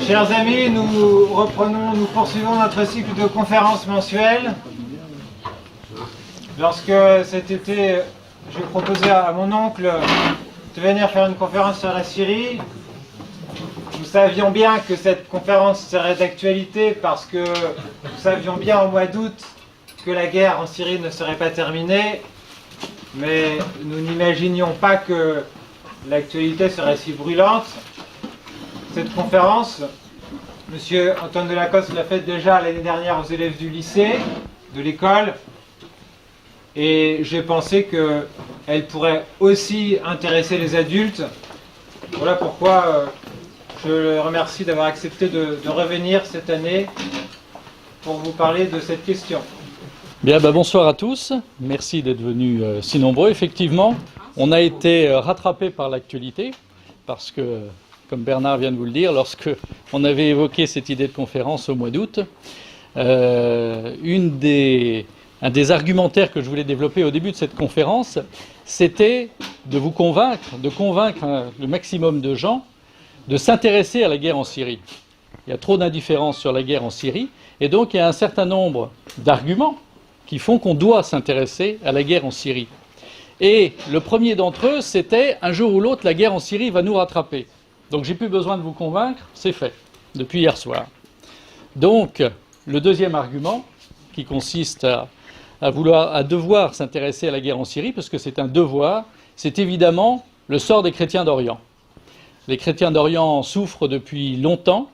Chers amis, nous poursuivons notre cycle de conférences mensuelles. Lorsque cet été, j'ai proposé à mon oncle de venir faire une conférence sur la Syrie, nous savions bien que cette conférence serait d'actualité parce que nous savions bien au mois d'août que la guerre en Syrie ne serait pas terminée, mais nous n'imaginions pas que l'actualité serait si brûlante. Cette conférence, M. Antoine Delacoste l'a faite déjà l'année dernière aux élèves du lycée, de l'école, et j'ai pensé qu'elle pourrait aussi intéresser les adultes. Voilà pourquoi je le remercie d'avoir accepté de revenir cette année pour vous parler de cette question. Bien, bonsoir à tous. Merci d'être venus si nombreux. Effectivement, on a été rattrapés par l'actualité parce que, comme Bernard vient de vous le dire, lorsque on avait évoqué cette idée de conférence au mois d'août, un des argumentaires que je voulais développer au début de cette conférence, c'était de vous convaincre, le maximum de gens de s'intéresser à la guerre en Syrie. Il y a trop d'indifférence sur la guerre en Syrie, et donc il y a un certain nombre d'arguments qui font qu'on doit s'intéresser à la guerre en Syrie. Et le premier d'entre eux, c'était un jour ou l'autre, la guerre en Syrie va nous rattraper. Donc j'ai plus besoin de vous convaincre, c'est fait, depuis hier soir. Donc le deuxième argument, qui consiste à devoir s'intéresser à la guerre en Syrie, parce que c'est un devoir, c'est évidemment le sort des chrétiens d'Orient. Les chrétiens d'Orient souffrent depuis longtemps,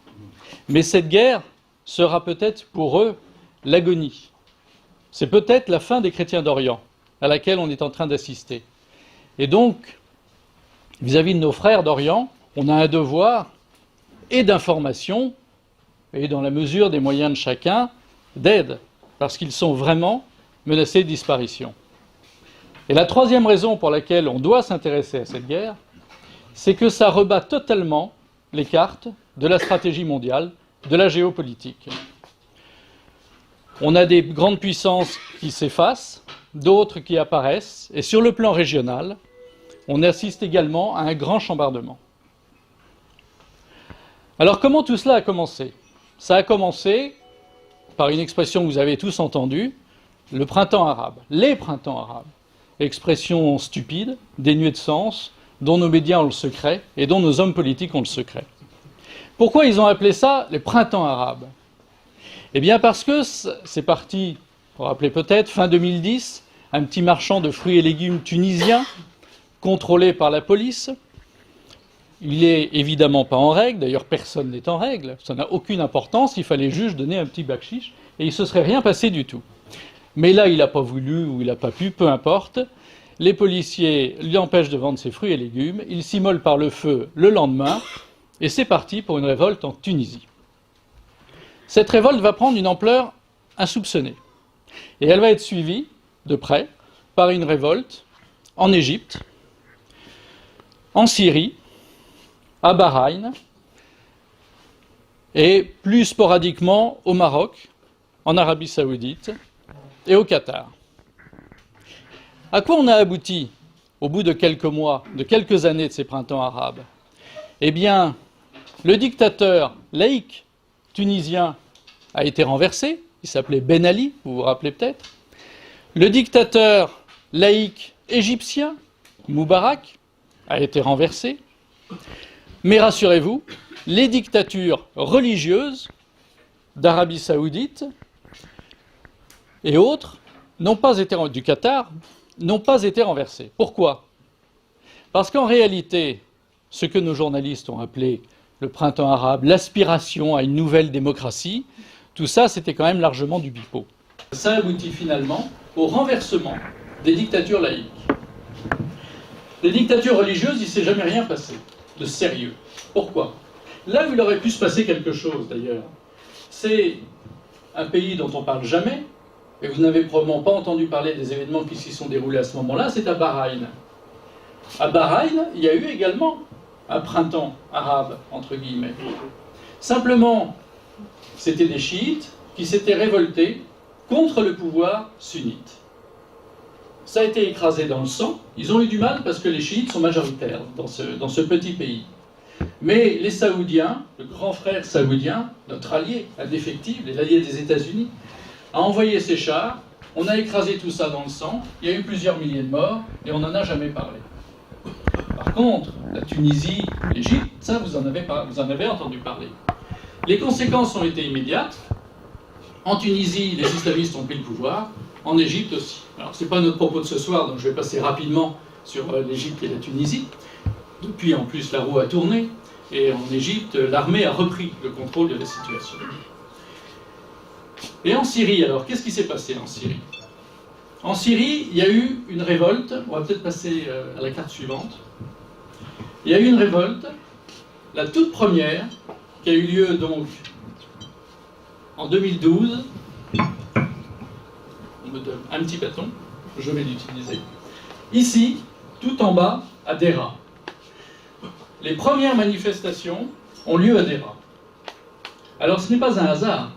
mais cette guerre sera peut-être pour eux l'agonie. C'est peut-être la fin des chrétiens d'Orient à laquelle on est en train d'assister. Et donc, vis-à-vis de nos frères d'Orient, on a un devoir et d'information, et dans la mesure des moyens de chacun, d'aide, parce qu'ils sont vraiment menacés de disparition. Et la troisième raison pour laquelle on doit s'intéresser à cette guerre, c'est que ça rebat totalement les cartes de la stratégie mondiale, de la géopolitique. On a des grandes puissances qui s'effacent, d'autres qui apparaissent, et sur le plan régional, on assiste également à un grand chambardement. Alors comment tout cela a commencé ? Ça a commencé par une expression que vous avez tous entendue, le printemps arabe, les printemps arabes. Expression stupide, dénuée de sens, dont nos médias ont le secret et dont nos hommes politiques ont le secret. Pourquoi ils ont appelé ça les printemps arabes ? Eh bien parce que c'est parti, vous vous rappelez peut-être, fin 2010, un petit marchand de fruits et légumes tunisien, contrôlé par la police. Il n'est évidemment pas en règle, d'ailleurs personne n'est en règle, ça n'a aucune importance, il fallait juste donner un petit bakchich et il ne se serait rien passé du tout. Mais là, il n'a pas voulu ou il n'a pas pu, peu importe. Les policiers lui empêchent de vendre ses fruits et légumes, il s'immole par le feu le lendemain, et c'est parti pour une révolte en Tunisie. Cette révolte va prendre une ampleur insoupçonnée, et elle va être suivie de près par une révolte en Égypte, en Syrie, à Bahreïn, et plus sporadiquement au Maroc, en Arabie Saoudite et au Qatar. À quoi on a abouti au bout de quelques mois, de quelques années de ces printemps arabes ? Eh bien, le dictateur laïque tunisien a été renversé, il s'appelait Ben Ali, vous vous rappelez peut-être. Le dictateur laïque égyptien, Moubarak, a été renversé. Mais rassurez-vous, les dictatures religieuses d'Arabie Saoudite et autres du Qatar n'ont pas été renversées. Pourquoi ? Parce qu'en réalité, ce que nos journalistes ont appelé le printemps arabe, l'aspiration à une nouvelle démocratie, tout ça, c'était quand même largement du pipeau. Ça aboutit finalement au renversement des dictatures laïques. Les dictatures religieuses, il ne s'est jamais rien passé de sérieux. Pourquoi ? Là où il aurait pu se passer quelque chose, d'ailleurs, c'est un pays dont on ne parle jamais, et vous n'avez probablement pas entendu parler des événements qui s'y sont déroulés à ce moment-là, c'est à Bahreïn. À Bahreïn, il y a eu également un printemps arabe, entre guillemets. Simplement, c'était des chiites qui s'étaient révoltés contre le pouvoir sunnite. Ça a été écrasé dans le sang. Ils ont eu du mal parce que les chiites sont majoritaires dans ce petit pays. Mais les Saoudiens, le grand frère saoudien, notre allié indéfectible, l'allié des États-Unis, a envoyé ses chars, on a écrasé tout ça dans le sang, il y a eu plusieurs milliers de morts, et on n'en a jamais parlé. Par contre, la Tunisie, l'Égypte, ça vous en avez entendu parler. Les conséquences ont été immédiates. En Tunisie, les islamistes ont pris le pouvoir, en Égypte aussi. Alors, ce n'est pas notre propos de ce soir, donc je vais passer rapidement sur l'Égypte et la Tunisie. Depuis, en plus, la roue a tourné, et en Égypte, l'armée a repris le contrôle de la situation. Et en Syrie, alors, qu'est-ce qui s'est passé en Syrie? En Syrie, il y a eu une révolte, on va peut-être passer à la carte suivante. Il y a eu une révolte, la toute première, qui a eu lieu donc en 2012. On me donne un petit bâton, je vais l'utiliser. Ici, tout en bas, à Dera. Les premières manifestations ont lieu à Dera. Alors ce n'est pas un hasard.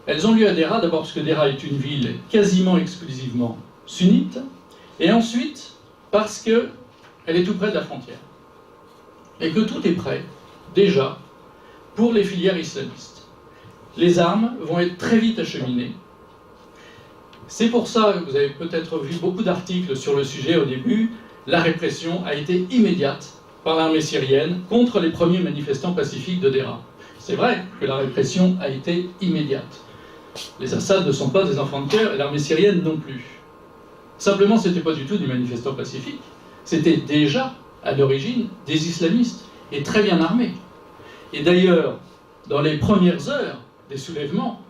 Elles ont lieu à Dera, d'abord parce que Dera est une ville quasiment exclusivement sunnite, et ensuite parce qu'elle est tout près de la frontière. Et que tout est prêt, déjà, pour les filières islamistes. Les armes vont être très vite acheminées. C'est pour ça que vous avez peut-être vu beaucoup d'articles sur le sujet au début. La répression a été immédiate par l'armée syrienne contre les premiers manifestants pacifiques de Dera. C'est vrai que la répression a été immédiate. Les Assad ne sont pas des enfants de cœur et l'armée syrienne non plus. Simplement, ce n'était pas du tout des manifestants pacifiques. C'était déjà, à l'origine, des islamistes et très bien armés. Et d'ailleurs, dans les premières heures des soulèvements,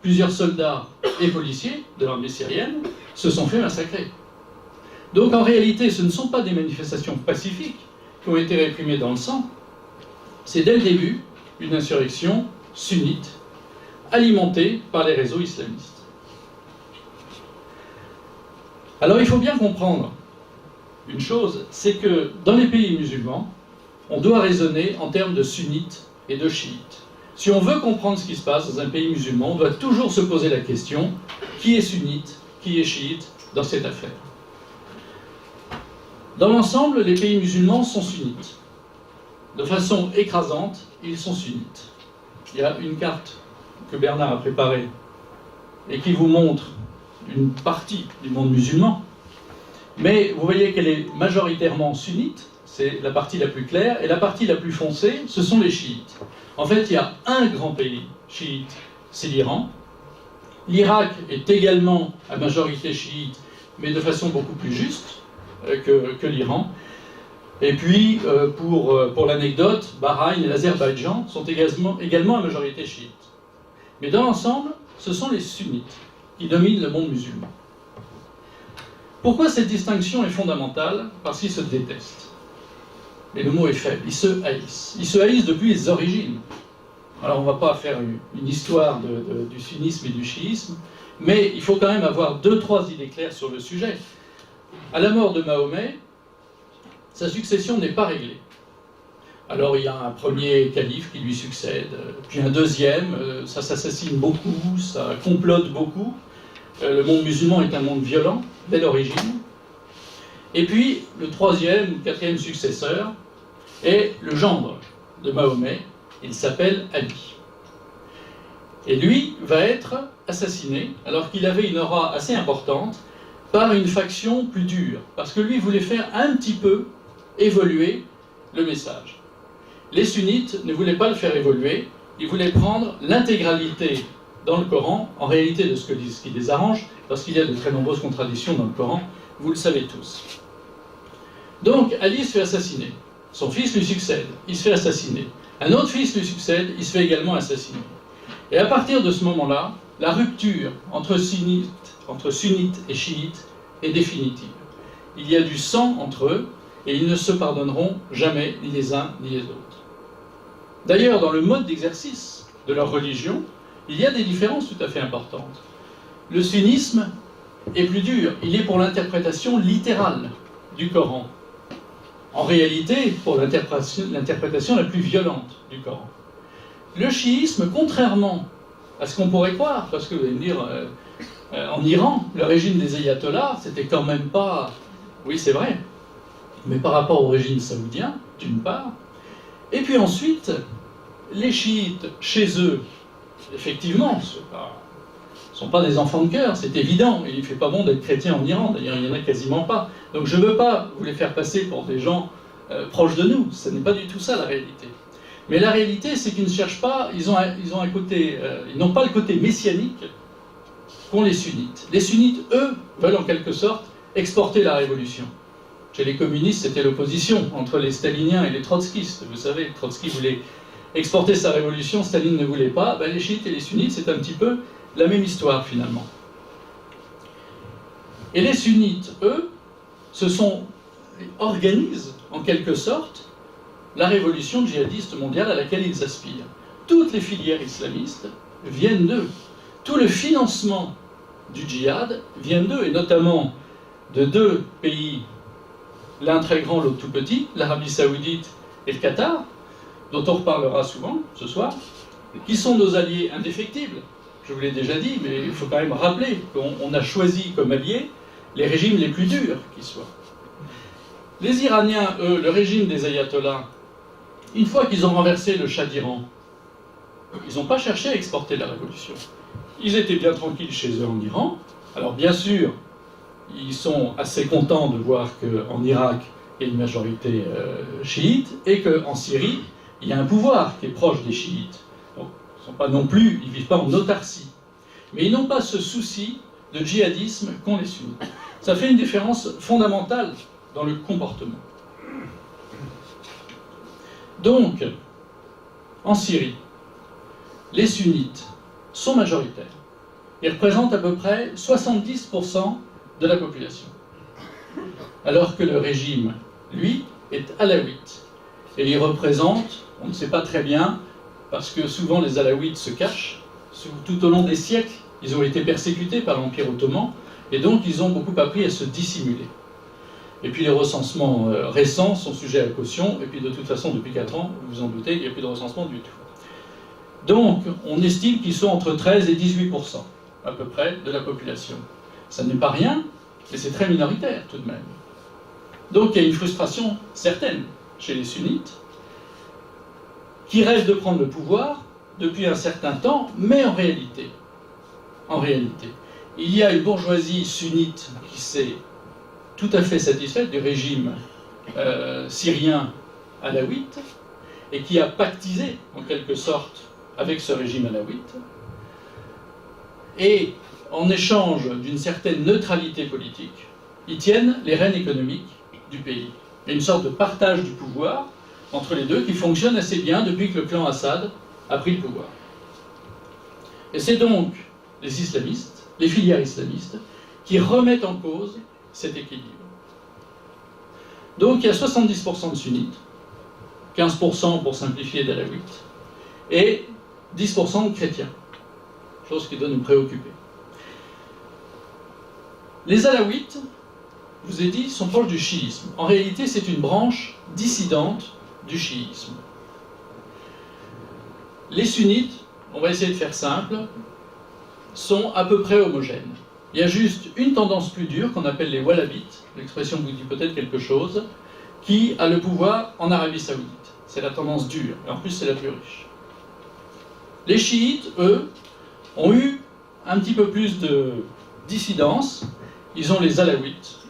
plusieurs soldats et policiers de l'armée syrienne se sont fait massacrer. Donc en réalité, ce ne sont pas des manifestations pacifiques qui ont été réprimées dans le sang. C'est dès le début une insurrection sunnite alimentée par les réseaux islamistes. Alors il faut bien comprendre une chose, c'est que dans les pays musulmans, on doit raisonner en termes de sunnites et de chiites. Si on veut comprendre ce qui se passe dans un pays musulman, on doit toujours se poser la question, qui est sunnite, qui est chiite dans cette affaire? Dans l'ensemble, les pays musulmans sont sunnites. De façon écrasante, ils sont sunnites. Il y a une carte que Bernard a préparée et qui vous montre une partie du monde musulman. Mais vous voyez qu'elle est majoritairement sunnite, c'est la partie la plus claire, et la partie la plus foncée, ce sont les chiites. En fait, il y a un grand pays chiite, c'est l'Iran. L'Irak est également à majorité chiite, mais de façon beaucoup plus juste que l'Iran. Et puis, pour l'anecdote, Bahreïn et l'Azerbaïdjan sont également à majorité chiite. Mais dans l'ensemble, ce sont les sunnites qui dominent le monde musulman. Pourquoi cette distinction est fondamentale? Parce qu'ils se détestent. Et le mot est faible, ils se haïssent. Ils se haïssent depuis les origines. Alors on ne va pas faire une histoire du sunnisme et du chiisme, mais il faut quand même avoir 2-3 idées claires sur le sujet. À la mort de Mahomet, sa succession n'est pas réglée. Alors il y a un premier calife qui lui succède, puis un deuxième, ça s'assassine beaucoup, ça complote beaucoup. Le monde musulman est un monde violent, dès l'origine. Et puis, le troisième ou quatrième successeur est le gendre de Mahomet, il s'appelle Ali. Et lui va être assassiné, alors qu'il avait une aura assez importante, par une faction plus dure, parce que lui voulait faire un petit peu évoluer le message. Les sunnites ne voulaient pas le faire évoluer, ils voulaient prendre l'intégralité dans le Coran, en réalité de ce qui les arrange, parce qu'il y a de très nombreuses contradictions dans le Coran, vous le savez tous. Donc Ali se fait assassiner, son fils lui succède, il se fait assassiner, un autre fils lui succède, il se fait également assassiner. Et à partir de ce moment-là, la rupture entre sunnites et chiites est définitive. Il y a du sang entre eux, et ils ne se pardonneront jamais, ni les uns ni les autres. D'ailleurs, dans le mode d'exercice de leur religion, il y a des différences tout à fait importantes. Le sunnisme est plus dur, il est pour l'interprétation littérale du Coran. En réalité, pour l'interprétation la plus violente du Coran. Le chiisme, contrairement à ce qu'on pourrait croire, parce que vous allez me dire, en Iran, le régime des ayatollahs, c'était quand même pas... Oui, c'est vrai, mais par rapport au régime saoudien, d'une part, Et puis ensuite, les chiites, chez eux, effectivement, ne sont pas des enfants de cœur, c'est évident. Il ne fait pas bon d'être chrétien en Iran, d'ailleurs il n'y en a quasiment pas. Donc je ne veux pas vous les faire passer pour des gens proches de nous, ce n'est pas du tout ça la réalité. Mais la réalité, c'est qu'ils ne cherchent pas, ils ont un côté, ils n'ont pas le côté messianique qu'ont les sunnites. Les sunnites, eux, veulent en quelque sorte exporter la révolution. Chez les communistes, c'était l'opposition entre les staliniens et les trotskistes. Vous savez, Trotsky voulait exporter sa révolution, Staline ne voulait pas. Ben, les chiites et les sunnites, c'est un petit peu la même histoire finalement. Et les sunnites, eux, organisent en quelque sorte la révolution djihadiste mondiale à laquelle ils aspirent. Toutes les filières islamistes viennent d'eux. Tout le financement du djihad vient d'eux, et notamment de deux pays, l'un très grand, l'autre tout petit, l'Arabie Saoudite et le Qatar, dont on reparlera souvent ce soir, qui sont nos alliés indéfectibles. Je vous l'ai déjà dit, mais il faut quand même rappeler qu'on a choisi comme alliés les régimes les plus durs qui soient. Les Iraniens, eux, le régime des ayatollahs, une fois qu'ils ont renversé le Shah d'Iran, ils n'ont pas cherché à exporter la révolution. Ils étaient bien tranquilles chez eux en Iran. Alors bien sûr, ils sont assez contents de voir qu'en Irak, il y a une majorité chiite, et qu'en Syrie, il y a un pouvoir qui est proche des chiites. Donc, ils ne vivent pas en autarcie. Mais ils n'ont pas ce souci de djihadisme qu'ont les sunnites. Ça fait une différence fondamentale dans le comportement. Donc, en Syrie, les sunnites sont majoritaires. Ils représentent à peu près 70% de la population. Alors que le régime, lui, est alawite. Et il représente, on ne sait pas très bien, parce que souvent les alaouites se cachent. Tout au long des siècles, ils ont été persécutés par l'Empire ottoman, et donc ils ont beaucoup appris à se dissimuler. Et puis les recensements récents sont sujets à caution, et puis de toute façon, depuis 4 ans, vous vous en doutez, il n'y a plus de recensement du tout. Donc, on estime qu'ils sont entre 13 et 18%, à peu près, de la population. Ça n'est pas rien, mais c'est très minoritaire tout de même. Donc il y a une frustration certaine chez les sunnites, qui rêvent de prendre le pouvoir depuis un certain temps, mais en réalité, il y a une bourgeoisie sunnite qui s'est tout à fait satisfaite du régime syrien alawite, et qui a pactisé, en quelque sorte, avec ce régime alawite, et en échange d'une certaine neutralité politique, ils tiennent les rênes économiques du pays. Il y a une sorte de partage du pouvoir entre les deux qui fonctionne assez bien depuis que le clan Assad a pris le pouvoir. Et c'est donc les islamistes, les filières islamistes, qui remettent en cause cet équilibre. Donc il y a 70% de sunnites, 15% pour simplifier d'alaouites, et 10% de chrétiens, chose qui doit nous préoccuper. Les alaouites, je vous ai dit, sont proches du chiisme. En réalité, c'est une branche dissidente du chiisme. Les sunnites, on va essayer de faire simple, sont à peu près homogènes. Il y a juste une tendance plus dure qu'on appelle les wahhabites, l'expression vous dit peut-être quelque chose, qui a le pouvoir en Arabie Saoudite. C'est la tendance dure, et en plus c'est la plus riche. Les chiites, eux, ont eu un petit peu plus de dissidence. Ils ont les alaouites.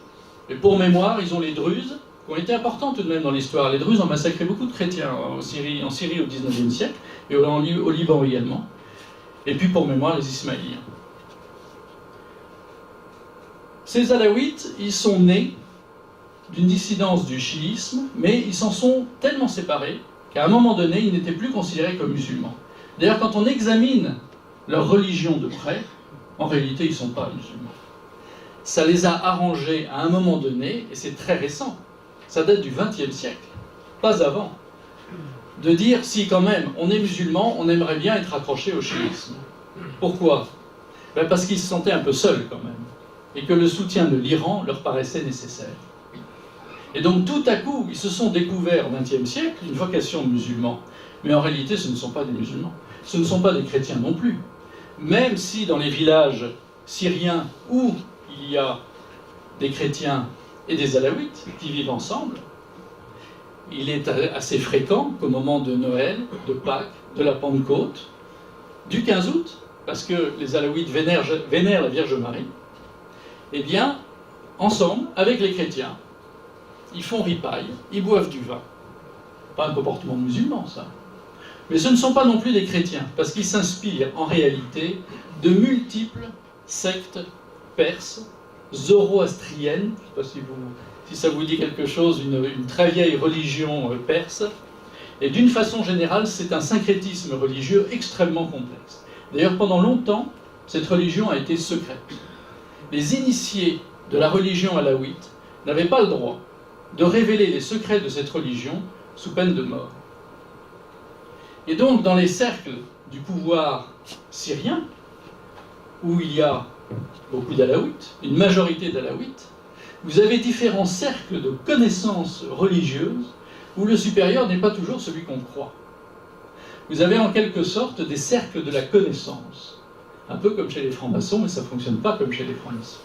Et pour mémoire, ils ont les druzes, qui ont été importants tout de même dans l'histoire. Les druzes ont massacré beaucoup de chrétiens en Syrie au XIXe siècle, et au Liban également. Et puis pour mémoire, les ismaéliens. Ces alaouites, ils sont nés d'une dissidence du chiisme, mais ils s'en sont tellement séparés qu'à un moment donné, ils n'étaient plus considérés comme musulmans. D'ailleurs, quand on examine leur religion de près, en réalité, ils ne sont pas musulmans. Ça les a arrangés à un moment donné, et c'est très récent, ça date du XXe siècle, pas avant, de dire si quand même on est musulman, on aimerait bien être accroché au chiisme. Pourquoi ? Ben parce qu'ils se sentaient un peu seuls quand même, et que le soutien de l'Iran leur paraissait nécessaire. Et donc tout à coup, ils se sont découverts au XXe siècle une vocation de musulmans. Mais en réalité, ce ne sont pas des musulmans. Ce ne sont pas des chrétiens non plus. Même si dans les villages syriens où il y a des chrétiens et des alaouites qui vivent ensemble, il est assez fréquent qu'au moment de Noël, de Pâques, de la Pentecôte, du 15 août, parce que les Alaouites vénèrent la Vierge Marie, eh bien, ensemble, avec les chrétiens, ils font ripaille, ils boivent du vin. Pas un comportement musulman, ça. Mais ce ne sont pas non plus des chrétiens, parce qu'ils s'inspirent en réalité de multiples sectes perses, zoroastriennes, je ne sais pas si ça vous dit quelque chose, une très vieille religion perse, et d'une façon générale, c'est un syncrétisme religieux extrêmement complexe. D'ailleurs, pendant longtemps, cette religion a été secrète. Les initiés de la religion alaouite n'avaient pas le droit de révéler les secrets de cette religion sous peine de mort. Et donc, dans les cercles du pouvoir syrien, où il y a beaucoup d'alaouites, une majorité d'alaouites, vous avez différents cercles de connaissances religieuses où le supérieur n'est pas toujours celui qu'on croit. Vous avez en quelque sorte des cercles de la connaissance, un peu comme chez les francs-maçons, mais ça ne fonctionne pas comme chez les francs-maçons.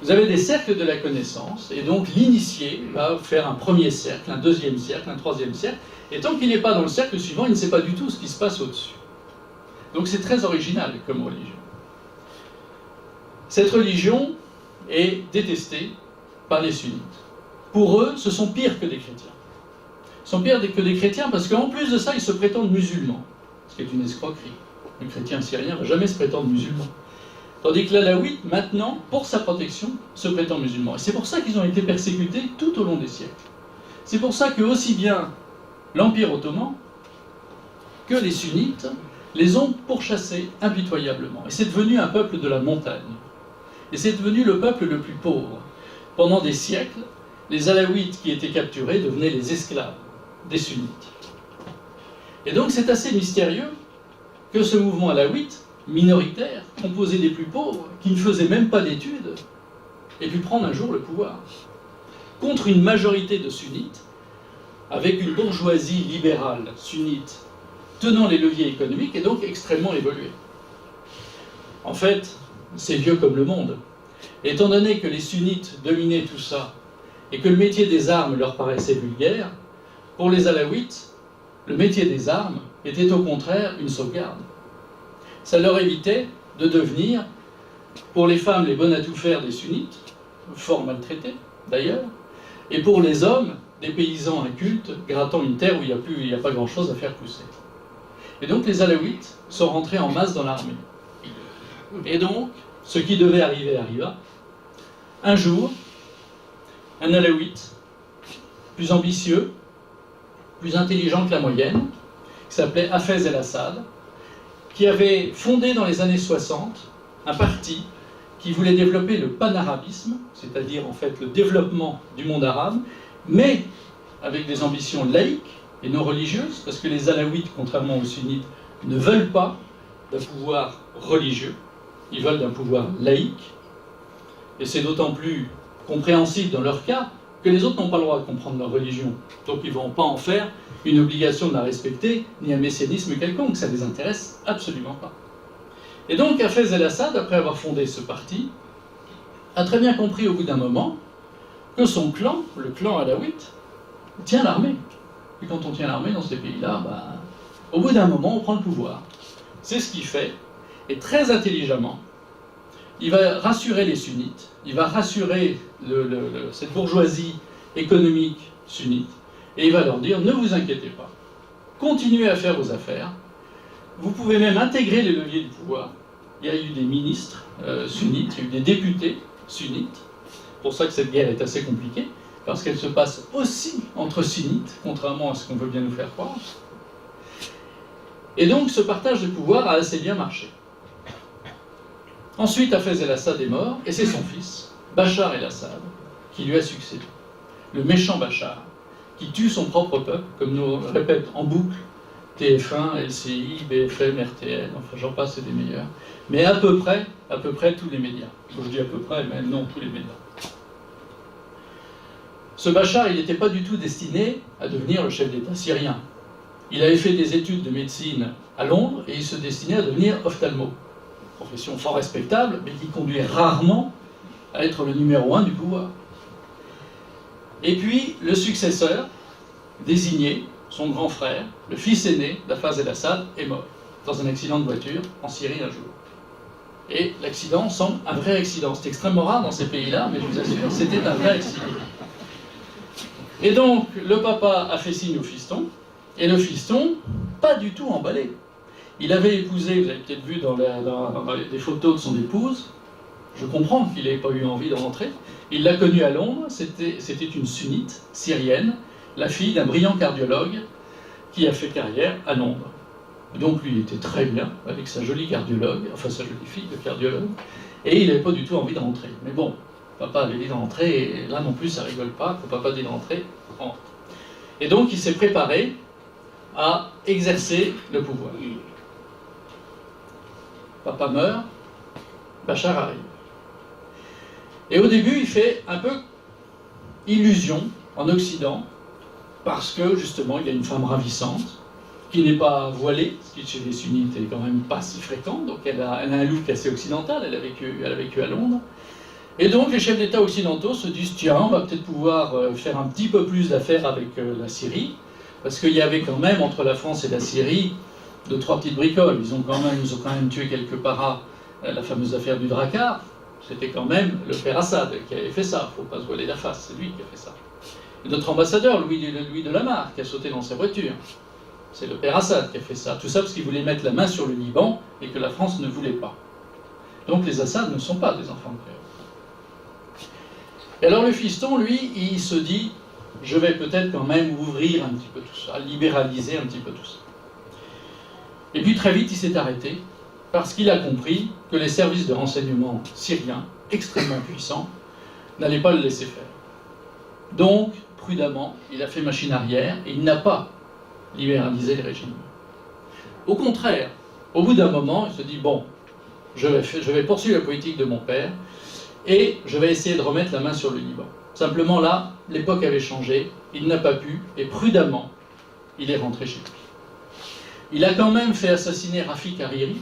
Vous avez des cercles de la connaissance, et donc l'initié va faire un premier cercle, un deuxième cercle, un troisième cercle, et tant qu'il n'est pas dans le cercle suivant, il ne sait pas du tout ce qui se passe au-dessus. Donc c'est très original comme religion. Cette religion est détestée par les sunnites. Pour eux, ce sont pires que des chrétiens. Ils sont pires que des chrétiens parce qu'en plus de ça, ils se prétendent musulmans, ce qui est une escroquerie. Le chrétien syrien ne va jamais se prétendre musulman. Tandis que l'alaouite, maintenant, pour sa protection, se prétend musulman. Et c'est pour ça qu'ils ont été persécutés tout au long des siècles. C'est pour ça que aussi bien l'Empire ottoman que les sunnites les ont pourchassés impitoyablement. Et c'est devenu un peuple de la montagne. Et c'est devenu le peuple le plus pauvre. Pendant des siècles, les alaouites qui étaient capturés devenaient les esclaves des sunnites. Et donc c'est assez mystérieux que ce mouvement alaouite, minoritaire, composé des plus pauvres, qui ne faisaient même pas d'études, ait pu prendre un jour le pouvoir. Contre une majorité de sunnites, avec une bourgeoisie libérale sunnite tenant les leviers économiques et donc extrêmement évoluée. En fait, c'est vieux comme le monde. Étant donné que les sunnites dominaient tout ça et que le métier des armes leur paraissait vulgaire, pour les alaouites, le métier des armes était au contraire une sauvegarde. Ça leur évitait de devenir, pour les femmes les bonnes à tout faire des sunnites, fort maltraités d'ailleurs, et pour les hommes, des paysans incultes grattant une terre où il n'y a pas grand-chose à faire pousser. Et donc les alaouites sont rentrés en masse dans l'armée. Et donc, ce qui devait arriver arriva. Un jour, un alaouite, plus ambitieux, plus intelligent que la moyenne, qui s'appelait Hafez el-Assad, qui avait fondé dans les années 60 un parti qui voulait développer le panarabisme, c'est-à-dire en fait le développement du monde arabe, mais avec des ambitions laïques et non religieuses, parce que les alaouites, contrairement aux sunnites, ne veulent pas d'un pouvoir religieux, ils veulent d'un pouvoir laïque, et c'est d'autant plus compréhensible dans leur cas que les autres n'ont pas le droit de comprendre leur religion, donc ils ne vont pas en faire une obligation de la respecter, ni un messianisme quelconque, ça ne les intéresse absolument pas. Et donc Hafez el-Assad, après avoir fondé ce parti, a très bien compris au bout d'un moment que son clan, le clan alaouite, tient l'armée. Et quand on tient l'armée dans ces pays-là, au bout d'un moment, on prend le pouvoir. C'est ce qu'il fait, et très intelligemment, il va rassurer les sunnites, il va rassurer cette bourgeoisie économique sunnite, et il va leur dire, ne vous inquiétez pas, continuez à faire vos affaires, vous pouvez même intégrer les leviers du pouvoir. Il y a eu des ministres sunnites, il y a eu des députés sunnites, c'est pour ça que cette guerre est assez compliquée, parce qu'elle se passe aussi entre sunnites, contrairement à ce qu'on veut bien nous faire croire. Et donc ce partage de pouvoir a assez bien marché. Ensuite, Hafez el-Assad est mort, et c'est son fils, Bachar el-Assad, qui lui a succédé. Le méchant Bachar, qui tue son propre peuple, comme nous répète en boucle TF1, LCI, BFM, RTL, enfin j'en passe, c'est des meilleurs. Mais à peu près tous les médias. Je dis à peu près, mais non, tous les médias. Ce Bachar, il n'était pas du tout destiné à devenir le chef d'État syrien. Il avait fait des études de médecine à Londres et il se destinait à devenir ophtalmo. Profession fort respectable, mais qui conduit rarement à être le numéro 1 du pouvoir. Et puis, le successeur, désigné son grand frère, le fils aîné d'Hafez el-Assad, est mort dans un accident de voiture en Syrie un jour. Et l'accident semble un vrai accident. C'est extrêmement rare dans ces pays-là, mais je vous assure, c'était un vrai accident. Et donc, le papa a fait signe au fiston, et le fiston, pas du tout emballé. Il avait épousé, vous avez peut-être vu dans les photos de son épouse, je comprends qu'il n'ait pas eu envie de rentrer. Il l'a connue à Londres, c'était une sunnite syrienne, la fille d'un brillant cardiologue qui a fait carrière à Londres. Donc lui, il était très bien avec sa jolie cardiologue, enfin sa jolie fille de cardiologue, et il n'avait pas du tout envie de rentrer. Mais bon, papa avait dit de rentrer, et là non plus ça rigole pas, quand papa dit de rentrer, rentre. Et donc il s'est préparé à exercer le pouvoir. Papa meurt, Bachar arrive. Et au début, il fait un peu illusion en Occident, parce que justement, il a une femme ravissante, qui n'est pas voilée, ce qui chez les sunnites est quand même pas si fréquent, donc elle a un look assez occidental, elle a vécu à Londres. Et donc les chefs d'État occidentaux se disent, tiens, on va peut-être pouvoir faire un petit peu plus d'affaires avec la Syrie, parce qu'il y avait quand même entre la France et la Syrie 2-3 petites bricoles. Ils ont quand même tué quelques paras, la fameuse affaire du Drakkar. C'était quand même le père Assad qui avait fait ça, il ne faut pas se voiler la face, c'est lui qui a fait ça. Et notre ambassadeur, Louis de Lamare, qui a sauté dans sa voiture, c'est le père Assad qui a fait ça. Tout ça parce qu'il voulait mettre la main sur le Liban et que la France ne voulait pas. Donc les Assad ne sont pas des enfants de cœur. Et alors le fiston, lui, il se dit, je vais peut-être quand même ouvrir un petit peu tout ça, libéraliser un petit peu tout ça. Et puis très vite, il s'est arrêté, parce qu'il a compris que les services de renseignement syriens, extrêmement puissants, n'allaient pas le laisser faire. Donc, prudemment, il a fait machine arrière, et il n'a pas libéralisé le régime. Au contraire, au bout d'un moment, il se dit, bon, je vais poursuivre la politique de mon père, et je vais essayer de remettre la main sur le Liban. Simplement là, l'époque avait changé, il n'a pas pu, et prudemment, il est rentré chez lui. Il a quand même fait assassiner Rafik Hariri.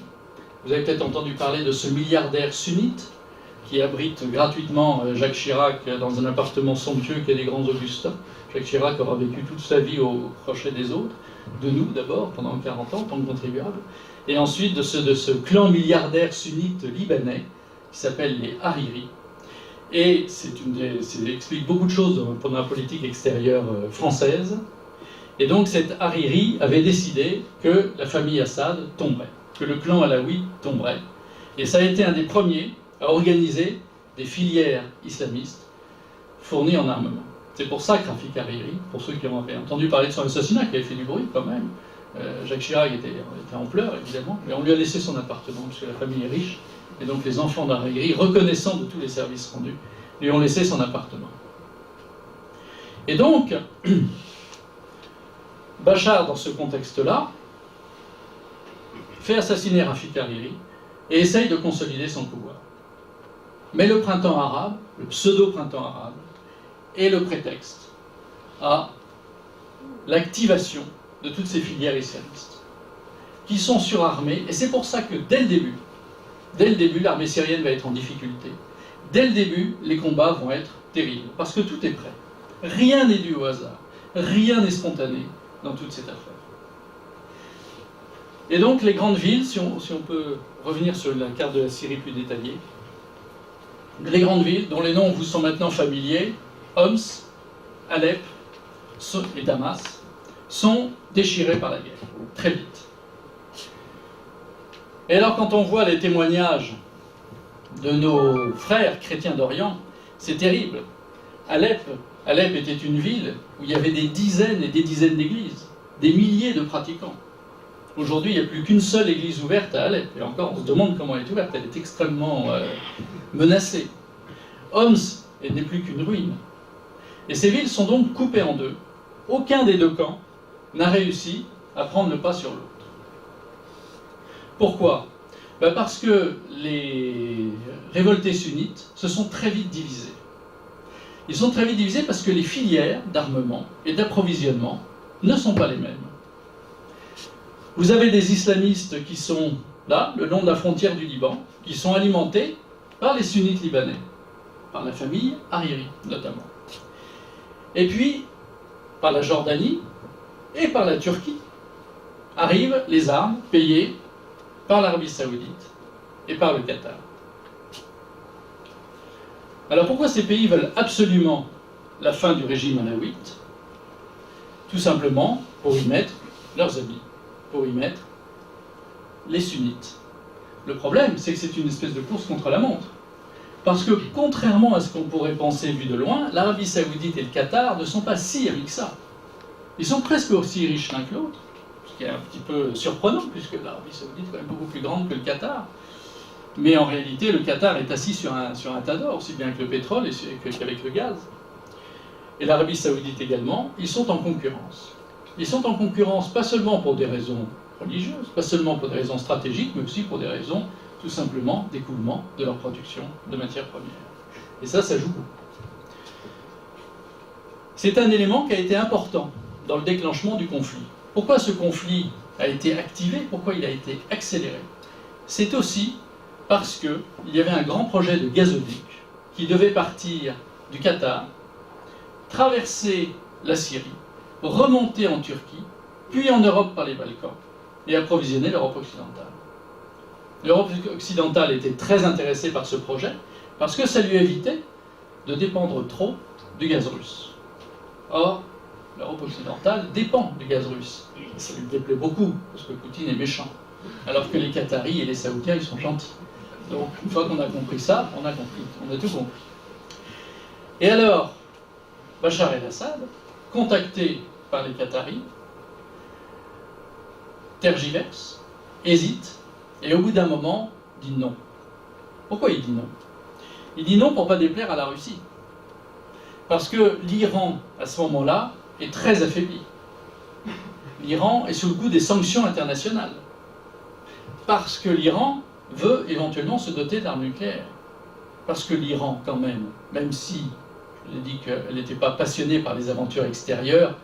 Vous avez peut-être entendu parler de ce milliardaire sunnite qui abrite gratuitement Jacques Chirac dans un appartement somptueux qu'est les Grands Augustins. Jacques Chirac aura vécu toute sa vie au crochet des autres, de nous d'abord, pendant 40 ans, en tant que contribuable, et ensuite de ce clan milliardaire sunnite libanais qui s'appelle les Hariri. Et ça explique beaucoup de choses pendant la politique extérieure française. Et donc cette Hariri avait décidé que la famille Assad tomberait, que le clan alaoui tomberait. Et ça a été un des premiers à organiser des filières islamistes fournies en armement. C'est pour ça que Rafik Hariri, pour ceux qui ont entendu parler de son assassinat, qui avait fait du bruit quand même, Jacques Chirac était en pleurs évidemment, mais on lui a laissé son appartement parce que la famille est riche, et donc les enfants d'Hariri, reconnaissant de tous les services rendus, lui ont laissé son appartement. Et donc, Bachar, dans ce contexte-là, fait assassiner Rafik Hariri et essaye de consolider son pouvoir. Mais le printemps arabe, le pseudo-printemps arabe, est le prétexte à l'activation de toutes ces filières islamistes, qui sont surarmées, et c'est pour ça que dès le début, l'armée syrienne va être en difficulté. Dès le début, les combats vont être terribles, parce que tout est prêt. Rien n'est dû au hasard, rien n'est spontané dans toute cette affaire. Et donc les grandes villes, si on peut revenir sur la carte de la Syrie plus détaillée, les grandes villes, dont les noms vous sont maintenant familiers, Homs, Alep et Damas, sont déchirées par la guerre, très vite. Et alors quand on voit les témoignages de nos frères chrétiens d'Orient, c'est terrible. Alep était une ville où il y avait des dizaines et des dizaines d'églises, des milliers de pratiquants. Aujourd'hui, il n'y a plus qu'une seule église ouverte à Alep, et encore, on se demande comment elle est ouverte, elle est extrêmement menacée. Homs n'est plus qu'une ruine. Et ces villes sont donc coupées en deux. Aucun des deux camps n'a réussi à prendre le pas sur l'autre. Pourquoi ? Parce que les révoltés sunnites se sont très vite divisés. Ils sont très vite divisés parce que les filières d'armement et d'approvisionnement ne sont pas les mêmes. Vous avez des islamistes qui sont là, le long de la frontière du Liban, qui sont alimentés par les sunnites libanais, par la famille Hariri notamment. Et puis, par la Jordanie, et par la Turquie arrivent les armes payées par l'Arabie Saoudite et par le Qatar. Alors pourquoi ces pays veulent absolument la fin du régime alawite? Tout simplement pour y mettre leurs amis, pour y mettre les sunnites. Le problème, c'est que c'est une espèce de course contre la montre. Parce que, contrairement à ce qu'on pourrait penser vu de loin, l'Arabie Saoudite et le Qatar ne sont pas si amis que ça. Ils sont presque aussi riches l'un que l'autre, ce qui est un petit peu surprenant, puisque l'Arabie Saoudite est quand même beaucoup plus grande que le Qatar. Mais en réalité, le Qatar est assis sur un tas d'or, aussi bien que le pétrole qu'avec le gaz. Et l'Arabie Saoudite également, ils sont en concurrence. Ils sont en concurrence pas seulement pour des raisons religieuses, pas seulement pour des raisons stratégiques, mais aussi pour des raisons tout simplement d'écoulement de leur production de matières premières. Et ça joue beaucoup. C'est un élément qui a été important dans le déclenchement du conflit. Pourquoi ce conflit a été activé? Pourquoi il a été accéléré? C'est aussi parce qu'il y avait un grand projet de gazoduc qui devait partir du Qatar, traverser la Syrie, remonter en Turquie, puis en Europe par les Balkans, et approvisionner l'Europe occidentale. L'Europe occidentale était très intéressée par ce projet parce que ça lui évitait de dépendre trop du gaz russe. Or, l'Europe occidentale dépend du gaz russe. Et ça lui déplaît beaucoup parce que Poutine est méchant. Alors que les Qataris et les Saoudiens, ils sont gentils. Donc, une fois qu'on a compris ça, on a tout compris. Et alors, Bachar el-Assad, contacté par les Qataris, tergiverse, hésite, et au bout d'un moment, dit non. Pourquoi il dit non? Il dit non pour ne pas déplaire à la Russie. Parce que l'Iran, à ce moment-là, est très affaibli. L'Iran est sous le coup des sanctions internationales. Parce que l'Iran veut éventuellement se doter d'armes nucléaires. Parce que l'Iran, quand même si je l'ai dit qu'elle n'était pas passionnée par les aventures extérieures,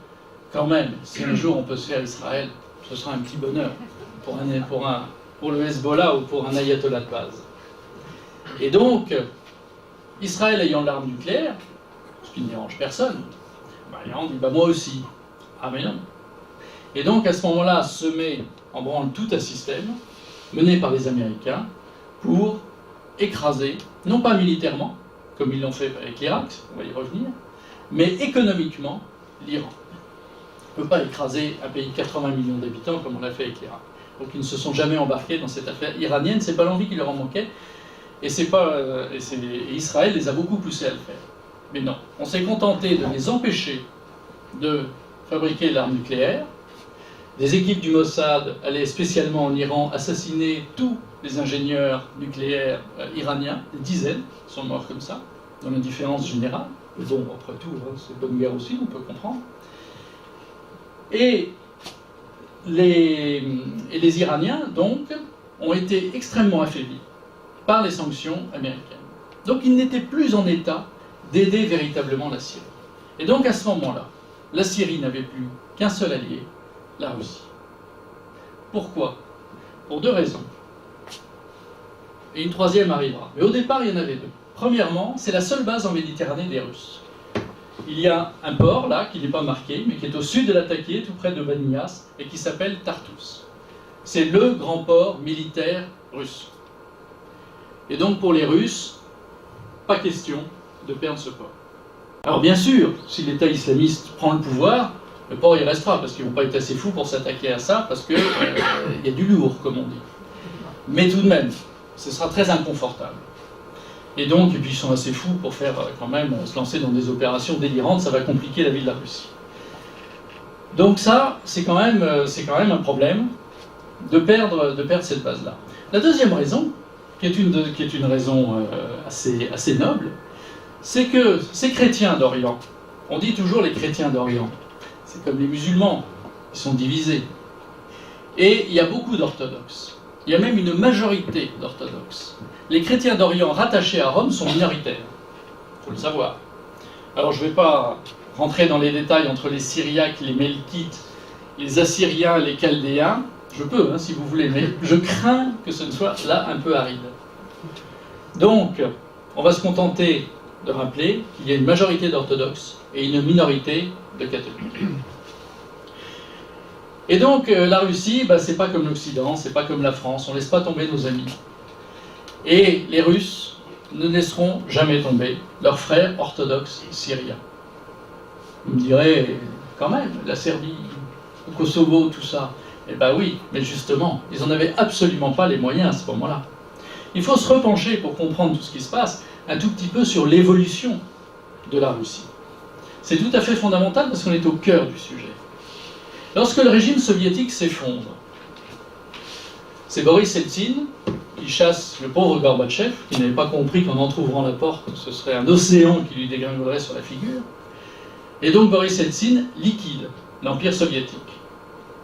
quand même, si un jour on peut se faire Israël, ce sera un petit bonheur pour le Hezbollah ou pour un ayatollah de base. Et donc, Israël ayant l'arme nucléaire, ce qui ne dérange personne, l'Iran dit moi aussi. Ah mais non. Et donc à ce moment-là se met en branle tout un système mené par les Américains pour écraser, non pas militairement, comme ils l'ont fait avec l'Irak, on va y revenir, mais économiquement, l'Iran. On ne peut pas écraser un pays de 80 millions d'habitants comme on l'a fait avec l'Irak. Donc ils ne se sont jamais embarqués dans cette affaire iranienne, c'est pas l'envie qui leur en manquait, et Israël les a beaucoup poussés à le faire. Mais non, on s'est contenté de les empêcher de fabriquer l'arme nucléaire. Des équipes du Mossad allaient spécialement en Iran assassiner tous les ingénieurs nucléaires iraniens, des dizaines sont morts comme ça, dans l'indifférence générale. Mais bon, après tout, c'est bonne guerre aussi, on peut comprendre. Et les Iraniens, donc, ont été extrêmement affaiblis par les sanctions américaines. Donc ils n'étaient plus en état d'aider véritablement la Syrie. Et donc à ce moment-là, la Syrie n'avait plus qu'un seul allié, la Russie. Pourquoi? Pour deux raisons. Et une troisième arrivera. Mais au départ, il y en avait deux. Premièrement, c'est la seule base en Méditerranée des Russes. Il y a un port, là, qui n'est pas marqué, mais qui est au sud de Latakia, tout près de Banyas, et qui s'appelle Tartus. C'est le grand port militaire russe. Et donc pour les Russes, pas question de perdre ce port. Alors bien sûr, si l'État islamiste prend le pouvoir, le port y restera, parce qu'ils ne vont pas être assez fous pour s'attaquer à ça, parce qu'il y a du lourd, comme on dit. Mais tout de même, ce sera très inconfortable. Et puis ils sont assez fous pour faire quand même se lancer dans des opérations délirantes, ça va compliquer la vie de la Russie. Donc ça, c'est quand même un problème de perdre cette base-là. La deuxième raison, qui est une raison assez noble, c'est que ces chrétiens d'Orient, on dit toujours les chrétiens d'Orient, c'est comme les musulmans, ils sont divisés. Et il y a beaucoup d'orthodoxes. Il y a même une majorité d'orthodoxes. Les chrétiens d'Orient rattachés à Rome sont minoritaires. Il faut le savoir. Alors je ne vais pas rentrer dans les détails entre les Syriaques, les Melkites, les Assyriens, les Chaldéens. Je peux, si vous voulez, mais je crains que ce ne soit là un peu aride. Donc, on va se contenter de rappeler qu'il y a une majorité d'orthodoxes et une minorité de catholiques. Et donc la Russie, c'est pas comme l'Occident, c'est pas comme la France, on laisse pas tomber nos amis. Et les Russes ne laisseront jamais tomber leurs frères orthodoxes syriens. Vous me direz, quand même, la Serbie, le Kosovo, tout ça. Eh bien oui, mais justement, ils n'en avaient absolument pas les moyens à ce moment-là. Il faut se repencher pour comprendre tout ce qui se passe, un tout petit peu sur l'évolution de la Russie. C'est tout à fait fondamental parce qu'on est au cœur du sujet. Lorsque le régime soviétique s'effondre, c'est Boris Eltsine qui chasse le pauvre Gorbatchev, qui n'avait pas compris qu'en entr'ouvrant la porte, ce serait un océan qui lui dégringolerait sur la figure. Et donc Boris Eltsine liquide l'Empire soviétique.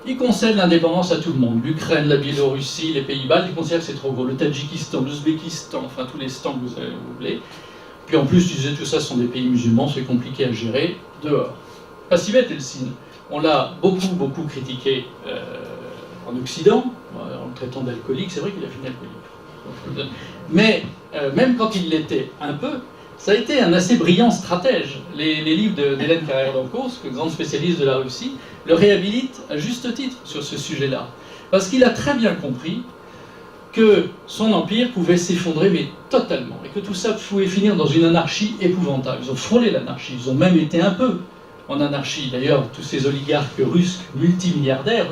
Il concède l'indépendance à tout le monde, l'Ukraine, la Biélorussie, les Pays-Bas, il considère que c'est trop gros, le Tadjikistan, l'Ouzbékistan, enfin tous les stans que vous voulez. Puis en plus, tu disais tout ça sont des pays musulmans, c'est compliqué à gérer, dehors. Pas si bête Eltsine. On l'a beaucoup critiqué en Occident, en le traitant d'alcoolique, c'est vrai qu'il a fini alcoolique. Mais même quand il l'était un peu, ça a été un assez brillant stratège. Les livres d'Hélène Carrère-Dancos, grande spécialiste de la Russie, le réhabilitent à juste titre sur ce sujet-là. Parce qu'il a très bien compris que son empire pouvait s'effondrer, mais totalement, et que tout ça pouvait finir dans une anarchie épouvantable. Ils ont frôlé l'anarchie, ils ont même été un peu en anarchie. D'ailleurs, tous ces oligarques russes multimilliardaires,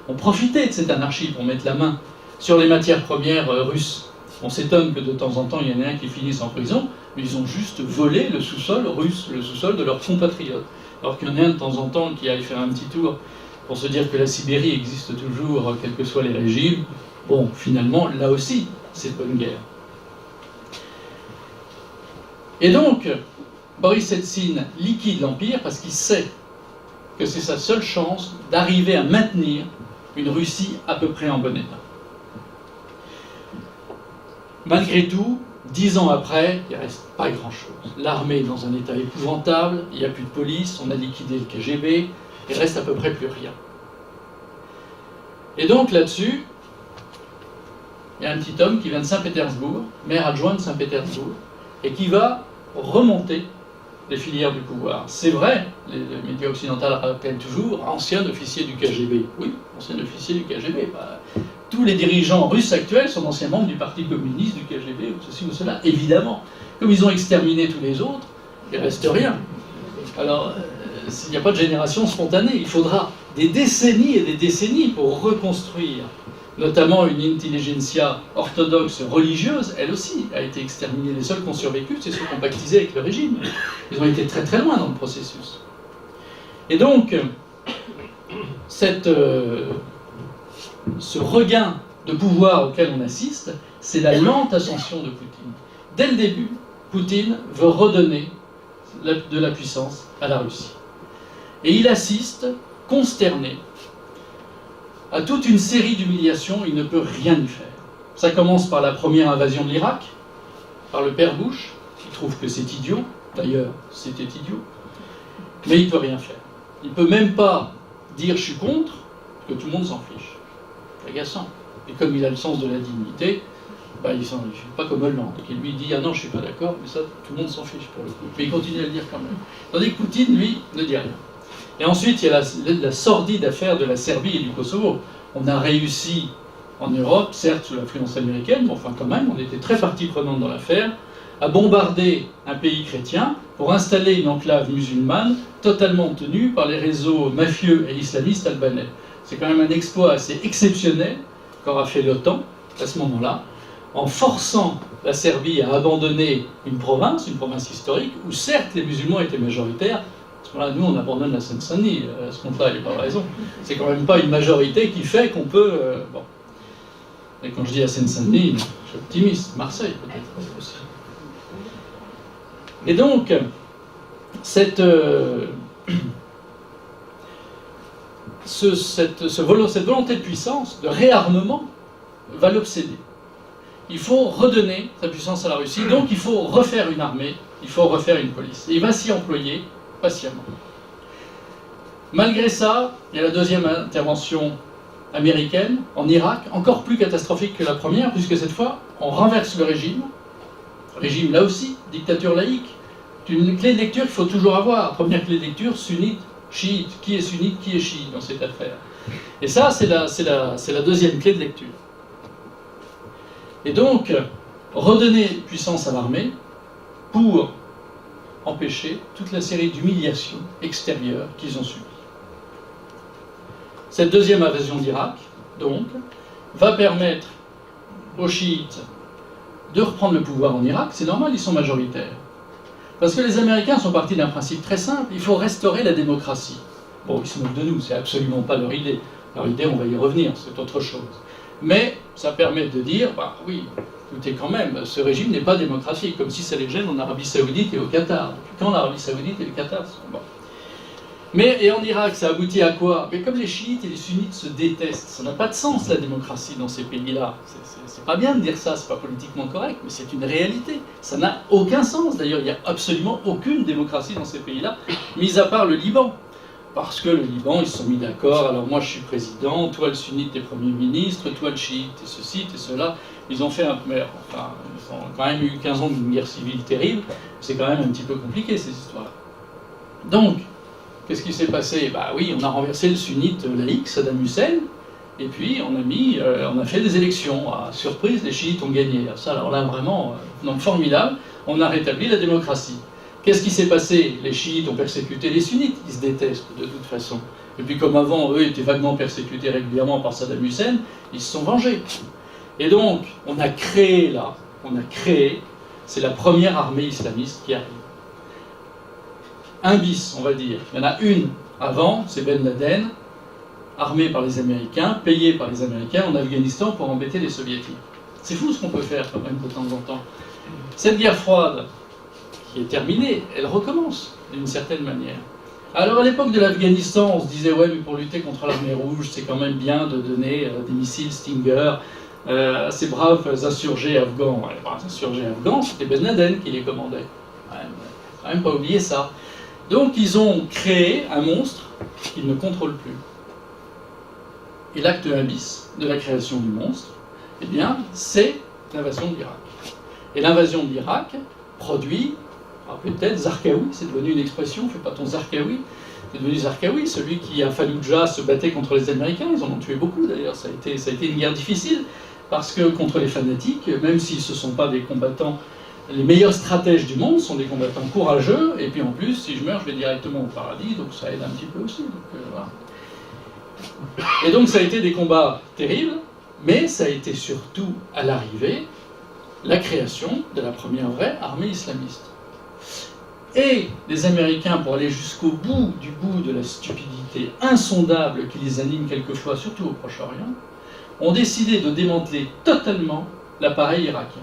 ont profité de cette anarchie pour mettre la main sur les matières premières russes. On s'étonne que de temps en temps, il y en ait un qui finisse en prison, mais ils ont juste volé le sous-sol russe, le sous-sol de leurs compatriotes. Alors qu'il y en a un de temps en temps qui aille faire un petit tour pour se dire que la Sibérie existe toujours, quels que soient les régimes. Bon, finalement, là aussi, c'est bonne guerre. Et donc, Boris Eltsine liquide l'Empire parce qu'il sait que c'est sa seule chance d'arriver à maintenir une Russie à peu près en bon état. Malgré tout, 10 ans après, il ne reste pas grand-chose. L'armée est dans un état épouvantable, il n'y a plus de police, on a liquidé le KGB, il reste à peu près plus rien. Et donc là-dessus, il y a un petit homme qui vient de Saint-Pétersbourg, maire adjoint de Saint-Pétersbourg, et qui va remonter les filières du pouvoir. C'est vrai, les médias occidentaux rappellent toujours, ancien officier du KGB. Oui, ancien officier du KGB. Tous les dirigeants russes actuels sont anciens membres du Parti communiste, du KGB, ou ceci ou cela, évidemment. Comme ils ont exterminé tous les autres, il ne reste rien. Alors, il n'y a pas de génération spontanée. Il faudra des décennies et des décennies pour reconstruire, notamment une intelligentsia orthodoxe religieuse, elle aussi a été exterminée. Les seuls qui ont survécu, c'est ceux qui ont pactisé avec le régime. Ils ont été très très loin dans le processus. Et donc, ce regain de pouvoir auquel on assiste, c'est la lente ascension de Poutine. Dès le début, Poutine veut redonner de la puissance à la Russie. Et il assiste, consterné, à toute une série d'humiliations, il ne peut rien y faire. Ça commence par la première invasion de l'Irak, par le père Bush, qui trouve que c'est idiot, d'ailleurs c'était idiot, mais il ne peut rien faire. Il ne peut même pas dire je suis contre, que tout le monde s'en fiche. C'est agaçant. Et comme il a le sens de la dignité, il ne fait pas comme Hollande, qui lui dit ah non je ne suis pas d'accord, mais ça tout le monde s'en fiche pour le coup. Mais il continue à le dire quand même. Tandis que Poutine, lui, ne dit rien. Et ensuite, il y a la sordide affaire de la Serbie et du Kosovo. On a réussi en Europe, certes sous l'influence américaine, mais enfin quand même, on était très partie prenante dans l'affaire, à bombarder un pays chrétien pour installer une enclave musulmane totalement tenue par les réseaux mafieux et islamistes albanais. C'est quand même un exploit assez exceptionnel qu'aura fait l'OTAN à ce moment-là, en forçant la Serbie à abandonner une province historique, où certes les musulmans étaient majoritaires. Voilà, nous, on abandonne la Seine-Saint-Denis. À ce compte-là, il n'y a pas raison. C'est quand même pas une majorité qui fait qu'on peut... bon. Et quand je dis la Seine-Saint-Denis, je suis optimiste. Marseille, peut-être aussi. Et donc, cette volonté de puissance, de réarmement, va l'obséder. Il faut redonner sa puissance à la Russie. Donc, il faut refaire une armée, il faut refaire une police. Et il va s'y employer patiemment. Malgré ça, il y a la deuxième intervention américaine en Irak, encore plus catastrophique que la première, puisque cette fois, on renverse le régime là aussi, dictature laïque. Une clé de lecture qu'il faut toujours avoir. Première clé de lecture, sunnite, chiite, qui est sunnite, qui est chiite dans cette affaire. Et ça, c'est la deuxième clé de lecture. Et donc, redonner puissance à l'armée pour empêcher toute la série d'humiliations extérieures qu'ils ont subies. Cette deuxième invasion d'Irak, donc, va permettre aux chiites de reprendre le pouvoir en Irak. C'est normal, ils sont majoritaires. Parce que les Américains sont partis d'un principe très simple, il faut restaurer la démocratie. Bon, ils se moquent de nous, c'est absolument pas leur idée. Leur idée, on va y revenir, c'est autre chose. Mais ça permet de dire, bah oui, écoutez quand même, ce régime n'est pas démocratique, comme si ça les gêne en Arabie Saoudite et au Qatar. Depuis quand l'Arabie Saoudite et le Qatar sont bon. Mais, et en Irak, ça aboutit à quoi? Mais comme les chiites et les sunnites se détestent, ça n'a pas de sens la démocratie dans ces pays-là. C'est pas bien de dire ça, c'est pas politiquement correct, mais c'est une réalité. Ça n'a aucun sens. D'ailleurs, il n'y a absolument aucune démocratie dans ces pays-là, mis à part le Liban. Parce que le Liban, ils se sont mis d'accord, alors moi je suis président, toi le sunnite t'es premier ministre, toi le chiite t'es ceci, t'es cela. Ils ont fait un... Enfin, ils ont quand même eu 15 ans d'une guerre civile terrible, c'est quand même un petit peu compliqué ces histoires-là. Donc, qu'est-ce qui s'est passé? Bah oui, on a renversé le sunnite laïque, Saddam Hussein, et puis on a fait des élections. À surprise, les chiites ont gagné. Ça, alors là, vraiment, donc formidable, on a rétabli la démocratie. Qu'est-ce qui s'est passé? Les chiites ont persécuté les sunnites, ils se détestent de toute façon. Et puis comme avant, eux étaient vaguement persécutés régulièrement par Saddam Hussein, ils se sont vengés. Et donc, on a créé, c'est la première armée islamiste qui arrive. Un bis, on va dire. Il y en a une avant, c'est Ben Laden, armé par les Américains, payé par les Américains en Afghanistan pour embêter les Soviétiques. C'est fou ce qu'on peut faire quand même de temps en temps. Cette guerre froide, qui est terminée, elle recommence d'une certaine manière. Alors à l'époque de l'Afghanistan, on se disait ouais, mais pour lutter contre l'armée rouge, c'est quand même bien de donner des missiles Stinger à ces braves insurgés afghans. Les braves insurgés afghans, c'était Ben Laden qui les commandait. Ouais, quand même pas oublier ça. Donc ils ont créé un monstre qu'ils ne contrôlent plus. Et l'acte 1 bis de la création du monstre, eh bien, c'est l'invasion de l'Irak. Et l'invasion de l'Irak produit, peut-être Zarqawi, c'est devenu une expression, fais pas ton Zarqawi, c'est devenu Zarqawi, celui qui à Fallujah se battait contre les Américains, ils en ont tué beaucoup d'ailleurs, ça a été une guerre difficile, parce que contre les fanatiques, même s'ils ne sont pas des combattants, les meilleurs stratèges du monde sont des combattants courageux, et puis en plus, si je meurs, je vais directement au paradis, donc ça aide un petit peu aussi. Donc, voilà. Et donc ça a été des combats terribles, mais ça a été surtout, à l'arrivée, la création de la première vraie armée islamiste. Et les Américains, pour aller jusqu'au bout de la stupidité insondable qui les anime quelquefois, surtout au Proche-Orient, ont décidé de démanteler totalement l'appareil irakien.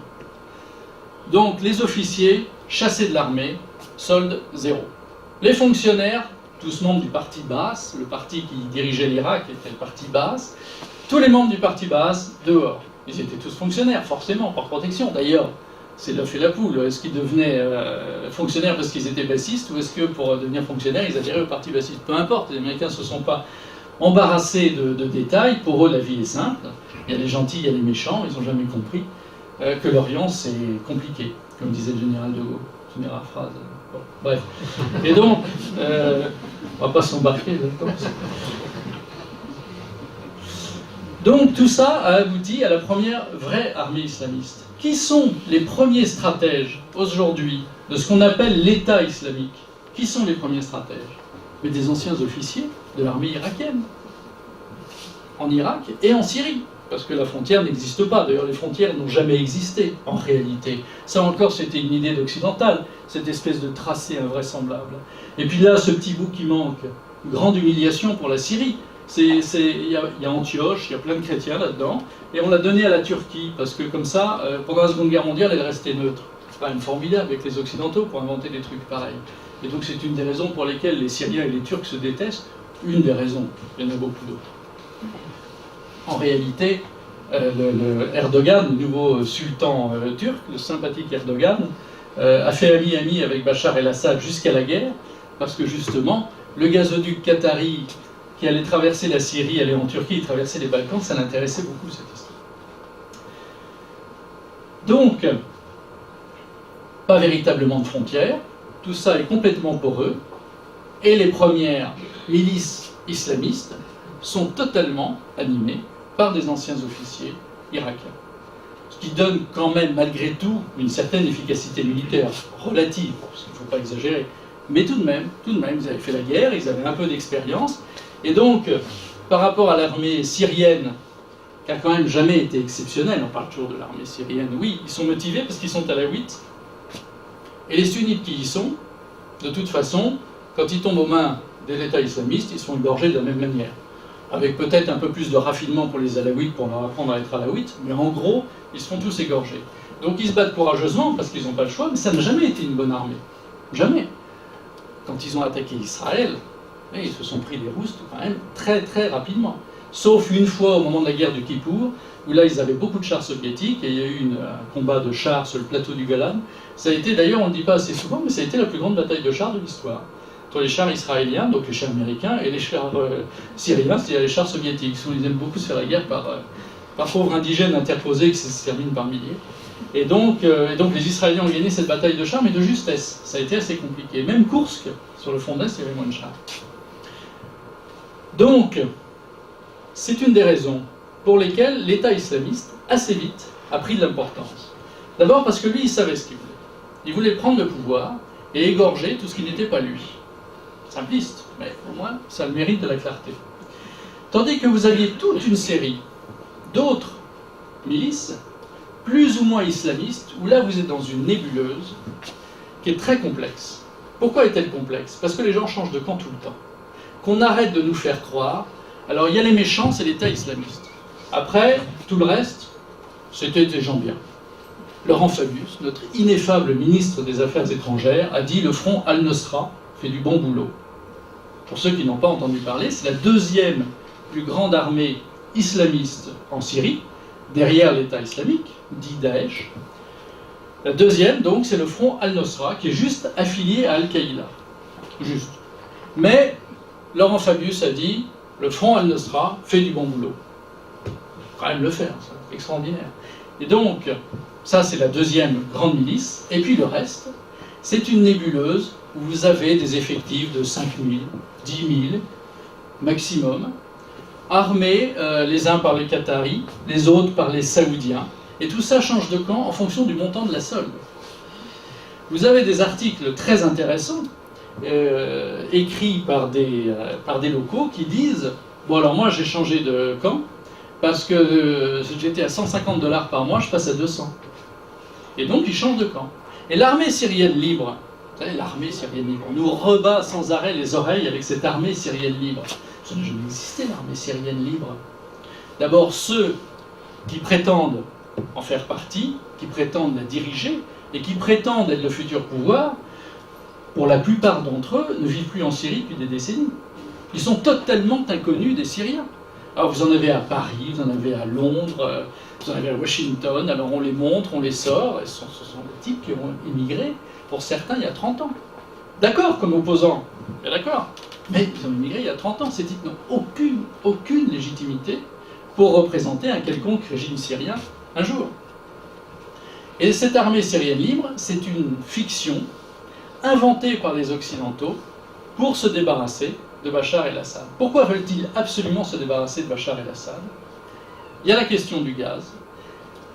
Donc les officiers, chassés de l'armée, solde zéro. Les fonctionnaires, tous membres du parti Baas, le parti qui dirigeait l'Irak était le parti Baas, tous les membres du parti Baas, dehors. Ils étaient tous fonctionnaires, forcément, par protection. D'ailleurs, c'est l'œuf et la poule. Est-ce qu'ils devenaient fonctionnaires parce qu'ils étaient bassistes, ou est-ce que pour devenir fonctionnaires, ils adhéraient au parti bassiste? Peu importe, les Américains ne se sont pas embarrassés de détails. Pour eux, la vie est simple. Il y a les gentils, il y a les méchants. Ils n'ont jamais compris que l'Orient, c'est compliqué, comme disait le général de Gaulle. C'est une rare phrase. Bon, bref. Et donc, on ne va pas s'embarquer là-dedans. Donc tout ça a abouti à la première vraie armée islamiste. Qui sont les premiers stratèges aujourd'hui de ce qu'on appelle l'État islamique? Qui sont les premiers stratèges? Mais des anciens officiers de l'armée irakienne, en Irak et en Syrie, parce que la frontière n'existe pas. D'ailleurs, les frontières n'ont jamais existé, en réalité. Ça encore, c'était une idée d'occidental, cette espèce de tracé invraisemblable. Et puis là, ce petit bout qui manque, grande humiliation pour la Syrie. Il y a Antioche, il y a plein de chrétiens là-dedans, et on l'a donné à la Turquie, parce que comme ça, pendant la Seconde Guerre mondiale, elle restait neutre. C'est quand même formidable avec les Occidentaux pour inventer des trucs pareils. Et donc c'est une des raisons pour lesquelles les Syriens et les Turcs se détestent, une des raisons, il y en a beaucoup d'autres. En réalité, Erdogan, le nouveau sultan turc, le sympathique Erdogan, a fait ami-ami avec Bachar el-Assad jusqu'à la guerre, parce que justement, le gazoduc qatari qui allait traverser la Syrie, aller en Turquie, traverser les Balkans, ça l'intéressait beaucoup cette histoire. Donc, pas véritablement de frontières, tout ça est complètement poreux, et les premières milices islamistes sont totalement animées par des anciens officiers irakiens. Ce qui donne quand même, malgré tout, une certaine efficacité militaire relative, parce qu'il ne faut pas exagérer. Mais tout de même, ils avaient fait la guerre, ils avaient un peu d'expérience. Et donc, par rapport à l'armée syrienne, qui a quand même jamais été exceptionnelle, on parle toujours de l'armée syrienne, oui, ils sont motivés parce qu'ils sont alaouites. Et les sunnites qui y sont, de toute façon, quand ils tombent aux mains de l'État islamiste, ils sont égorgés de la même manière. Avec peut-être un peu plus de raffinement pour les alaouites, pour leur apprendre à être alaouites, mais en gros, ils se font tous égorger. Donc ils se battent courageusement parce qu'ils n'ont pas le choix, mais ça n'a jamais été une bonne armée. Jamais. Quand ils ont attaqué Israël, ils se sont pris des roustes quand même très très rapidement. Sauf une fois au moment de la guerre du Kippour, où là ils avaient beaucoup de chars soviétiques, et il y a eu un combat de chars sur le plateau du Golan. Ça a été, d'ailleurs on ne le dit pas assez souvent, mais ça a été la plus grande bataille de chars de l'histoire. Entre les chars israéliens, donc les chars américains, et les chars syriens, c'est-à-dire les chars soviétiques. Ils aiment beaucoup se faire la guerre par pauvres indigènes interposés qui se terminent par milliers. Et donc les Israéliens ont gagné cette bataille de chars, mais de justesse. Ça a été assez compliqué. Même Koursk, sur le front d'Est, il y avait moins de chars. Donc, c'est une des raisons pour lesquelles l'État islamiste, assez vite, a pris de l'importance. D'abord parce que lui, il savait ce qu'il voulait. Il voulait prendre le pouvoir et égorger tout ce qui n'était pas lui. Simpliste, mais au moins, ça a le mérite de la clarté. Tandis que vous aviez toute une série d'autres milices, plus ou moins islamistes, où là, vous êtes dans une nébuleuse qui est très complexe. Pourquoi est-elle complexe? Parce que les gens changent de camp tout le temps. Qu'on arrête de nous faire croire. Alors, il y a les méchants, c'est l'État islamiste. Après, tout le reste, c'était des gens bien. Laurent Fabius, notre ineffable ministre des Affaires étrangères, a dit « Le front Al-Nosra fait du bon boulot ». Pour ceux qui n'ont pas entendu parler, c'est la deuxième plus grande armée islamiste en Syrie, derrière l'État islamique, dit Daesh. La deuxième, donc, c'est le front Al-Nosra, qui est juste affilié à Al-Qaïda. Juste. Mais Laurent Fabius a dit « Le front Al-Nosra fait du bon boulot ». Quand même le faire, c'est extraordinaire. Et donc, ça c'est la deuxième grande milice. Et puis le reste, c'est une nébuleuse où vous avez des effectifs de 5 000, 10 000 maximum, armés les uns par les Qataris, les autres par les Saoudiens. Et tout ça change de camp en fonction du montant de la solde. Vous avez des articles très intéressants écrits par des locaux qui disent « Bon alors moi j'ai changé de camp, parce que j'étais à 150 $ par mois, je passe à 200. » Et donc ils changent de camp. Et l'armée syrienne libre, vous savez, l'armée syrienne libre, on nous rebat sans arrêt les oreilles avec cette armée syrienne libre. Ça n'a jamais existé, l'armée syrienne libre. D'abord, ceux qui prétendent en faire partie, qui prétendent la diriger, et qui prétendent être le futur pouvoir, pour la plupart d'entre eux, ne vivent plus en Syrie depuis des décennies. Ils sont totalement inconnus des Syriens. Alors vous en avez à Paris, vous en avez à Londres, vous en avez à Washington, alors on les montre, on les sort, et ce sont des types qui ont émigré, pour certains, il y a 30 ans. D'accord, comme opposants, bien d'accord, mais ils ont émigré il y a 30 ans, ces types n'ont aucune légitimité pour représenter un quelconque régime syrien un jour. Et cette armée syrienne libre, c'est une fiction inventée par les Occidentaux pour se débarrasser de Bachar el-Assad. Pourquoi veulent-ils absolument se débarrasser de Bachar el-Assad? Il y a la question du gaz,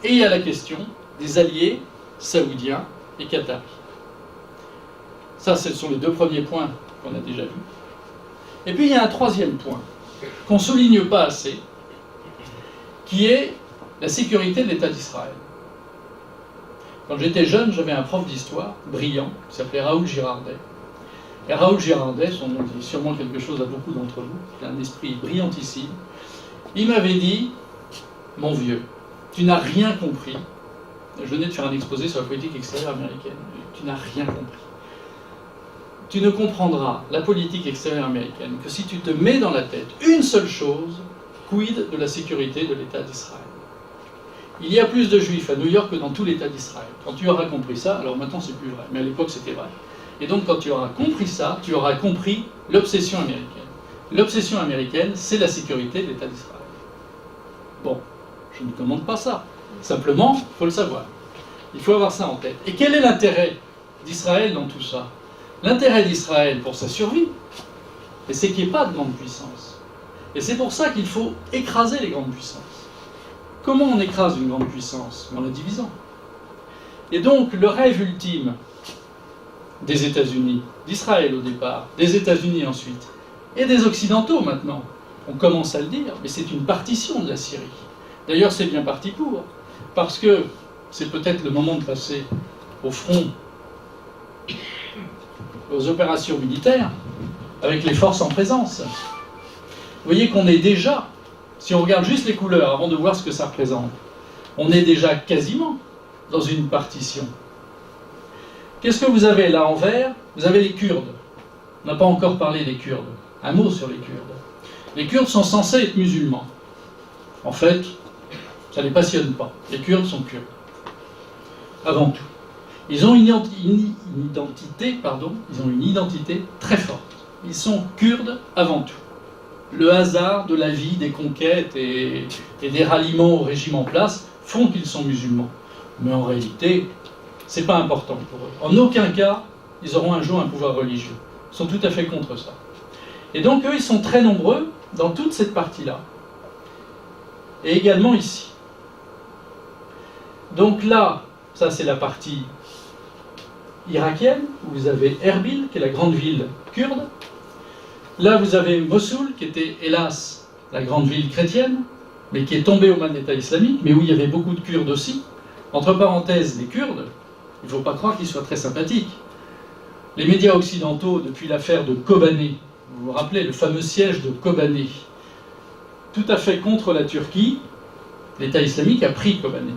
et il y a la question des alliés saoudiens et qataris. Ça, ce sont les deux premiers points qu'on a déjà vus. Et puis il y a un troisième point, qu'on ne souligne pas assez, qui est la sécurité de l'État d'Israël. Quand j'étais jeune, j'avais un prof d'histoire, brillant, qui s'appelait Raoul Girardet. Et Raoul Girardet, son nom dit sûrement quelque chose à beaucoup d'entre vous, qui a un esprit brillantissime, il m'avait dit « Mon vieux, tu n'as rien compris. » Je venais de faire un exposé sur la politique extérieure américaine. Tu n'as rien compris. Tu ne comprendras la politique extérieure américaine que si tu te mets dans la tête une seule chose, quid de la sécurité de l'État d'Israël. Il y a plus de juifs à New York que dans tout l'État d'Israël. Quand tu auras compris ça, alors maintenant c'est plus vrai, mais à l'époque c'était vrai. Et donc quand tu auras compris ça, tu auras compris l'obsession américaine. L'obsession américaine, c'est la sécurité de l'État d'Israël. Bon, je ne commande pas ça. Simplement, il faut le savoir. Il faut avoir ça en tête. Et quel est l'intérêt d'Israël dans tout ça? L'intérêt d'Israël pour sa survie, c'est qu'il n'y ait pas de grande puissance. Et c'est pour ça qu'il faut écraser les grandes puissances. Comment on écrase une grande puissance? En la divisant. Et donc, le rêve ultime des États-Unis, d'Israël au départ, des États-Unis ensuite, et des Occidentaux maintenant, on commence à le dire, mais c'est une partition de la Syrie. D'ailleurs, c'est bien parti pour, parce que c'est peut-être le moment de passer au front, aux opérations militaires, avec les forces en présence. Vous voyez qu'on est déjà, si on regarde juste les couleurs avant de voir ce que ça représente, on est déjà quasiment dans une partition. Qu'est-ce que vous avez là en vert? Vous avez les Kurdes. On n'a pas encore parlé des Kurdes. Un mot sur les Kurdes. Les Kurdes sont censés être musulmans. En fait, ça ne les passionne pas. Les Kurdes sont Kurdes. Avant tout. Ils ont une identité très forte. Ils sont Kurdes avant tout. Le hasard de la vie, des conquêtes et des ralliements au régime en place font qu'ils sont musulmans. Mais en réalité, c'est pas important pour eux. En aucun cas, ils auront un jour un pouvoir religieux. Ils sont tout à fait contre ça. Et donc, eux, ils sont très nombreux dans toute cette partie-là. Et également ici. Donc là, ça c'est la partie irakienne, où vous avez Erbil, qui est la grande ville kurde. Là, vous avez Mossoul, qui était, hélas, la grande ville chrétienne, mais qui est tombée aux mains de l'État islamique, mais où il y avait beaucoup de Kurdes aussi. Entre parenthèses, les Kurdes, il ne faut pas croire qu'ils soient très sympathiques. Les médias occidentaux, depuis l'affaire de Kobané, vous vous rappelez, le fameux siège de Kobané, tout à fait contre la Turquie, l'État islamique a pris Kobané,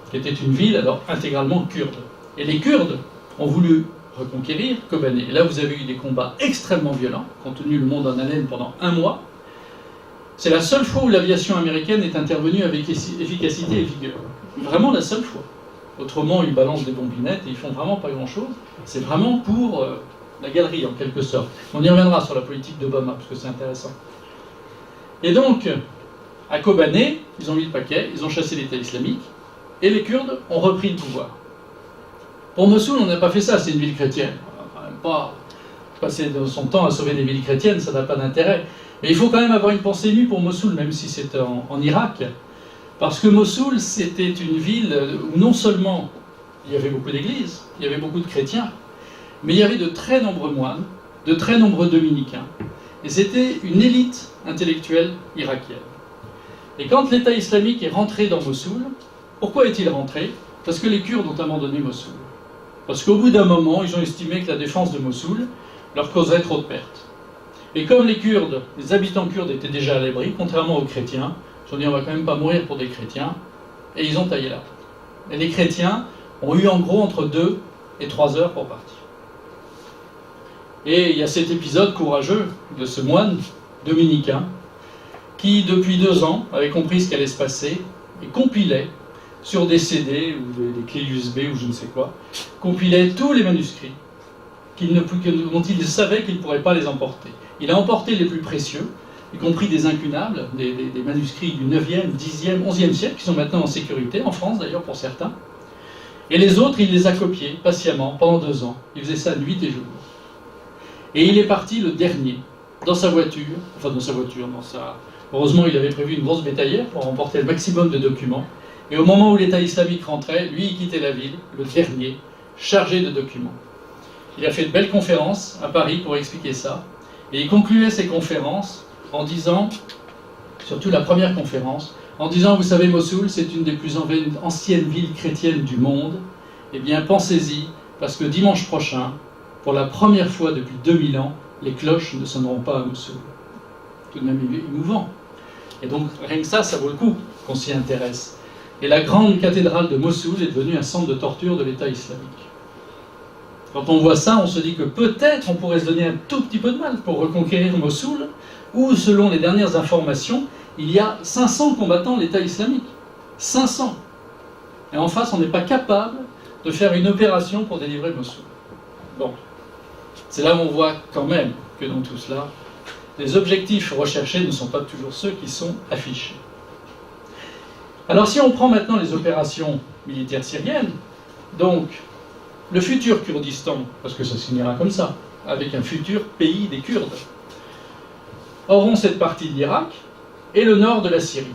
qui était une ville alors intégralement kurde. Et les Kurdes ont voulu reconquérir Kobané. Et là, vous avez eu des combats extrêmement violents, qui ont tenu le monde en haleine pendant 1 mois. C'est la seule fois où l'aviation américaine est intervenue avec efficacité et vigueur. Vraiment la seule fois. Autrement, ils balancent des bombinettes et ils font vraiment pas grand-chose. C'est vraiment pour la galerie, en quelque sorte. On y reviendra sur la politique d'Obama, parce que c'est intéressant. Et donc, à Kobané, ils ont mis le paquet, ils ont chassé l'État islamique, et les Kurdes ont repris le pouvoir. Pour Mossoul, on n'a pas fait ça, c'est une ville chrétienne. On va quand même pas passer son temps à sauver des villes chrétiennes, ça n'a pas d'intérêt. Mais il faut quand même avoir une pensée nue pour Mossoul, même si c'est en Irak. Parce que Mossoul, c'était une ville où non seulement il y avait beaucoup d'églises, il y avait beaucoup de chrétiens, mais il y avait de très nombreux moines, de très nombreux dominicains. Et c'était une élite intellectuelle irakienne. Et quand l'État islamique est rentré dans Mossoul, pourquoi est-il rentré? Parce que les Kurdes ont abandonné Mossoul. Parce qu'au bout d'un moment, ils ont estimé que la défense de Mossoul leur causerait trop de pertes. Et comme les Kurdes, les habitants kurdes étaient déjà à l'abri, contrairement aux chrétiens, ils ont dit on va quand même pas mourir pour des chrétiens, et ils ont taillé là. Et les chrétiens ont eu en gros entre 2 et 3 heures pour partir. Et il y a cet épisode courageux de ce moine dominicain qui, depuis 2 ans, avait compris ce qui allait se passer et compilait sur des CD ou des clés USB ou je ne sais quoi, compilait tous les manuscrits dont il savait qu'il ne pourrait pas les emporter. Il a emporté les plus précieux, y compris des incunables, des manuscrits du 9e, 10e, 11e siècle, qui sont maintenant en sécurité, en France d'ailleurs pour certains. Et les autres, il les a copiés patiemment pendant 2 ans. Il faisait ça nuit et jour. Et il est parti le dernier, dans sa voiture, heureusement, il avait prévu une grosse bétaillère pour emporter le maximum de documents. Et au moment où l'État islamique rentrait, lui, il quittait la ville, le dernier, chargé de documents. Il a fait de belles conférences à Paris pour expliquer ça. Et il concluait ses conférences en disant, surtout la première conférence, en disant, vous savez, Mossoul, c'est une des plus anciennes villes chrétiennes du monde. Eh bien, pensez-y, parce que dimanche prochain, pour la première fois depuis 2000 ans, les cloches ne sonneront pas à Mossoul. Tout de même émouvant. Et donc, rien que ça vaut le coup qu'on s'y intéresse. Et la grande cathédrale de Mossoul est devenue un centre de torture de l'État islamique. Quand on voit ça, on se dit que peut-être on pourrait se donner un tout petit peu de mal pour reconquérir Mossoul, où, selon les dernières informations, il y a 500 combattants de l'État islamique. 500. Et en face, on n'est pas capable de faire une opération pour délivrer Mossoul. Bon. C'est là où on voit quand même que dans tout cela, les objectifs recherchés ne sont pas toujours ceux qui sont affichés. Alors si on prend maintenant les opérations militaires syriennes, donc le futur Kurdistan, parce que ça se finira comme ça, avec un futur pays des Kurdes, auront cette partie de l'Irak et le nord de la Syrie.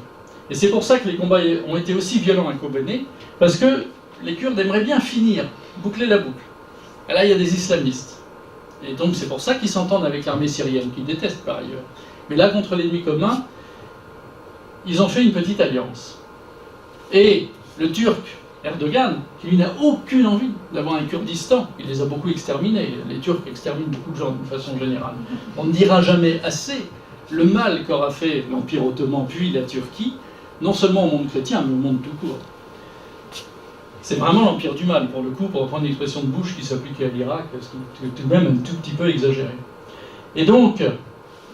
Et c'est pour ça que les combats ont été aussi violents à Kobané, parce que les Kurdes aimeraient bien finir, boucler la boucle. Et là, il y a des islamistes. Et donc c'est pour ça qu'ils s'entendent avec l'armée syrienne, qu'ils détestent par ailleurs. Mais là, contre l'ennemi commun, ils ont fait une petite alliance. Et le Turc Erdogan, qui lui n'a aucune envie d'avoir un Kurdistan, il les a beaucoup exterminés. Les Turcs exterminent beaucoup de gens d'une façon générale. On ne dira jamais assez le mal qu'aura fait l'Empire ottoman puis la Turquie, non seulement au monde chrétien, mais au monde tout court. C'est vraiment l'empire du mal, pour le coup, pour reprendre l'expression de Bush qui s'appliquait à l'Irak, ce qui est tout de même un tout petit peu exagéré. Et donc,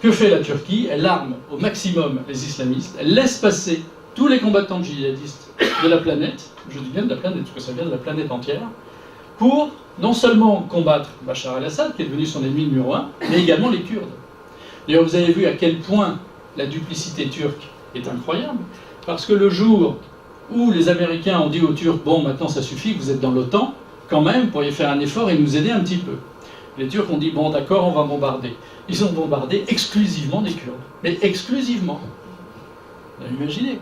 que fait la Turquie? Elle arme au maximum les islamistes, elle laisse passer tous les combattants djihadistes de la planète, je dis bien de la planète, parce que ça vient de la planète entière, pour non seulement combattre Bachar el-Assad, qui est devenu son ennemi numéro un, mais également les Kurdes. D'ailleurs, vous avez vu à quel point la duplicité turque est incroyable, parce que le jour où les Américains ont dit aux Turcs « Bon, maintenant ça suffit, vous êtes dans l'OTAN, quand même, vous pourriez faire un effort et nous aider un petit peu. » Les Turcs ont dit « Bon, d'accord, on va bombarder. » Ils ont bombardé exclusivement des Kurdes. Mais exclusivement. Vous imaginez?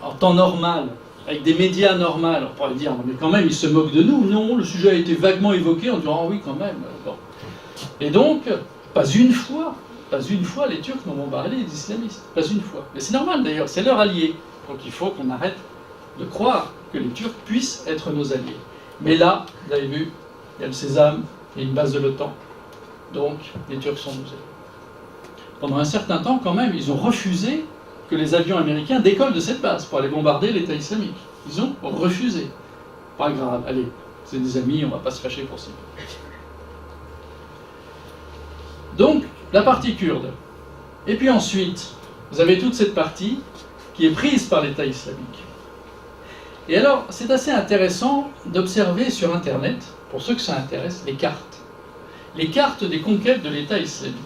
En temps normal, avec des médias normaux, on pourrait dire « Mais quand même, ils se moquent de nous. » Non, le sujet a été vaguement évoqué en disant « Ah oui, quand même. » Bon. Et donc, pas une fois, les Turcs n'ont bombardé les islamistes. Pas une fois. Mais c'est normal d'ailleurs, c'est leur allié. Donc il faut qu'on arrête de croire que les Turcs puissent être nos alliés. Mais là, vous avez vu, il y a le Sésame, il y a une base de l'OTAN. Donc les Turcs sont nos alliés. Pendant un certain temps, quand même, ils ont refusé que les avions américains décollent de cette base pour aller bombarder l'État islamique. Ils ont refusé. Pas grave, allez, c'est des amis, on ne va pas se fâcher pour ça. Donc, la partie kurde. Et puis ensuite, vous avez toute cette partie qui est prise par l'État islamique. Et alors, c'est assez intéressant d'observer sur Internet, pour ceux que ça intéresse, les cartes. Les cartes des conquêtes de l'État islamique.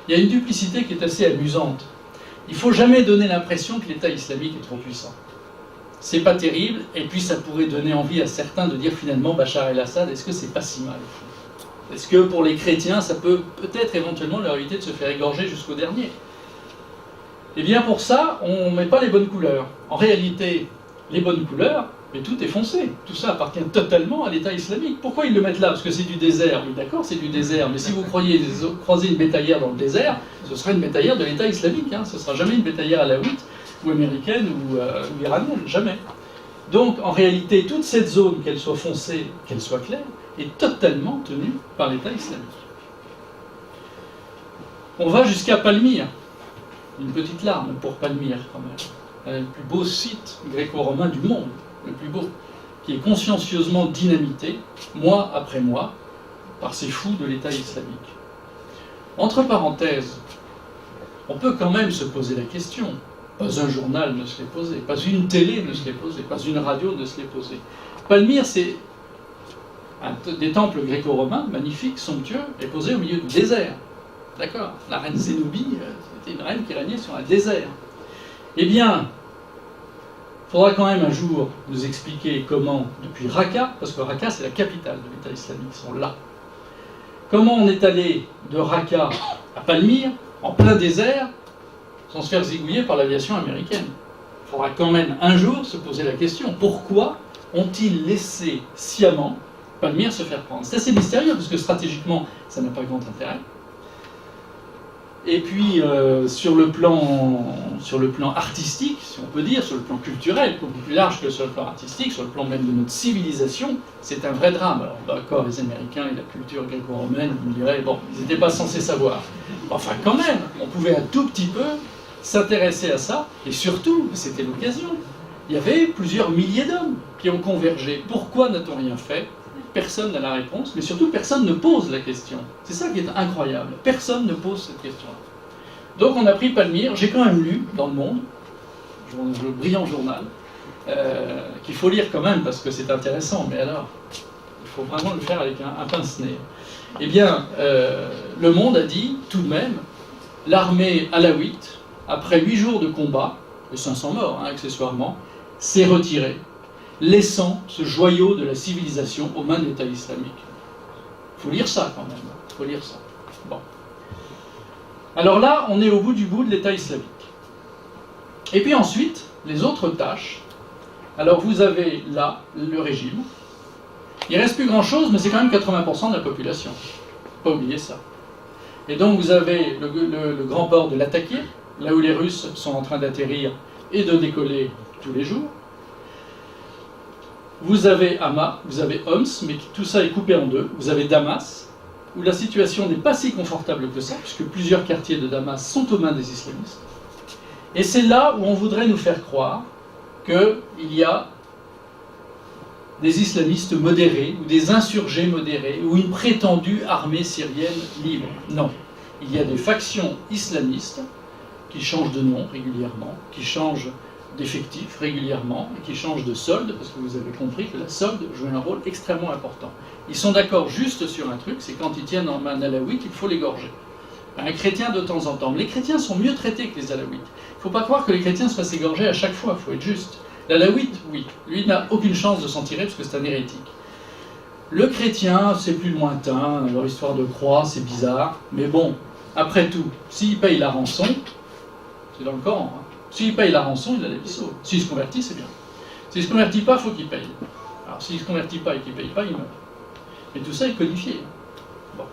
Il y a une duplicité qui est assez amusante. Il ne faut jamais donner l'impression que l'État islamique est trop puissant. C'est pas terrible, et puis ça pourrait donner envie à certains de dire finalement Bachar el-Assad, est-ce que c'est pas si mal? Est-ce que pour les chrétiens, ça peut peut-être éventuellement leur éviter de se faire égorger jusqu'au dernier? Et bien pour ça, on ne met pas les bonnes couleurs. En réalité, les bonnes couleurs, mais tout est foncé. Tout ça appartient totalement à l'État islamique. Pourquoi ils le mettent là? Parce que c'est du désert. Oui, d'accord, c'est du désert. Mais si vous croisez une bétaillère dans le désert, ce sera une bétaillère de l'État islamique. Hein. Ce ne sera jamais une bétaillère alaouite, ou américaine, ou iranienne. Jamais. Donc, en réalité, toute cette zone, qu'elle soit foncée, qu'elle soit claire, est totalement tenue par l'État islamique. On va jusqu'à Palmyre. Une petite larme pour Palmyre, quand même. Le plus beau site gréco-romain du monde, le plus beau, qui est consciencieusement dynamité, mois après mois, par ces fous de l'État islamique. Entre parenthèses, on peut quand même se poser la question. Pas un journal ne se l'est posé, pas une télé ne se l'est posé, pas une radio ne se l'est posé. Palmyre, c'est des temples gréco-romains, magnifiques, somptueux, et posés au milieu du désert. D'accord? La reine Zénobie, c'était une reine qui régnait sur un désert. Eh bien, il faudra quand même un jour nous expliquer comment, depuis Raqqa, parce que Raqqa c'est la capitale de l'État islamique, ils sont là, comment on est allé de Raqqa à Palmyre, en plein désert, sans se faire zigouiller par l'aviation américaine. Il faudra quand même un jour se poser la question, pourquoi ont-ils laissé sciemment Palmyre se faire prendre? C'est assez mystérieux, parce que stratégiquement, ça n'a pas grand intérêt. Et puis, sur le plan artistique, si on peut dire, sur le plan culturel, beaucoup plus large que sur le plan artistique, sur le plan même de notre civilisation, c'est un vrai drame. Alors, d'accord, les Américains et la culture gréco-romaine, vous me direz, bon, ils n'étaient pas censés savoir. Enfin, quand même, on pouvait un tout petit peu s'intéresser à ça, et surtout, c'était l'occasion. Il y avait plusieurs milliers d'hommes qui ont convergé. Pourquoi n'a-t-on rien fait? Personne n'a la réponse, mais surtout personne ne pose la question. C'est ça qui est incroyable. Personne ne pose cette question-là. Donc on a pris Palmyre. J'ai quand même lu dans Le Monde, le brillant journal, qu'il faut lire quand même parce que c'est intéressant, mais alors, il faut vraiment le faire avec un pince-nez. Eh bien, Le Monde a dit, tout de même, l'armée alaouite, après 8 jours de combat, et 500 morts, hein, accessoirement, s'est retirée. laissant ce joyau de la civilisation aux mains de l'État islamique. Il faut lire ça quand même, il faut lire ça. Bon. Alors là, on est au bout du bout de l'État islamique. Et puis ensuite, les autres tâches. Alors vous avez là le régime. Il ne reste plus grand-chose, mais c'est quand même 80% de la population. Faut pas oublier ça. Et donc vous avez le grand port de Latakia, là où les Russes sont en train d'atterrir et de décoller tous les jours. Vous avez Hama, vous avez Homs, mais tout ça est coupé en deux. Vous avez Damas, où la situation n'est pas si confortable que ça, puisque plusieurs quartiers de Damas sont aux mains des islamistes. Et c'est là où on voudrait nous faire croire qu'il y a des islamistes modérés, ou des insurgés modérés, ou une prétendue armée syrienne libre. Non. Il y a des factions islamistes qui changent de nom régulièrement, qui changent d'effectifs régulièrement, et qui changent de solde, parce que vous avez compris que la solde joue un rôle extrêmement important. Ils sont d'accord juste sur un truc, c'est quand ils tiennent en main un alaouite, il faut l'égorger. Un chrétien de temps en temps. Mais les chrétiens sont mieux traités que les alaouites. Il ne faut pas croire que les chrétiens se fassent égorger à chaque fois, il faut être juste. L'alaouite, oui, lui n'a aucune chance de s'en tirer parce que c'est un hérétique. Le chrétien, c'est plus lointain, leur histoire de croix, c'est bizarre, mais bon, après tout, s'il paye la rançon, c'est dans le Coran, hein. S'il paye la rançon, il a l'abysso. S'il se convertit, c'est bien. S'il ne se convertit pas, il faut qu'il paye. Alors s'il ne se convertit pas et qu'il ne paye pas, il meurt. Mais tout ça est codifié. Bon.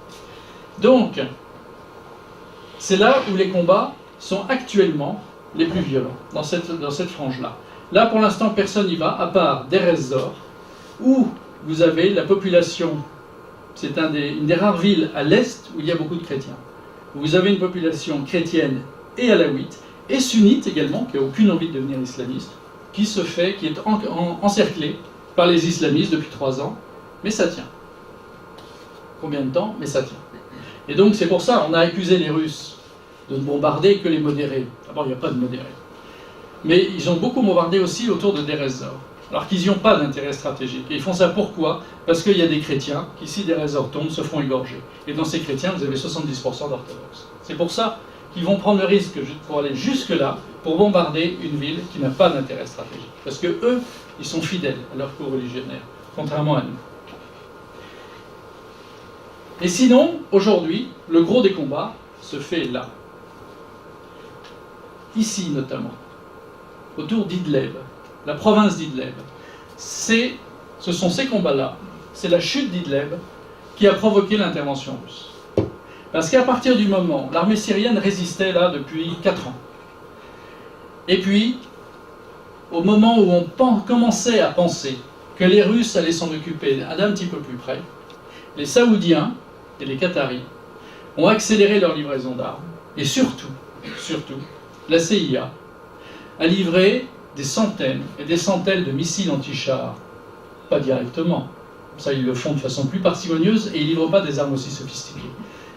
Donc, c'est là où les combats sont actuellement les plus violents, dans cette frange-là. Là, pour l'instant, personne n'y va, à part Deir ez-Zor, où vous avez la population, c'est une des rares villes à l'est où il y a beaucoup de chrétiens. Vous avez une population chrétienne et alaouite, et sunnite également, qui n'a aucune envie de devenir islamiste, qui est encerclée par les islamistes depuis 3 ans, mais ça tient. Combien de temps? Mais ça tient. Et donc c'est pour ça, on a accusé les Russes de ne bombarder que les modérés. D'abord, il n'y a pas de modérés. Mais ils ont beaucoup bombardé aussi autour de Deir ez-Zor, alors qu'ils n'y ont pas d'intérêt stratégique. Et ils font ça pourquoi? Parce qu'il y a des chrétiens qui, si Deir ez-Zor tombe, se font égorger. Et dans ces chrétiens, vous avez 70% d'orthodoxes. C'est pour ça qu'ils vont prendre le risque pour aller jusque-là, pour bombarder une ville qui n'a pas d'intérêt stratégique. Parce que eux, ils sont fidèles à leur co-religionnaire, contrairement à nous. Et sinon, aujourd'hui, le gros des combats se fait là. Ici notamment, autour d'Idleb, la province d'Idleb. Ce sont ces combats-là, c'est la chute d'Idleb qui a provoqué l'intervention russe. Parce qu'à partir du moment, l'armée syrienne résistait là depuis 4 ans. Et puis, au moment où on commençait à penser que les Russes allaient s'en occuper d'un petit peu plus près, les Saoudiens et les Qataris ont accéléré leur livraison d'armes. Et surtout, la CIA a livré des centaines et des centaines de missiles anti-chars. Pas directement. Ça, ils le font de façon plus parcimonieuse et ils ne livrent pas des armes aussi sophistiquées.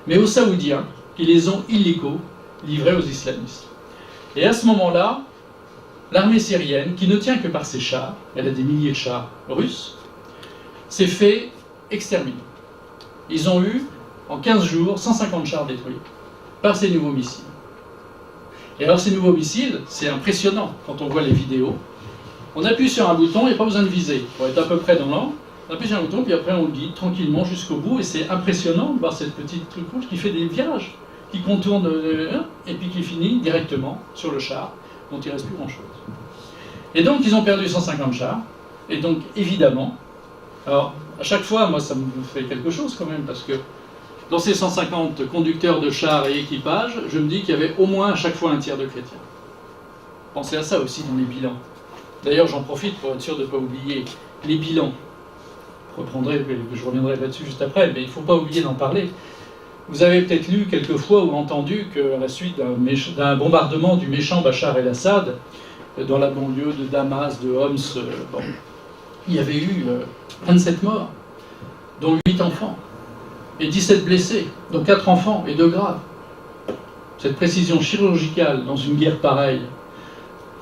Mais aux Saoudiens, qui les ont illégaux livrés aux islamistes. Et à ce moment-là, l'armée syrienne, qui ne tient que par ses chars, elle a des milliers de chars russes, s'est fait exterminer. Ils ont eu, en 15 jours, 150 chars détruits par ces nouveaux missiles. Et alors ces nouveaux missiles, c'est impressionnant quand on voit les vidéos. On appuie sur un bouton, il n'y a pas besoin de viser. Pour être à peu près dans l'angle, on appuie sur un bouton, puis après on le guide tranquillement jusqu'au bout. Et c'est impressionnant de voir cette petite truc rouge qui fait des virages, qui contourne, et puis qui finit directement sur le char, dont il ne reste plus grand-chose. Et donc ils ont perdu 150 chars. Et donc évidemment, alors à chaque fois, moi ça me fait quelque chose quand même, parce que dans ces 150 conducteurs de chars et équipages, je me dis qu'il y avait au moins à chaque fois un tiers de chrétiens. Pensez à ça aussi dans les bilans. D'ailleurs, j'en profite pour être sûr de ne pas oublier les bilans. Je reviendrai là-dessus juste après, mais il ne faut pas oublier d'en parler. Vous avez peut-être lu quelquefois ou entendu qu'à la suite d'un bombardement du méchant Bachar el-Assad, dans la banlieue de Damas, de Homs, il y avait eu 27 morts, dont 8 enfants, et 17 blessés, dont 4 enfants et 2 graves. Cette précision chirurgicale dans une guerre pareille,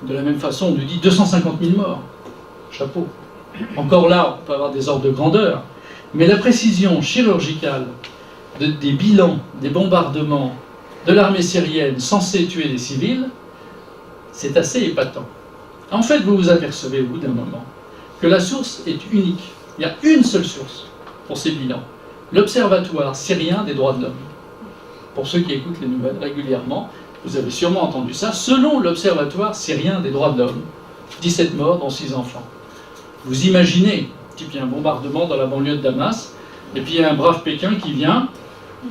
de la même façon, on nous dit 250 000 morts. Chapeau. Encore là, on peut avoir des ordres de grandeur, mais la précision chirurgicale des bilans, des bombardements de l'armée syrienne censée tuer des civils, c'est assez épatant. En fait, vous vous apercevez au bout d'un moment que la source est unique. Il y a une seule source pour ces bilans. L'Observatoire syrien des droits de l'homme. Pour ceux qui écoutent les nouvelles régulièrement, vous avez sûrement entendu ça. Selon l'Observatoire syrien des droits de l'homme, 17 morts, dont 6 enfants. Vous imaginez, il y a un bombardement dans la banlieue de Damas, et puis il y a un brave Pékin qui vient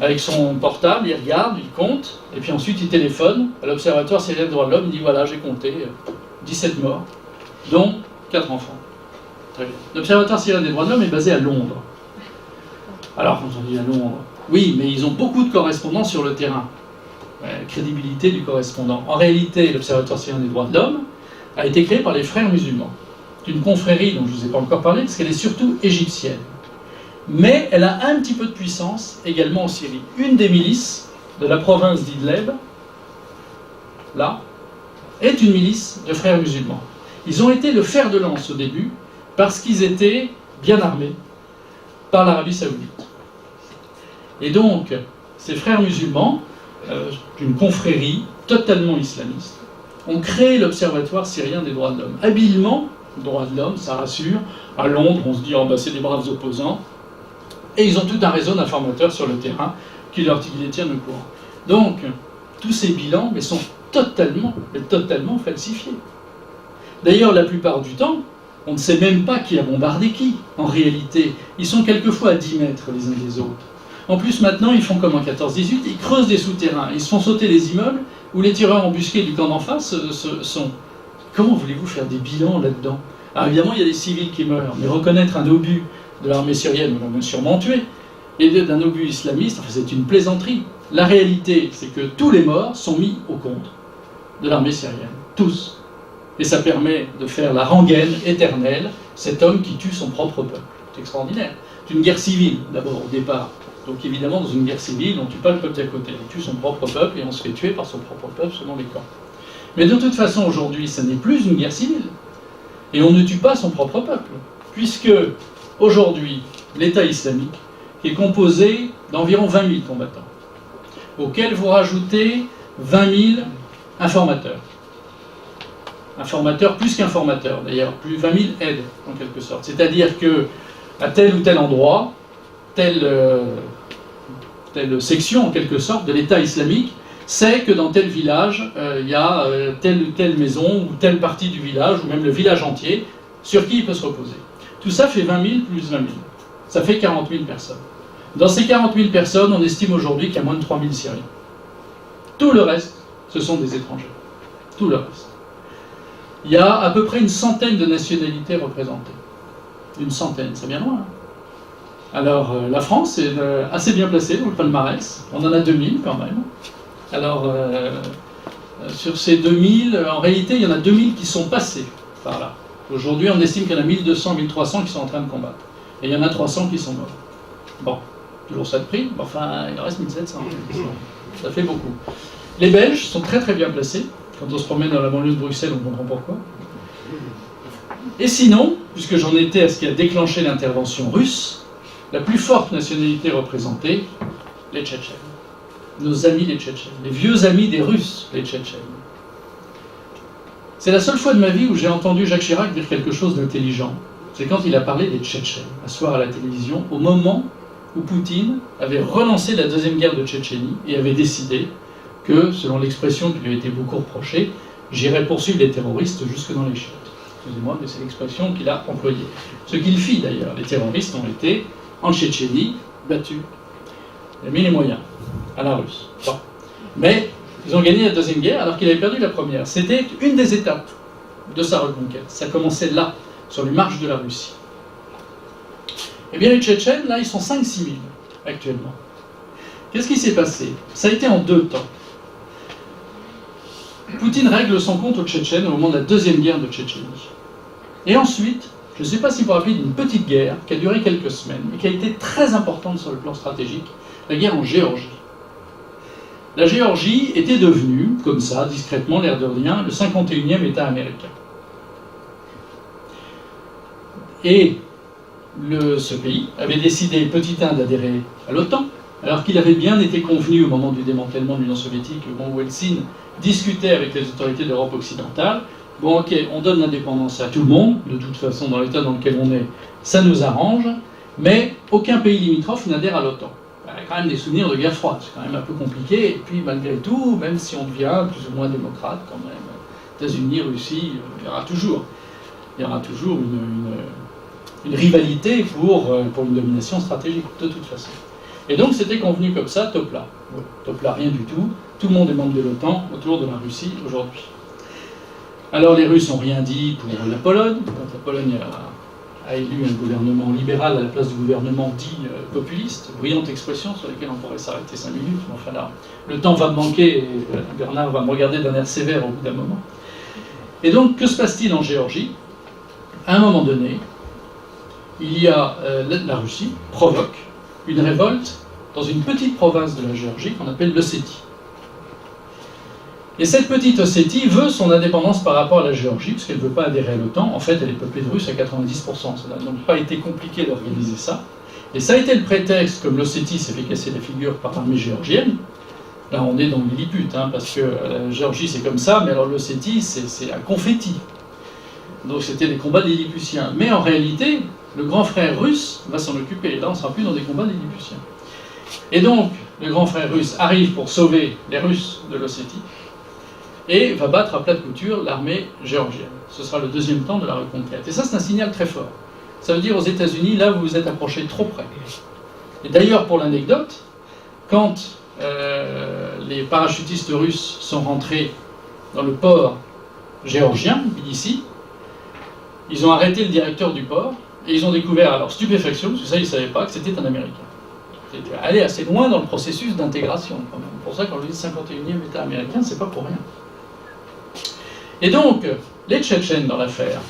avec son portable, il regarde, il compte, et puis ensuite il téléphone à l'Observatoire syrien des droits de l'homme, il dit voilà, j'ai compté 17 morts, dont 4 enfants. Très bien. L'Observatoire syrien des droits de l'homme est basé à Londres. Alors, quand on dit à Londres, oui, mais ils ont beaucoup de correspondants sur le terrain. Crédibilité du correspondant. En réalité, l'Observatoire syrien des droits de l'homme a été créé par les frères musulmans. C'est une confrérie dont je ne vous ai pas encore parlé, parce qu'elle est surtout égyptienne. Mais elle a un petit peu de puissance également en Syrie. Une des milices de la province d'Idleb, là, est une milice de frères musulmans. Ils ont été le fer de lance au début, parce qu'ils étaient bien armés par l'Arabie Saoudite. Et donc, ces frères musulmans, d'une confrérie totalement islamiste, ont créé l'Observatoire syrien des droits de l'homme. Habilement, droits de l'homme, ça rassure. À Londres, on se dit, oh, bah, c'est des braves opposants. Et ils ont tout un réseau d'informateurs sur le terrain qui les tiennent au courant. Donc, tous ces bilans mais sont totalement falsifiés. D'ailleurs, la plupart du temps, on ne sait même pas qui a bombardé qui. En réalité, ils sont quelquefois à 10 mètres les uns des autres. En plus, maintenant, ils font comme en 14-18, ils creusent des souterrains, ils se font sauter les immeubles où les tireurs embusqués du camp d'en face sont. Comment voulez-vous faire des bilans là-dedans? Alors évidemment, il y a des civils qui meurent, mais reconnaître un obus de l'armée syrienne, on l'a bien sûrement tué, et d'un obus islamiste, enfin, c'est une plaisanterie. La réalité, c'est que tous les morts sont mis au compte de l'armée syrienne. Tous. Et ça permet de faire la rengaine éternelle, cet homme qui tue son propre peuple. C'est extraordinaire. C'est une guerre civile, d'abord, au départ. Donc évidemment, dans une guerre civile, on ne tue pas le peuple d'à côté. On tue son propre peuple et on se fait tuer par son propre peuple selon les camps. Mais de toute façon, aujourd'hui, ça n'est plus une guerre civile. Et on ne tue pas son propre peuple. Puisque, aujourd'hui, l'État islamique est composé d'environ 20 000 combattants, auxquels vous rajoutez 20 000 informateurs. Informateurs plus qu'informateurs, d'ailleurs, plus 20 000 aides, en quelque sorte. C'est-à-dire que, à tel ou tel endroit, telle section, en quelque sorte, de l'État islamique, sait que dans tel village, il y a telle ou telle maison, ou telle partie du village, ou même le village entier, sur qui il peut se reposer. Tout ça fait 20 000 plus 20 000. Ça fait 40 000 personnes. Dans ces 40 000 personnes, on estime aujourd'hui qu'il y a moins de 3 000 Syriens. Tout le reste, ce sont des étrangers. Tout le reste. Il y a à peu près une centaine de nationalités représentées. Une centaine, c'est bien loin. Hein. Alors, la France est assez bien placée dans le palmarès. On en a 2000 quand même. Alors, sur ces 2000, en réalité, il y en a 2000 qui sont passés par là. Aujourd'hui, on estime qu'il y en a 1200, 1300 qui sont en train de combattre. Et il y en a 300 qui sont morts. Bon, toujours ça de prix, enfin, il en reste 1700. Ça fait beaucoup. Les Belges sont très très bien placés. Quand on se promène dans la banlieue de Bruxelles, on comprend pourquoi. Et sinon, puisque j'en étais à ce qui a déclenché l'intervention russe, la plus forte nationalité représentée, les Tchétchènes. Nos amis les Tchétchènes. Les vieux amis des Russes, les Tchétchènes. C'est la seule fois de ma vie où j'ai entendu Jacques Chirac dire quelque chose d'intelligent. C'est quand il a parlé des Tchétchènes, un soir à la télévision, au moment où Poutine avait relancé la deuxième guerre de Tchétchénie et avait décidé que, selon l'expression qui lui a été beaucoup reprochée, j'irai poursuivre les terroristes jusque dans les chiottes. Excusez-moi, mais c'est l'expression qu'il a employée. Ce qu'il fit d'ailleurs. Les terroristes ont été, en Tchétchénie, battus. Il a mis les moyens à la Russe. Bon. Mais ils ont gagné la deuxième guerre alors qu'il avait perdu la première. C'était une des étapes de sa reconquête. Ça commençait là, sur les marches de la Russie. Eh bien, les Tchétchènes, là, ils sont 5-6 000 actuellement. Qu'est-ce qui s'est passé? Ça a été en 2 temps. Poutine règle son compte aux Tchétchènes au moment de la deuxième guerre de Tchétchénie. Et ensuite, je ne sais pas si vous vous rappelez d'une petite guerre qui a duré quelques semaines, mais qui a été très importante sur le plan stratégique, la guerre en Géorgie. La Géorgie était devenue, comme ça, discrètement, l'air de rien, le 51e État américain. Et ce pays avait décidé, petit 1, d'adhérer à l'OTAN, alors qu'il avait bien été convenu au moment du démantèlement de l'Union soviétique, au moment où Helsinki discutait avec les autorités d'Europe occidentale, bon ok, on donne l'indépendance à tout le monde, de toute façon dans l'état dans lequel on est, ça nous arrange, mais aucun pays limitrophe n'adhère à l'OTAN. Il y a quand même des souvenirs de guerre froide, c'est quand même un peu compliqué, et puis malgré tout, même si on devient plus ou moins démocrate quand même, États-Unis, Russie, il y aura toujours une rivalité pour une domination stratégique, de toute façon. Et donc c'était convenu comme ça, top là. Ouais, top là, rien du tout. Tout le monde est membre de l'OTAN autour de la Russie aujourd'hui. Alors les Russes n'ont rien dit pour la Pologne. Quand la Pologne a élu un gouvernement libéral à la place du gouvernement dit populiste, brillante expression sur laquelle on pourrait s'arrêter 5 minutes, mais enfin là, le temps va me manquer et Bernard va me regarder d'un air sévère au bout d'un moment. Et donc, que se passe-t-il en Géorgie? À un moment donné, il y a la Russie provoque une révolte dans une petite province de la Géorgie qu'on appelle l'Ossétie. Et cette petite Ossétie veut son indépendance par rapport à la Géorgie, parce qu'elle ne veut pas adhérer à l'OTAN. En fait, elle est peuplée de Russes à 90%. Ça n'a donc pas été compliqué d'organiser ça. Et ça a été le prétexte, comme l'Ossétie s'est fait casser la figure par l'armée géorgienne. Là, on est dans le Lilliput, hein, parce que la Géorgie, c'est comme ça, mais alors l'Ossétie, c'est un confetti. Donc c'était des combats des Lilliputiens. Mais en réalité, le grand frère russe va s'en occuper. Et là, on ne sera plus dans des combats des Lilliputiens. Et donc, le grand frère russe arrive pour sauver les Russes de l'Ossétie et va battre à plat de couture l'armée géorgienne. Ce sera le deuxième temps de la reconquête. Et ça, c'est un signal très fort. Ça veut dire aux États-Unis, là, vous vous êtes approchés trop près. Et d'ailleurs, pour l'anecdote, quand les parachutistes russes sont rentrés dans le port géorgien, Tbilissi, ils ont arrêté le directeur du port et ils ont découvert à leur stupéfaction, parce que ça ils ne savaient pas, que c'était un Américain. C'était allé assez loin dans le processus d'intégration. C'est pour ça qu'on lui dit 51e État américain, c'est pas pour rien. Et donc, les Tchétchènes dans l'affaire,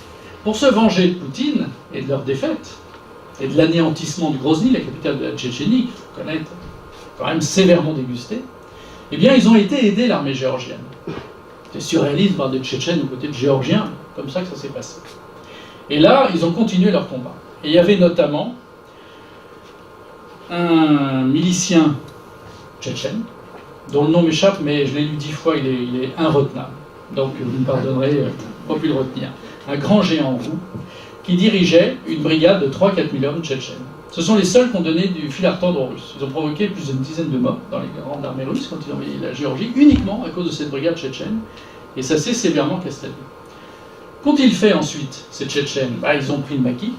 pour se venger de Poutine et de leur défaite, et de l'anéantissement du Grozny, la capitale de la Tchétchénie, qu'il faut connaître, quand même sévèrement dégusté, eh bien ils ont été aider l'armée géorgienne. C'est surréaliste de voir des Tchétchènes aux côtés de Géorgiens, comme ça que ça s'est passé. Et là, ils ont continué leur combat. Et il y avait notamment un milicien tchétchène, dont le nom m'échappe, mais je l'ai lu 10 fois, il est inretenable. Donc vous me pardonnerez, je n'ai pas pu le retenir. Un grand géant roux, qui dirigeait une brigade de 3-4 000 hommes tchétchènes. Ce sont les seuls qui ont donné du fil à retordre aux Russes. Ils ont provoqué plus d'une dizaine de morts dans les rangs de l'armée russe quand ils ont envahi la Géorgie, uniquement à cause de cette brigade tchétchène, et ça s'est sévèrement castané. Qu'ont-ils fait ensuite, ces Tchétchènes? Ils ont pris le maquis,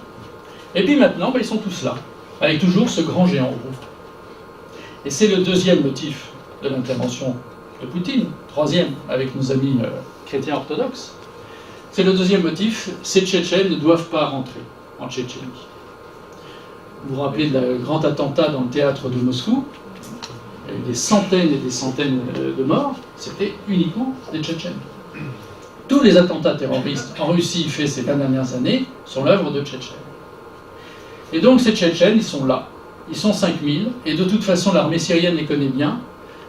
et puis maintenant, ils sont tous là, avec toujours ce grand géant roux. Et c'est le deuxième motif de l'intervention de Poutine, troisième avec nos amis chrétiens orthodoxes. C'est le deuxième motif, ces Tchétchènes ne doivent pas rentrer en Tchétchénie. Vous vous rappelez du grand attentat dans le théâtre de Moscou? Il y a eu des centaines et des centaines de morts, c'était uniquement des Tchétchènes. Tous les attentats terroristes en Russie faits ces 20 dernières années sont l'œuvre de Tchétchènes. Et donc ces Tchétchènes, ils sont là, ils sont 5000, et de toute façon l'armée syrienne les connaît bien,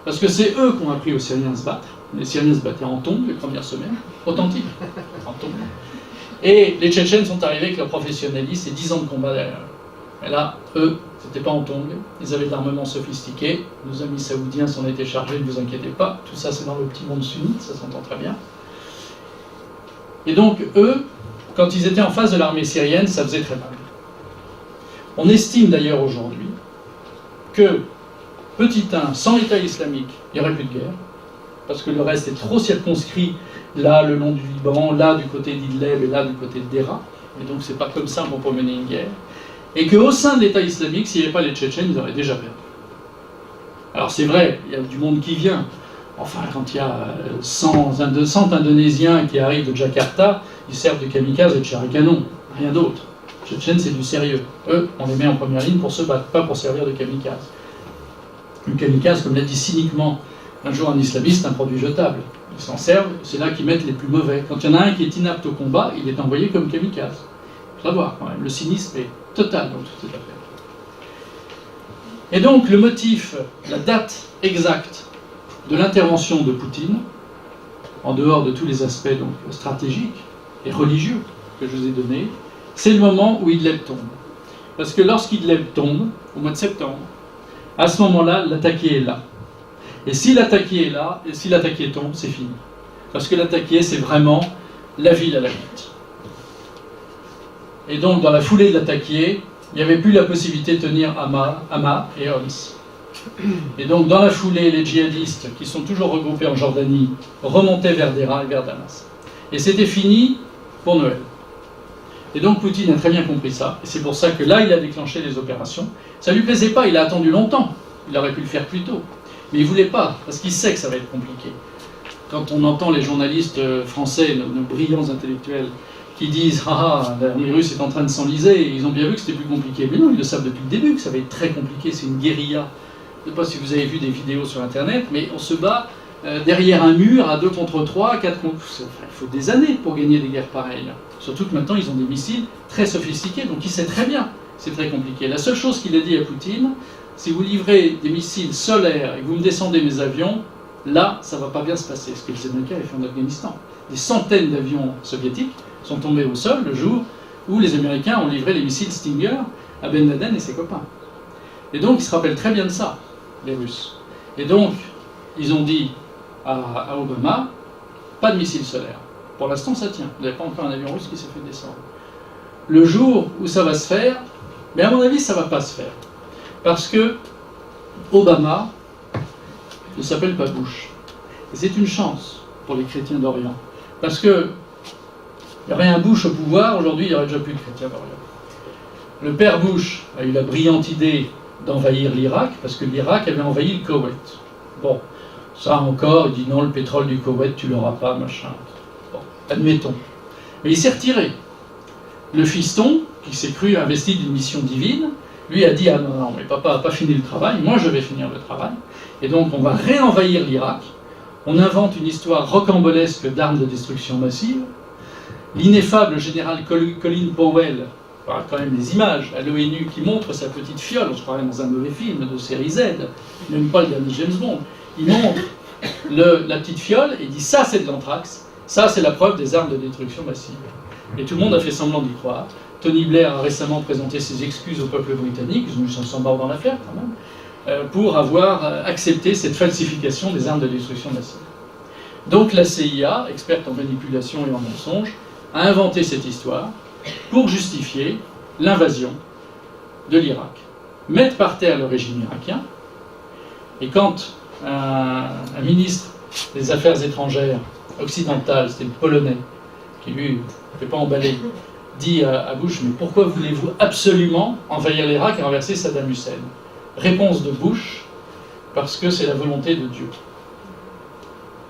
parce que c'est eux qui ont appris aux Syriens à se battre. Les Syriens se battaient en tombe les premières semaines, authentique, en tombe. Et les Tchétchènes sont arrivés avec leur professionnalisme et 10 ans de combat derrière eux. Et là, eux, c'était pas en tombe, ils avaient de l'armement sophistiqué, nos amis saoudiens s'en étaient chargés, ne vous inquiétez pas, tout ça c'est dans le petit monde sunnite, ça s'entend très bien. Et donc, eux, quand ils étaient en face de l'armée syrienne, ça faisait très mal. On estime d'ailleurs aujourd'hui que, petit 1, sans l'État islamique, il n'y aurait plus de guerre, parce que le reste est trop circonscrit, là, le long du Liban, là, du côté d'Idlib, et là, du côté de Dera, et donc c'est pas comme ça qu'on peut mener une guerre, et qu'au sein de l'État islamique, s'il n'y avait pas les Tchétchènes, ils auraient déjà perdu. Alors c'est vrai, il y a du monde qui vient. Enfin, quand il y a 100 Indonésiens qui arrivent de Jakarta, ils servent de kamikazes et de chars à canon, rien d'autre. Les Tchétchènes, c'est du sérieux. Eux, on les met en première ligne pour se battre, pas pour servir de kamikaze. Le kamikaze, comme l'a dit cyniquement un jour un islamiste, un produit jetable. Ils s'en servent, c'est là qu'ils mettent les plus mauvais. Quand il y en a un qui est inapte au combat, il est envoyé comme kamikaze. Il faut savoir quand même, le cynisme est total dans toute cette affaire. Et donc le motif, la date exacte de l'intervention de Poutine, en dehors de tous les aspects donc, stratégiques et religieux que je vous ai donnés, c'est le moment où Idlib tombe. Parce que lorsqu'Idlib tombe, au mois de septembre, à ce moment-là, l'attaqué est là. Et si l'attaqué est là, et si l'attaqué tombe, c'est fini. Parce que l'attaqué, c'est vraiment la ville à la vite. Et donc, dans la foulée de l'attaquer, il n'y avait plus la possibilité de tenir Hama et Homs. Et donc, dans la foulée, les djihadistes, qui sont toujours regroupés en Jordanie, remontaient vers Dera et vers Damas. Et c'était fini pour Noël. Et donc, Poutine a très bien compris ça. Et c'est pour ça que là, il a déclenché les opérations. Ça ne lui plaisait pas, il a attendu longtemps. Il aurait pu le faire plus tôt. Mais il ne voulait pas, parce qu'il sait que ça va être compliqué. Quand on entend les journalistes français, nos brillants intellectuels, qui disent « Ah, l'armée russe est en train de s'enliser », ils ont bien vu que c'était plus compliqué. Mais non, ils le savent depuis le début, que ça va être très compliqué, c'est une guérilla. Je ne sais pas si vous avez vu des vidéos sur Internet, mais on se bat derrière un mur à 2 contre 3, 4 contre... Enfin, il faut des années pour gagner des guerres pareilles. Surtout que maintenant, ils ont des missiles très sophistiqués, donc il sait très bien que c'est très compliqué. La seule chose qu'il a dit à Poutine, si vous livrez des missiles solaires et que vous me descendez mes avions, là, ça ne va pas bien se passer. Ce que les Américains avaient fait en Afghanistan. Des centaines d'avions soviétiques sont tombés au sol le jour où les Américains ont livré les missiles Stinger à Ben Laden et ses copains. Et donc, ils se rappellent très bien de ça, les Russes. Et donc, ils ont dit à Obama, pas de missiles solaires. Pour l'instant, ça tient. Vous n'avez pas encore un avion russe qui s'est fait descendre. Le jour où ça va se faire, mais à mon avis, ça ne va pas se faire. Parce que Obama ne s'appelle pas Bush. Et c'est une chance pour les chrétiens d'Orient. Parce que il y aurait un Bush au pouvoir, aujourd'hui il n'y aurait déjà plus de chrétiens d'Orient. Le père Bush a eu la brillante idée d'envahir l'Irak, parce que l'Irak avait envahi le Koweït. Bon, ça encore, il dit non, le pétrole du Koweït, tu l'auras pas, machin. Bon, admettons. Mais il s'est retiré. Le fiston, qui s'est cru investi d'une mission divine, lui a dit « Ah non, non, mais papa n'a pas fini le travail, moi je vais finir le travail. » Et donc on va réenvahir l'Irak. On invente une histoire rocambolesque d'armes de destruction massive. L'ineffable général Colin Powell, voilà quand même des images à l'ONU qui montre sa petite fiole, on se croirait dans un mauvais film de série Z, même pas le dernier James Bond. Il montre la petite fiole et dit « Ça c'est de l'anthrax, ça c'est la preuve des armes de destruction massive. » Et tout le monde a fait semblant d'y croire. Tony Blair a récemment présenté ses excuses au peuple britannique, ils ont eu 500 morts dans l'affaire quand même, pour avoir accepté cette falsification des armes de destruction massive. Donc la CIA, experte en manipulation et en mensonge, a inventé cette histoire pour justifier l'invasion de l'Irak. Mettre par terre le régime irakien, et quand un ministre des Affaires étrangères occidental, c'était le Polonais, qui lui ne fait pas emballer, dit à Bush, mais pourquoi voulez-vous absolument envahir l'Irak et renverser Saddam Hussein? Réponse de Bush, parce que c'est la volonté de Dieu.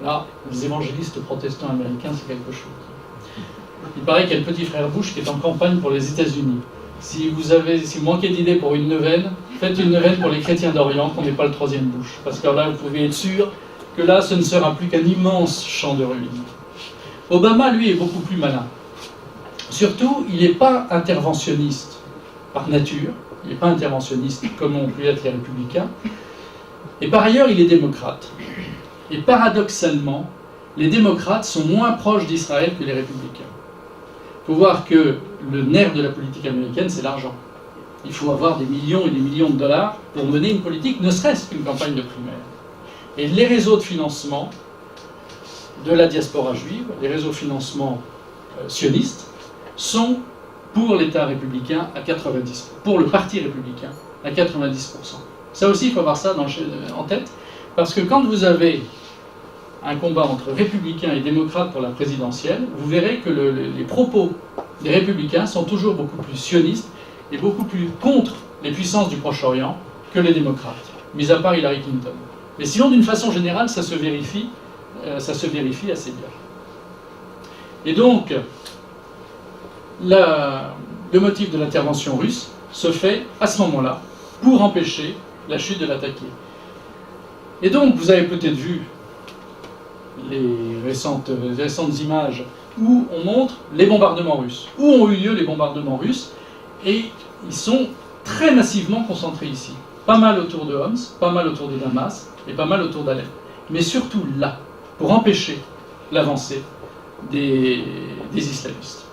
Là, les évangélistes protestants américains, c'est quelque chose. Il paraît qu'il y a le petit frère Bush qui est en campagne pour les États-Unis. Si vous manquez d'idées pour une neuvaine, faites une neuvaine pour les chrétiens d'Orient, qu'on n'est pas le troisième Bush. Parce que là, vous pouvez être sûr que là, ce ne sera plus qu'un immense champ de ruines. Obama, lui, est beaucoup plus malin. Surtout, il n'est pas interventionniste par nature, il n'est pas interventionniste comme ont pu être les républicains, et par ailleurs, il est démocrate. Et paradoxalement, les démocrates sont moins proches d'Israël que les républicains. Il faut voir que le nerf de la politique américaine, c'est l'argent. Il faut avoir des millions et des millions de dollars pour mener une politique, ne serait-ce qu'une campagne de primaire. Et les réseaux de financement de la diaspora juive, les réseaux de financement sionistes, sont pour l'État républicain à 90%, pour le parti républicain à 90%. Ça aussi, il faut avoir ça en tête, parce que quand vous avez un combat entre républicains et démocrates pour la présidentielle, vous verrez que les propos des républicains sont toujours beaucoup plus sionistes et beaucoup plus contre les puissances du Proche-Orient que les démocrates, mis à part Hillary Clinton. Mais sinon, d'une façon générale, ça se vérifie assez bien. Et donc, le motif de l'intervention russe se fait à ce moment-là pour empêcher la chute de l'attaqué. Et donc, vous avez peut-être vu les récentes images où on montre les bombardements russes, où ont eu lieu les bombardements russes, et ils sont très massivement concentrés ici. Pas mal autour de Homs, pas mal autour de Damas, et pas mal autour d'Alep. Mais surtout là, pour empêcher l'avancée des islamistes.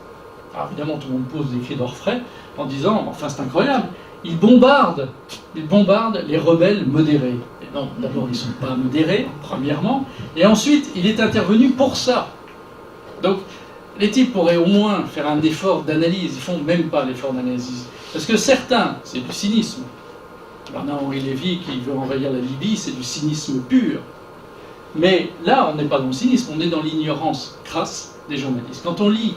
Alors évidemment, tout le monde pose des cris d'orfraie en disant « Enfin, c'est incroyable, ils bombardent les rebelles modérés. » Et non, d'abord, ils ne sont pas modérés, premièrement, et ensuite, il est intervenu pour ça. Donc, les types pourraient au moins faire un effort d'analyse. Ils font même pas l'effort d'analyse. Parce que certains, c'est du cynisme. Bernard-Henri Lévy, qui veut envahir la Libye, c'est du cynisme pur. Mais là, on n'est pas dans le cynisme, on est dans l'ignorance crasse des journalistes. Quand on lit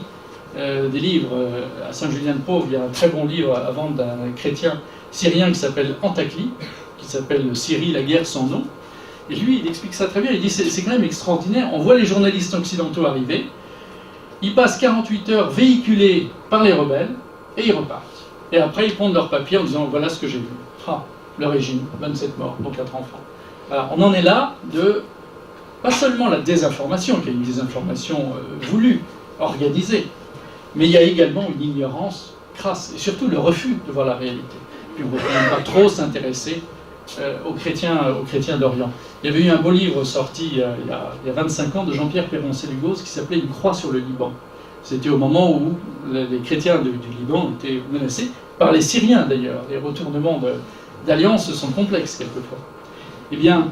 des livres à Saint-Julien-de-Pauvre, il y a un très bon livre à vendre d'un chrétien syrien qui s'appelle Antakli, qui s'appelle Syrie, la guerre sans nom. Et lui, il explique ça très bien. Il dit c'est quand même extraordinaire. On voit les journalistes occidentaux arriver, ils passent 48 heures véhiculés par les rebelles et ils repartent. Et après, ils prennent leur papier en disant voilà ce que j'ai vu. Ah, le régime, 27 morts, dont 4 enfants. Voilà, on en est là de pas seulement la désinformation, qui est une désinformation voulue, organisée, mais il y a également une ignorance crasse, et surtout le refus de voir la réalité. Puis on ne peut même pas trop s'intéresser aux chrétiens d'Orient. Il y avait eu un beau livre sorti il y a 25 ans de Jean-Pierre Péroncé-Lugos qui s'appelait Une croix sur le Liban. C'était au moment où les chrétiens du Liban étaient menacés, par les Syriens d'ailleurs. Les retournements d'alliances sont complexes quelquefois. Eh bien,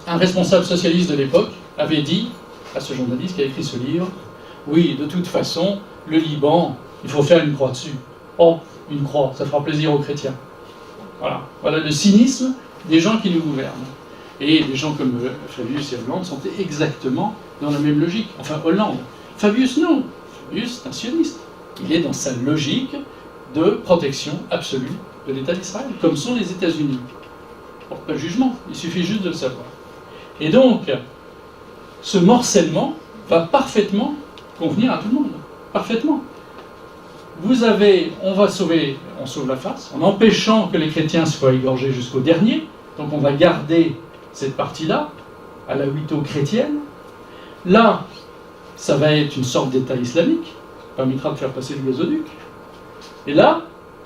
un responsable socialiste de l'époque avait dit à ce journaliste qui a écrit ce livre « Oui, de toute façon, le Liban, il faut faire une croix dessus. Oh, une croix, ça fera plaisir aux chrétiens. » Voilà le cynisme des gens qui nous gouvernent. Et des gens comme Fabius et Hollande sont exactement dans la même logique. Enfin, Hollande. Fabius, non. Fabius, c'est un sioniste. Il est dans sa logique de protection absolue de l'État d'Israël, comme sont les États-Unis. Bon, pas de jugement, il suffit juste de le savoir. Et donc, ce morcellement va parfaitement convenir à tout le monde. Parfaitement. On sauve la face, en empêchant que les chrétiens soient égorgés jusqu'au dernier. Donc on va garder cette partie-là, à la huito-chrétienne. Là, ça va être une sorte d'État islamique, qui permettra de faire passer le gazoduc. Et là,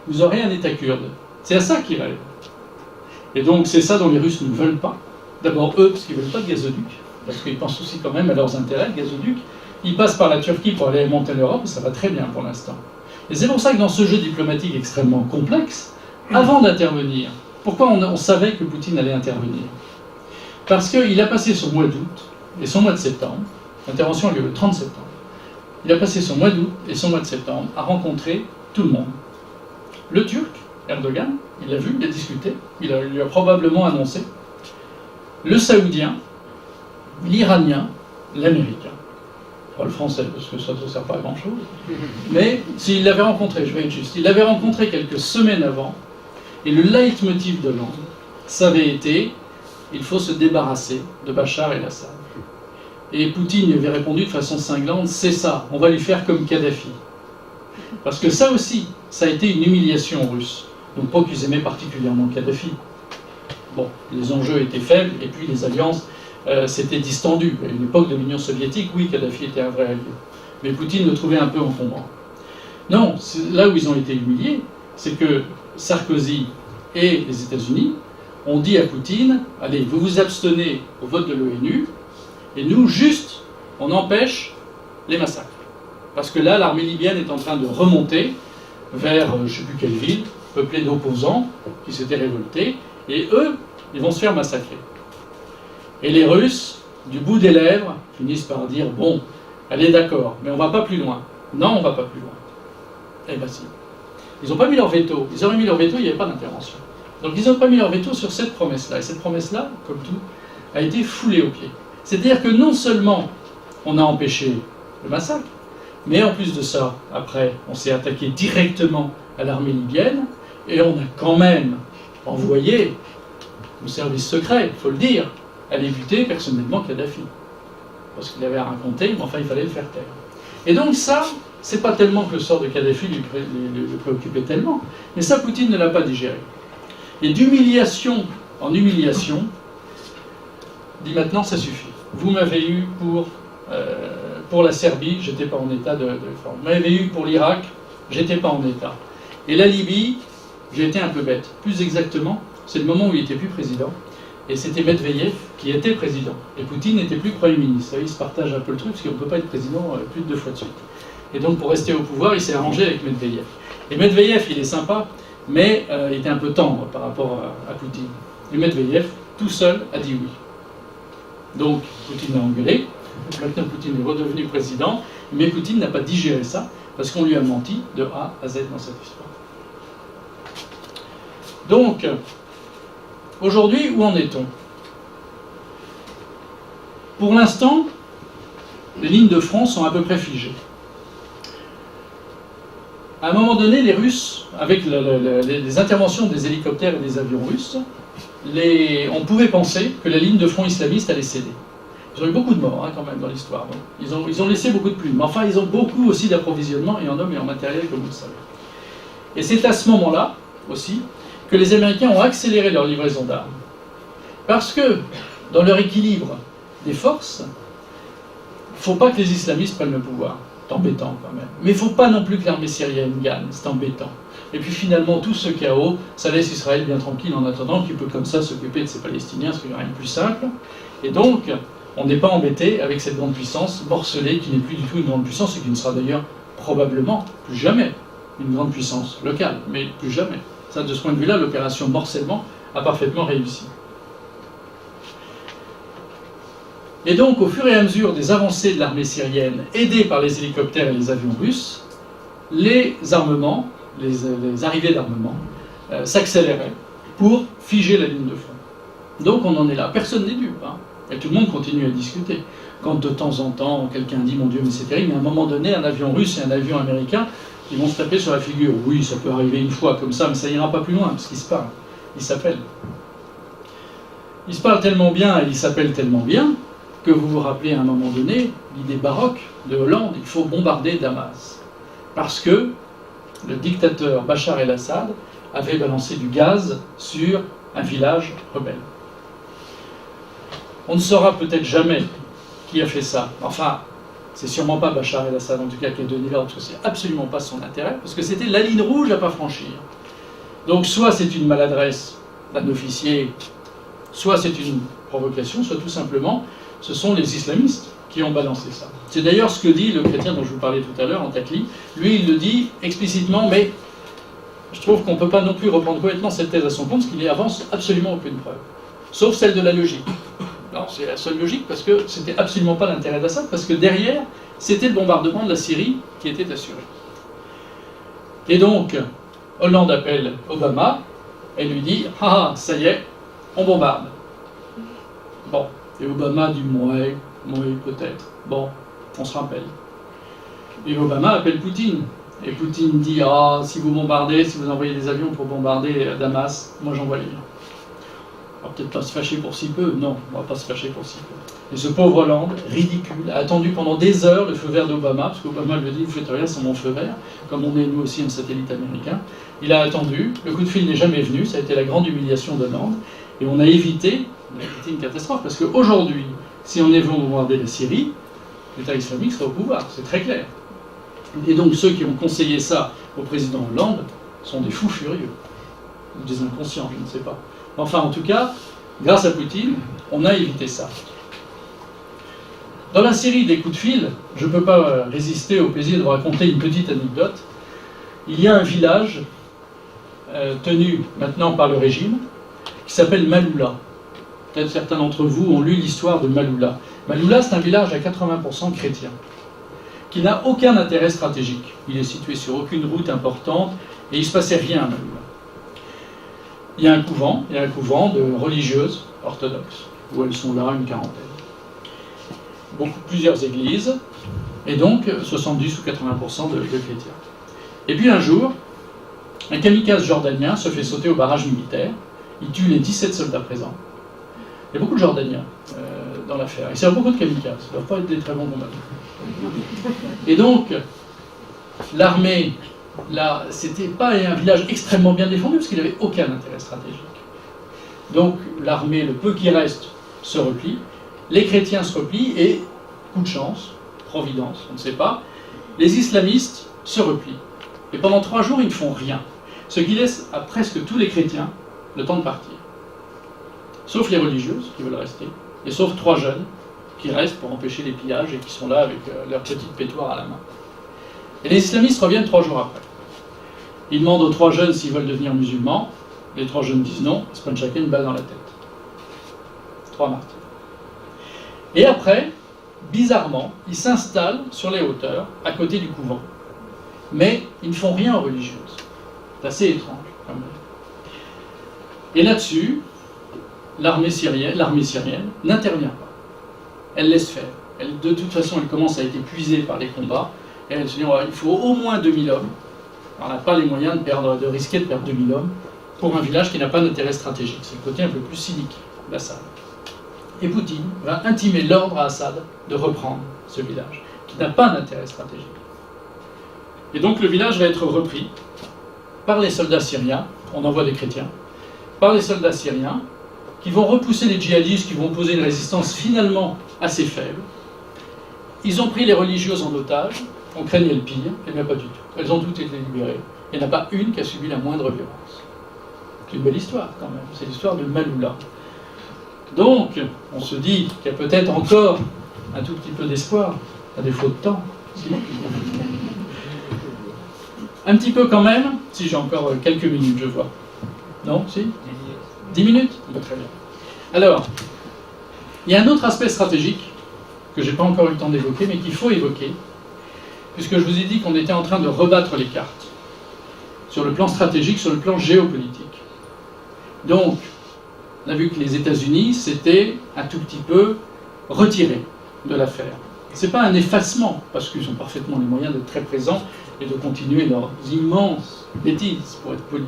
vous aurez un État kurde. C'est à ça qu'ils rêvent. Et donc c'est ça dont les Russes ne veulent pas. D'abord eux, parce qu'ils ne veulent pas de gazoduc, parce qu'ils pensent aussi quand même à leurs intérêts, le gazoduc. Ils passent par la Turquie pour aller alimenter l'Europe, et ça va très bien pour l'instant. Et c'est pour ça que dans ce jeu diplomatique extrêmement complexe, avant d'intervenir, pourquoi on savait que Poutine allait intervenir? Parce qu'il a passé son mois d'août et son mois de septembre, l'intervention a lieu le 30 septembre, il a passé son mois d'août et son mois de septembre à rencontrer tout le monde. Le Turc, Erdogan, il l'a vu, il a discuté, il lui a probablement annoncé. Le Saoudien, l'Iranien, l'Américain. Pas le français, parce que ça ne sert pas à grand-chose. Mais s'il l'avait rencontré, je vais être juste, il l'avait rencontré quelques semaines avant, et le leitmotiv de Hollande, ça avait été il faut se débarrasser de Bachar el-Assad. Et Poutine lui avait répondu de façon cinglante c'est ça, on va lui faire comme Kadhafi. Parce que ça aussi, ça a été une humiliation russe. Donc pas qu'ils aimaient particulièrement Kadhafi. Bon, les enjeux étaient faibles, et puis les alliances s'étaient distendues. À une époque de l'Union soviétique, oui, Kadhafi était un vrai allié. Mais Poutine le trouvait un peu encombrant. Non, là où ils ont été humiliés, c'est que Sarkozy et les États-Unis ont dit à Poutine allez, vous vous abstenez au vote de l'ONU, et nous, juste, on empêche les massacres. Parce que là, l'armée libyenne est en train de remonter vers, je ne sais plus quelle ville, peuplée d'opposants qui s'étaient révoltés, et eux, ils vont se faire massacrer. Et les Russes, du bout des lèvres, finissent par dire bon, allez d'accord, mais on ne va pas plus loin. Non, on ne va pas plus loin. Eh bien si. Ils n'ont pas mis leur veto. Ils auraient mis leur veto, il n'y avait pas d'intervention. Donc ils n'ont pas mis leur veto sur cette promesse-là. Et cette promesse-là, comme tout, a été foulée aux pieds. C'est-à-dire que non seulement on a empêché le massacre, mais en plus de ça, après, on s'est attaqué directement à l'armée libyenne, et on a quand même envoyé au service secret, il faut le dire, aller buter personnellement Kadhafi. Parce qu'il avait à raconter, mais enfin il fallait le faire taire. Et donc ça, c'est pas tellement que le sort de Kadhafi lui préoccupait tellement, mais ça, Poutine ne l'a pas digéré. Et d'humiliation en humiliation, dit maintenant ça suffit. Vous m'avez eu pour la Serbie, j'étais pas en état de réforme. Vous m'avez eu pour l'Irak, j'étais pas en état. Et la Libye, j'ai été un peu bête. Plus exactement, c'est le moment où il était plus président. Et c'était Medvedev qui était président. Et Poutine n'était plus Premier ministre. Vous savez, il se partage un peu le truc, parce qu'on ne peut pas être président plus de 2 fois de suite. Et donc, pour rester au pouvoir, il s'est arrangé avec Medvedev. Et Medvedev, il est sympa, mais il était un peu tendre par rapport à Poutine. Et Medvedev, tout seul, a dit oui. Donc, Poutine a engueulé. Vladimir Poutine est redevenu président, mais Poutine n'a pas digéré ça, parce qu'on lui a menti de A à Z dans cette histoire. Donc, aujourd'hui, où en est-on? Pour l'instant, les lignes de front sont à peu près figées. À un moment donné, les Russes, avec les interventions des hélicoptères et des avions russes, on pouvait penser que la ligne de front islamiste allait céder. Ils ont eu beaucoup de morts quand même dans l'histoire. Ils ont laissé beaucoup de plumes. Mais enfin, ils ont beaucoup aussi d'approvisionnement, et en hommes et en matériel, comme vous le savez. Et c'est à ce moment-là, aussi, que les Américains ont accéléré leur livraison d'armes. Parce que, dans leur équilibre des forces, il ne faut pas que les islamistes prennent le pouvoir. C'est embêtant quand même. Mais il ne faut pas non plus que l'armée syrienne gagne. C'est embêtant. Et puis finalement, tout ce chaos, ça laisse Israël bien tranquille en attendant qu'il peut comme ça s'occuper de ses Palestiniens, ce qui n'est rien de plus simple. Et donc, on n'est pas embêté avec cette grande puissance morcelée qui n'est plus du tout une grande puissance et qui ne sera d'ailleurs probablement plus jamais une grande puissance locale, mais plus jamais. Ça, de ce point de vue-là, l'opération morcellement a parfaitement réussi. Et donc, au fur et à mesure des avancées de l'armée syrienne, aidée par les hélicoptères et les avions russes, les armements, les arrivées d'armement, s'accéléraient pour figer la ligne de front. Donc on en est là. Personne n'est dupe. Et tout le monde continue à discuter. Quand de temps en temps, quelqu'un dit « Mon Dieu, mais c'est terrible », mais à un moment donné, un avion russe et un avion américain, ils vont se taper sur la figure. Oui, ça peut arriver une fois comme ça, mais ça n'ira pas plus loin, parce qu'ils se parlent. Ils s'appellent. Ils se parlent tellement bien et ils s'appellent tellement bien que vous vous rappelez à un moment donné l'idée baroque de Hollande, il faut bombarder Damas. Parce que le dictateur Bachar el-Assad avait balancé du gaz sur un village rebelle. On ne saura peut-être jamais qui a fait ça. Enfin, c'est sûrement pas Bachar el-Assad, en tout cas, qui a donné l'ordre, parce que c'est absolument pas son intérêt, parce que c'était la ligne rouge à pas franchir. Donc, soit c'est une maladresse d'un officier, soit c'est une provocation, soit tout simplement, ce sont les islamistes qui ont balancé ça. C'est d'ailleurs ce que dit le chrétien dont je vous parlais tout à l'heure, Antakli. Lui, il le dit explicitement, mais je trouve qu'on ne peut pas non plus reprendre complètement cette thèse à son compte, parce qu'il n'y avance absolument aucune preuve. Sauf celle de la logique. Alors, c'est la seule logique, parce que c'était absolument pas l'intérêt d'Assad, parce que derrière, c'était le bombardement de la Syrie qui était assuré. Et donc, Hollande appelle Obama, et lui dit « Ah, ça y est, on bombarde. » Bon, et Obama dit « Ouais, peut-être. Bon, on se rappelle. » Et Obama appelle Poutine. Et Poutine dit « Ah, si vous bombardez, si vous envoyez des avions pour bombarder Damas, moi j'envoie les miens. » On va peut-être pas se fâcher pour si peu. Non, on va pas se fâcher pour si peu. Et ce pauvre Hollande, ridicule, a attendu pendant des heures le feu vert d'Obama, parce qu'Obama lui a dit « Vous faites rien sans mon feu vert », comme on est nous aussi un satellite américain. Il a attendu, le coup de fil n'est jamais venu, ça a été la grande humiliation d'Hollande, et on a évité une catastrophe, parce qu'aujourd'hui, si on est venu bombarder la Syrie, l'État islamique serait au pouvoir, c'est très clair. Et donc ceux qui ont conseillé ça au président Hollande sont des fous furieux, ou des inconscients, je ne sais pas. Enfin, en tout cas, grâce à Poutine, on a évité ça. Dans la série des coups de fil, je ne peux pas résister au plaisir de vous raconter une petite anecdote. Il y a un village tenu maintenant par le régime qui s'appelle Maloula. Peut-être certains d'entre vous ont lu l'histoire de Maloula. Maloula, c'est un village à 80% chrétien, qui n'a aucun intérêt stratégique. Il est situé sur aucune route importante, et il ne se passait rien à Maloula. Il y a un couvent de religieuses orthodoxes, où elles sont là, une quarantaine. Plusieurs églises, et donc 70 ou 80% de chrétiens. Et puis un jour, un kamikaze jordanien se fait sauter au barrage militaire, il tue les 17 soldats présents. Il y a beaucoup de Jordaniens dans l'affaire, et c'est beaucoup de kamikazes, ça ne doivent pas être des très bons combattants. Et donc, l'armée, là, c'était pas un village extrêmement bien défendu, parce qu'il n'avait aucun intérêt stratégique. Donc, l'armée, le peu qui reste, se replie, les chrétiens se replient, et, coup de chance, providence, on ne sait pas, les islamistes se replient. Et pendant 3 jours, ils ne font rien. Ce qui laisse à presque tous les chrétiens le temps de partir. Sauf les religieuses qui veulent rester, et sauf 3 jeunes qui restent pour empêcher les pillages et qui sont là avec leur petite pétoire à la main. Et les islamistes reviennent 3 jours après. Ils demandent aux 3 jeunes s'ils veulent devenir musulmans. Les 3 jeunes disent non, ils se prennent chacun une balle dans la tête. 3 martyrs. Et après, bizarrement, ils s'installent sur les hauteurs, à côté du couvent. Mais ils ne font rien aux religieuses. C'est assez étrange, quand même. Et là-dessus, l'armée syrienne n'intervient pas. Elle laisse faire. De toute façon, elle commence à être épuisée par les combats. Et elle se dit, il faut au moins 2000 hommes. On n'a pas les moyens de risquer de perdre 2000 hommes pour un village qui n'a pas d'intérêt stratégique. C'est le côté un peu plus cynique d'Assad. Et Poutine va intimer l'ordre à Assad de reprendre ce village, qui n'a pas d'intérêt stratégique. Et donc le village va être repris par les soldats syriens, on envoie des chrétiens, par les soldats syriens, qui vont repousser les djihadistes, qui vont poser une résistance finalement assez faible. Ils ont pris les religieuses en otage, on craignait le pire, et bien pas du tout. Elles ont toutes été libérées. Il n'y en a pas une qui a subi la moindre violence. C'est une belle histoire quand même, c'est l'histoire de Maloula. Donc, on se dit qu'il y a peut-être encore un tout petit peu d'espoir, à défaut de temps. Un petit peu quand même, si j'ai encore quelques minutes, je vois. Non, si 10 minutes. Très bien. Alors, il y a un autre aspect stratégique que je n'ai pas encore eu le temps d'évoquer, mais qu'il faut évoquer, puisque je vous ai dit qu'on était en train de rebattre les cartes, sur le plan stratégique, sur le plan géopolitique. Donc, on a vu que les États-Unis s'étaient un tout petit peu retirés de l'affaire. Ce n'est pas un effacement, parce qu'ils ont parfaitement les moyens d'être très présents et de continuer leurs immenses bêtises, pour être poli.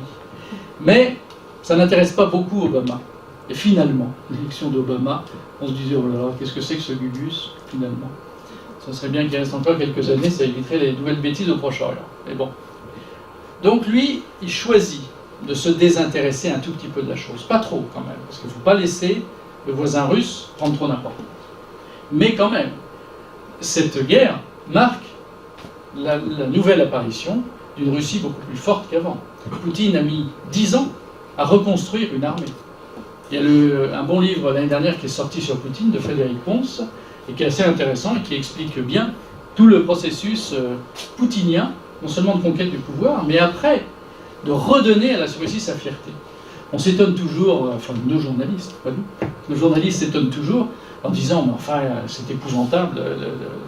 Mais ça n'intéresse pas beaucoup Obama. Et finalement, l'élection d'Obama, on se disait, oh là là, qu'est-ce que c'est que ce Gugus, finalement? Ça serait bien qu'il reste encore quelques années, ça éviterait les nouvelles bêtises au Proche-Orient. Mais bon. Donc lui, il choisit de se désintéresser un tout petit peu de la chose. Pas trop, quand même, parce qu'il ne faut pas laisser le voisin russe prendre trop d'importance. Mais quand même, cette guerre marque la nouvelle apparition d'une Russie beaucoup plus forte qu'avant. Poutine a mis 10 ans à reconstruire une armée. Il y a un bon livre l'année dernière qui est sorti sur Poutine de Frédéric Pons, et qui est assez intéressant et qui explique bien tout le processus poutinien, non seulement de conquête du pouvoir, mais après, de redonner à la Russie sa fierté. On s'étonne toujours, enfin nos journalistes, pas nous, nos journalistes s'étonnent toujours en disant, mais enfin c'est épouvantable,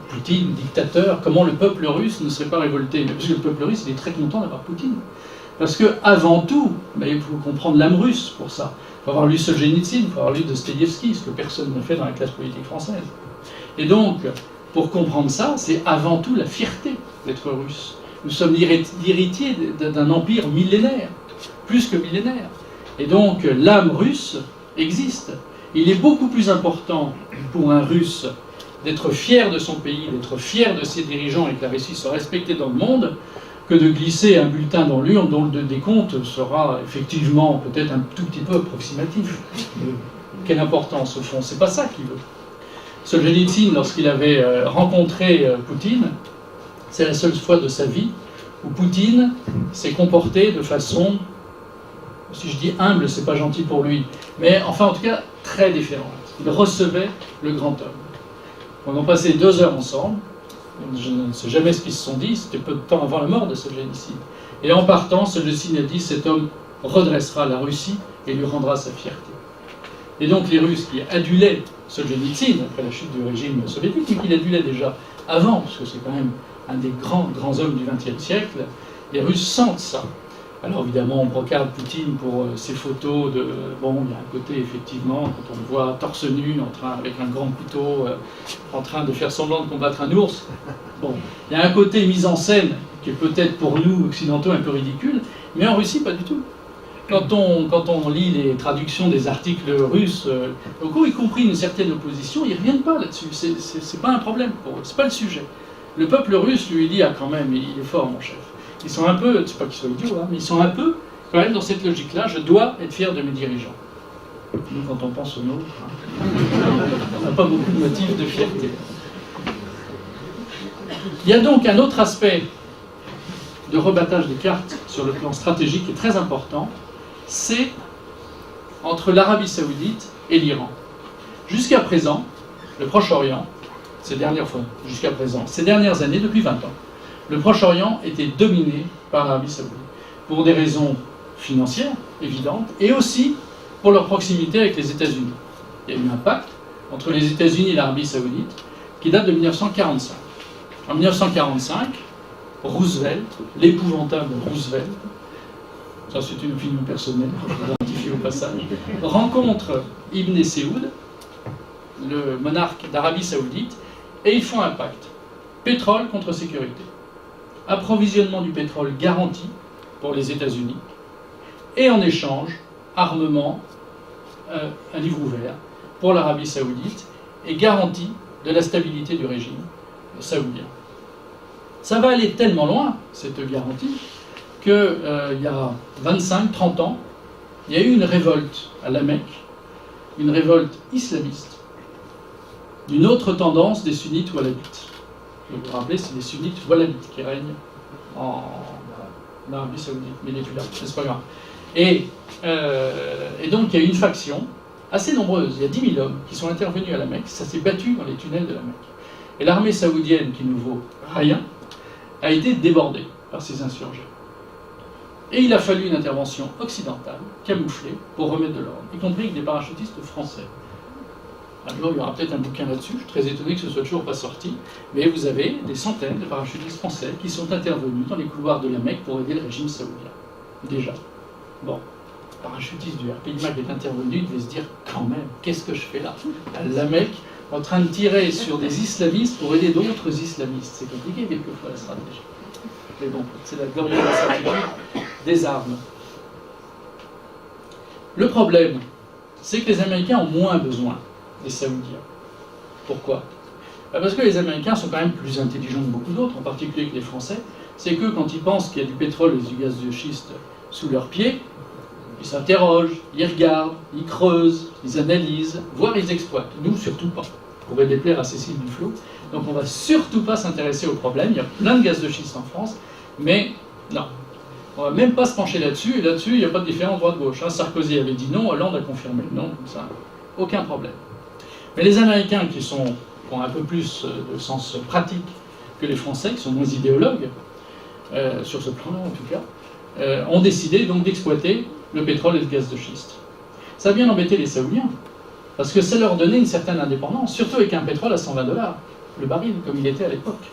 Poutine, dictateur, comment le peuple russe ne serait pas révolté? Mais parce que le peuple russe, il est très content d'avoir Poutine. Parce que avant tout, il faut comprendre l'âme russe pour ça. Il faut avoir lu Solzhenitsyn, il faut avoir lu Dostoïevski, ce que personne ne fait dans la classe politique française. Et donc, pour comprendre ça, c'est avant tout la fierté d'être russe. Nous sommes l'héritier d'un empire millénaire, plus que millénaire. Et donc, l'âme russe existe. Il est beaucoup plus important pour un Russe d'être fier de son pays, d'être fier de ses dirigeants et que la Russie soit respectée dans le monde, que de glisser un bulletin dans l'urne dont le décompte sera effectivement peut-être un tout petit peu approximatif. Quelle importance au fond? C'est pas ça qu'il veut. Solzhenitsyn, lorsqu'il avait rencontré Poutine, c'est la seule fois de sa vie où Poutine s'est comporté de façon, si je dis humble, c'est pas gentil pour lui, mais enfin en tout cas très différente. Il recevait le grand homme. On a passé 2 heures ensemble. Je ne sais jamais ce qu'ils se sont dit, c'était peu de temps avant la mort de Solzhenitsyn. Et en partant, Solzhenitsyn a dit, cet homme redressera la Russie et lui rendra sa fierté. Et donc les Russes qui adulaient Solzhenitsyn après la chute du régime soviétique, mais qui l'adulaient déjà avant, parce que c'est quand même un des grands hommes du XXe siècle, les Russes sentent ça. Alors évidemment, on brocarde Poutine pour ses photos de... Bon, il y a un côté, effectivement, quand on le voit torse nu, avec un grand couteau, en train de faire semblant de combattre un ours. Bon, il y a un côté mise en scène qui est peut-être pour nous, occidentaux, un peu ridicule, mais en Russie, pas du tout. Quand on lit les traductions des articles russes, y compris une certaine opposition, ils ne reviennent pas là-dessus. C'est pas un problème pour eux, c'est pas le sujet. Le peuple russe lui dit, ah quand même, il est fort mon chef. Ils sont un peu, c'est pas qu'ils soient idiots, mais ils sont un peu, quand même, dans cette logique-là, je dois être fier de mes dirigeants. Nous, quand on pense aux nôtres, on n'a pas beaucoup de motifs de fierté. Il y a donc un autre aspect de rebattage des cartes sur le plan stratégique qui est très important, c'est entre l'Arabie Saoudite et l'Iran. Jusqu'à présent, le Proche-Orient, ces dernières années, depuis 20 ans, le Proche-Orient était dominé par l'Arabie Saoudite, pour des raisons financières, évidentes, et aussi pour leur proximité avec les États-Unis. Il y a eu un pacte entre les États-Unis et l'Arabie Saoudite qui date de 1945. En 1945, Roosevelt, l'épouvantable Roosevelt, ça c'est une opinion personnelle, je l'identifie au passage, rencontre Ibn Saoud, le monarque d'Arabie Saoudite, et ils font un pacte. Pétrole contre sécurité. Approvisionnement du pétrole garanti pour les États-Unis. Et en échange, armement, un livre ouvert pour l'Arabie Saoudite et garantie de la stabilité du régime saoudien. Ça va aller tellement loin, cette garantie, qu'il y a 25-30 ans, il y a eu une révolte à la Mecque, une révolte islamiste, d'une autre tendance des sunnites wahhabites. Vous vous rappelez, c'est les sunnites wahhabites qui règnent en Arabie Saoudite, mais il n'est plus là, c'est pas grave. Et donc il y a une faction assez nombreuse, il y a 10 000 hommes qui sont intervenus à la Mecque, ça s'est battu dans les tunnels de la Mecque. Et l'armée saoudienne, qui ne vaut rien, a été débordée par ces insurgés. Et il a fallu une intervention occidentale, camouflée, pour remettre de l'ordre, y compris avec des parachutistes français. Un jour, il y aura peut-être un bouquin là-dessus, je suis très étonné que ce soit toujours pas sorti, mais vous avez des centaines de parachutistes français qui sont intervenus dans les couloirs de la Mecque pour aider le régime saoudien. Déjà. Bon, le parachutiste du RPI-MAC est intervenu, il devait se dire, quand même, qu'est-ce que je fais là? À la Mecque, en train de tirer sur des islamistes pour aider d'autres islamistes. C'est compliqué quelquefois la stratégie. Mais bon, c'est la glorieuse stratégie des armes. Le problème, c'est que les Américains ont moins besoin des Saoudiens. Pourquoi? Parce que les Américains sont quand même plus intelligents que beaucoup d'autres, en particulier que les Français. C'est que quand ils pensent qu'il y a du pétrole et du gaz de schiste sous leurs pieds, ils s'interrogent, ils regardent, ils creusent, ils analysent, voire ils exploitent. Nous, surtout pas. On pourrait déplaire à Cécile Duflot. Donc on ne va surtout pas s'intéresser au problème. Il y a plein de gaz de schiste en France, mais non. On ne va même pas se pencher là-dessus, et là-dessus, il n'y a pas de différence droite-gauche. Sarkozy avait dit non, Hollande a confirmé non, comme ça, aucun problème. Mais les Américains, qui ont un peu plus de sens pratique que les Français, qui sont moins idéologues, sur ce plan-là en tout cas, ont décidé donc d'exploiter le pétrole et le gaz de schiste. Ça a bien embêté les Saoudiens, parce que ça leur donnait une certaine indépendance, surtout avec un pétrole à 120 $, le baril, comme il était à l'époque.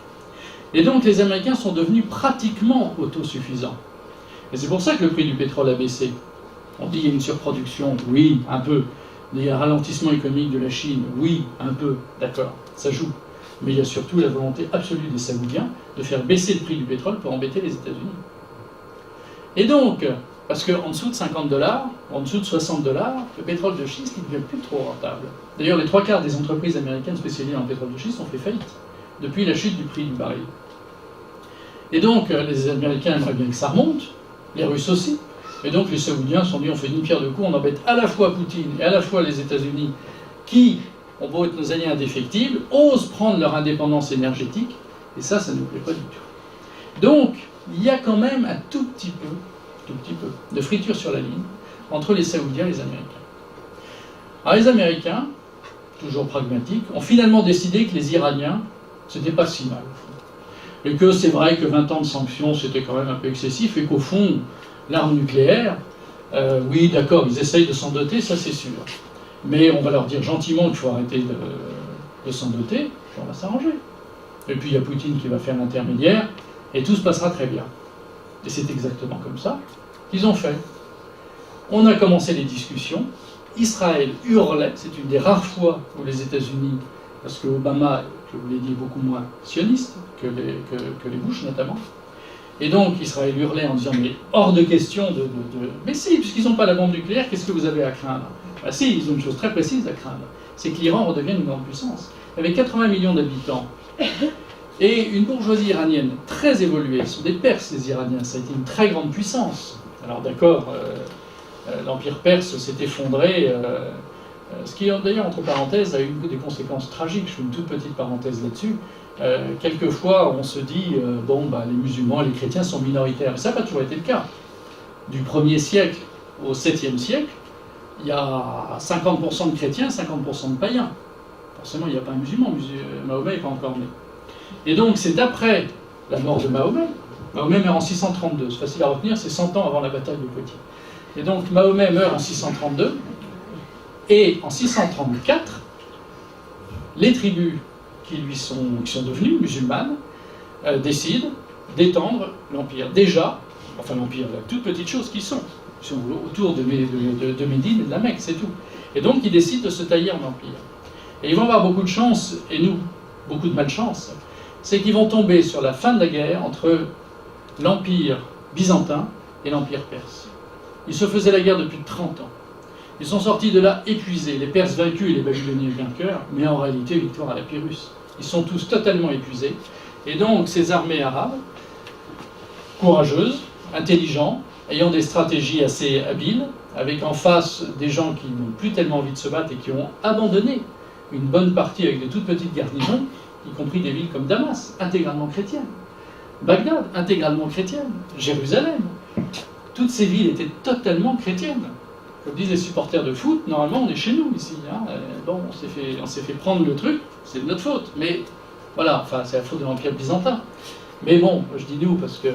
Et donc les Américains sont devenus pratiquement autosuffisants. Et c'est pour ça que le prix du pétrole a baissé. On dit qu'il y a une surproduction, oui, un peu. Il y a un ralentissement économique de la Chine, oui, un peu, d'accord, ça joue. Mais il y a surtout la volonté absolue des Saoudiens de faire baisser le prix du pétrole pour embêter les États-Unis. Et donc, parce qu'en dessous de 50 $, en dessous de 60 $, le pétrole de schiste, il ne devient plus trop rentable. D'ailleurs, les 3/4 des entreprises américaines spécialisées en pétrole de schiste ont fait faillite depuis la chute du prix du baril. Et donc, les Américains aimeraient bien que ça remonte, les Russes aussi. Et donc, les Saoudiens se sont dit, on fait une pierre deux coups, on embête à la fois Poutine et à la fois les États-Unis, qui ont beau être nos alliés indéfectibles, osent prendre leur indépendance énergétique, et ça ne nous plaît pas du tout. Donc, il y a quand même un tout petit peu de friture sur la ligne entre les Saoudiens et les Américains. Alors les Américains, toujours pragmatiques, ont finalement décidé que les Iraniens, c'était pas si mal. Et que c'est vrai que 20 ans de sanctions, c'était quand même un peu excessif, et qu'au fond, l'arme nucléaire, oui d'accord, ils essayent de s'en doter, ça c'est sûr. Mais on va leur dire gentiment qu'il faut arrêter de s'en doter, et on va s'arranger. Et puis il y a Poutine qui va faire l'intermédiaire, et tout se passera très bien. Et c'est exactement comme ça qu'ils ont fait. On a commencé les discussions, Israël hurlait, c'est une des rares fois où les États-Unis, parce que Obama, je vous l'ai dit, est beaucoup moins sioniste que les Bush notamment, et donc Israël hurlait en disant mais hors de question de... Mais si, puisqu'ils n'ont pas la bombe nucléaire, qu'est-ce que vous avez à craindre? Ben si, ils ont une chose très précise à craindre, c'est que l'Iran redevienne une grande puissance. Avec 80 millions d'habitants, et une bourgeoisie iranienne très évoluée, ce sont des Perses les Iraniens, ça a été une très grande puissance. Alors d'accord, l'Empire perse s'est effondré, ce qui d'ailleurs, entre parenthèses, a eu des conséquences tragiques. Je fais une toute petite parenthèse là-dessus. Quelquefois, on se dit, les musulmans et les chrétiens sont minoritaires. Mais ça n'a pas toujours été le cas. Du 1er siècle au 7e siècle, il y a 50% de chrétiens, 50% de païens. Forcément, il n'y a pas un musulman, Mahomet n'est pas encore né. Et donc, c'est après la mort de Mahomet. Mahomet meurt en 632, c'est facile à retenir, c'est 100 ans avant la bataille de Poitiers. Et donc, Mahomet meurt en 632, et en 634, les tribus qui sont devenues musulmanes, décident d'étendre l'empire. Déjà, enfin l'empire, la toute petite chose qu'ils sont autour de Médine et de la Mecque, c'est tout. Et donc ils décident de se tailler en empire. Et ils vont avoir beaucoup de chance, et nous, beaucoup de malchance, c'est qu'ils vont tomber sur la fin de la guerre entre l'empire byzantin et l'empire perse. Ils se faisaient la guerre depuis 30 ans. Ils sont sortis de là épuisés, les Perses vaincus et les Babyloniens vainqueurs, mais en réalité victoire à la Pyrrhus. Ils sont tous totalement épuisés. Et donc ces armées arabes, courageuses, intelligentes, ayant des stratégies assez habiles, avec en face des gens qui n'ont plus tellement envie de se battre et qui ont abandonné une bonne partie avec de toutes petites garnisons, y compris des villes comme Damas, intégralement chrétiennes, Bagdad, intégralement chrétienne, Jérusalem. Toutes ces villes étaient totalement chrétiennes. Comme disent les supporters de foot, normalement on est chez nous ici. Hein. Bon, on s'est fait prendre le truc, c'est de notre faute. Mais voilà, enfin c'est la faute de l'Empire byzantin. Mais bon, je dis nous parce que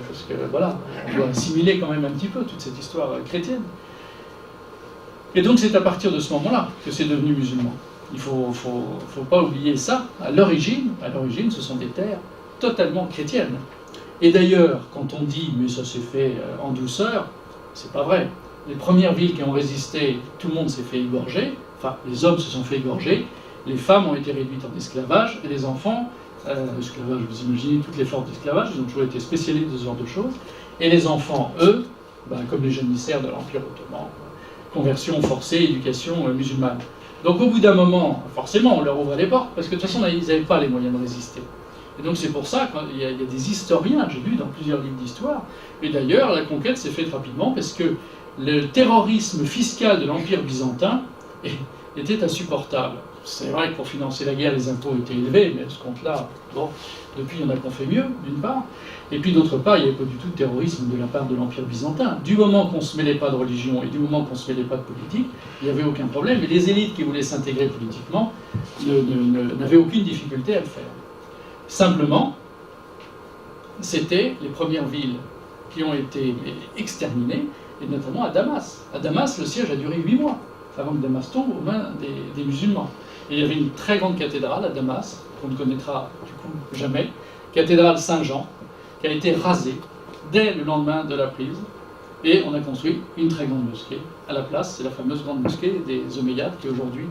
voilà, on doit assimiler quand même un petit peu toute cette histoire chrétienne. Et donc c'est à partir de ce moment-là que c'est devenu musulman. Il faut pas oublier ça. À l'origine, ce sont des terres totalement chrétiennes. Et d'ailleurs, quand on dit mais ça s'est fait en douceur, c'est pas vrai. Les premières villes qui ont résisté, tout le monde s'est fait égorger. Enfin, les hommes se sont fait égorger. Les femmes ont été réduites en esclavage et les enfants, esclavage, vous imaginez toutes les formes d'esclavage, ils ont toujours été spécialisés de ce genre de choses. Et les enfants, eux, comme les janissaires de l'Empire ottoman, conversion forcée, éducation musulmane. Donc au bout d'un moment, forcément, on leur ouvrait les portes, parce que de toute façon, ils n'avaient pas les moyens de résister. Et donc c'est pour ça qu'il y a des historiens, j'ai lu dans plusieurs livres d'histoire, et d'ailleurs la conquête s'est faite rapidement, parce que le terrorisme fiscal de l'Empire byzantin était insupportable. C'est vrai que pour financer la guerre, les impôts étaient élevés, mais à ce compte-là, bon, depuis il y en a qu'on fait mieux, d'une part, et puis d'autre part, il n'y avait pas du tout de terrorisme de la part de l'Empire byzantin. Du moment qu'on ne se mêlait pas de religion et du moment qu'on ne se mêlait pas de politique, il n'y avait aucun problème, et les élites qui voulaient s'intégrer politiquement n'avaient aucune difficulté à le faire. Simplement, c'était les premières villes qui ont été exterminées, et notamment à Damas. À Damas, le siège a duré 8 mois, avant que Damas tombe aux mains des musulmans. Et il y avait une très grande cathédrale à Damas, qu'on ne connaîtra du coup jamais, cathédrale Saint-Jean, qui a été rasée dès le lendemain de la prise, et on a construit une très grande mosquée à la place, c'est la fameuse grande mosquée des Omeyyades, qui est aujourd'hui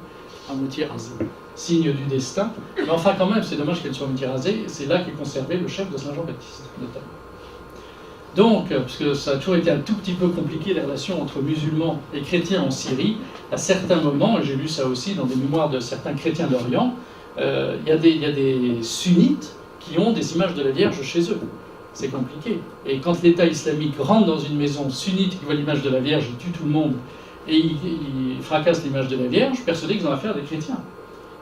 à moitié rasée. Signe du destin, mais enfin quand même, c'est dommage qu'elle soit à moitié rasée, c'est là qu'est conservé le chef de Saint-Jean-Baptiste, notamment. Donc, parce que ça a toujours été un tout petit peu compliqué les relations entre musulmans et chrétiens en Syrie, à certains moments, et j'ai lu ça aussi dans des mémoires de certains chrétiens d'Orient, il y a des sunnites qui ont des images de la Vierge chez eux. C'est compliqué. Et quand l'État islamique rentre dans une maison sunnite qui voit l'image de la Vierge, il tue tout le monde, et il fracasse l'image de la Vierge, persuadé qu'ils ont affaire à des chrétiens.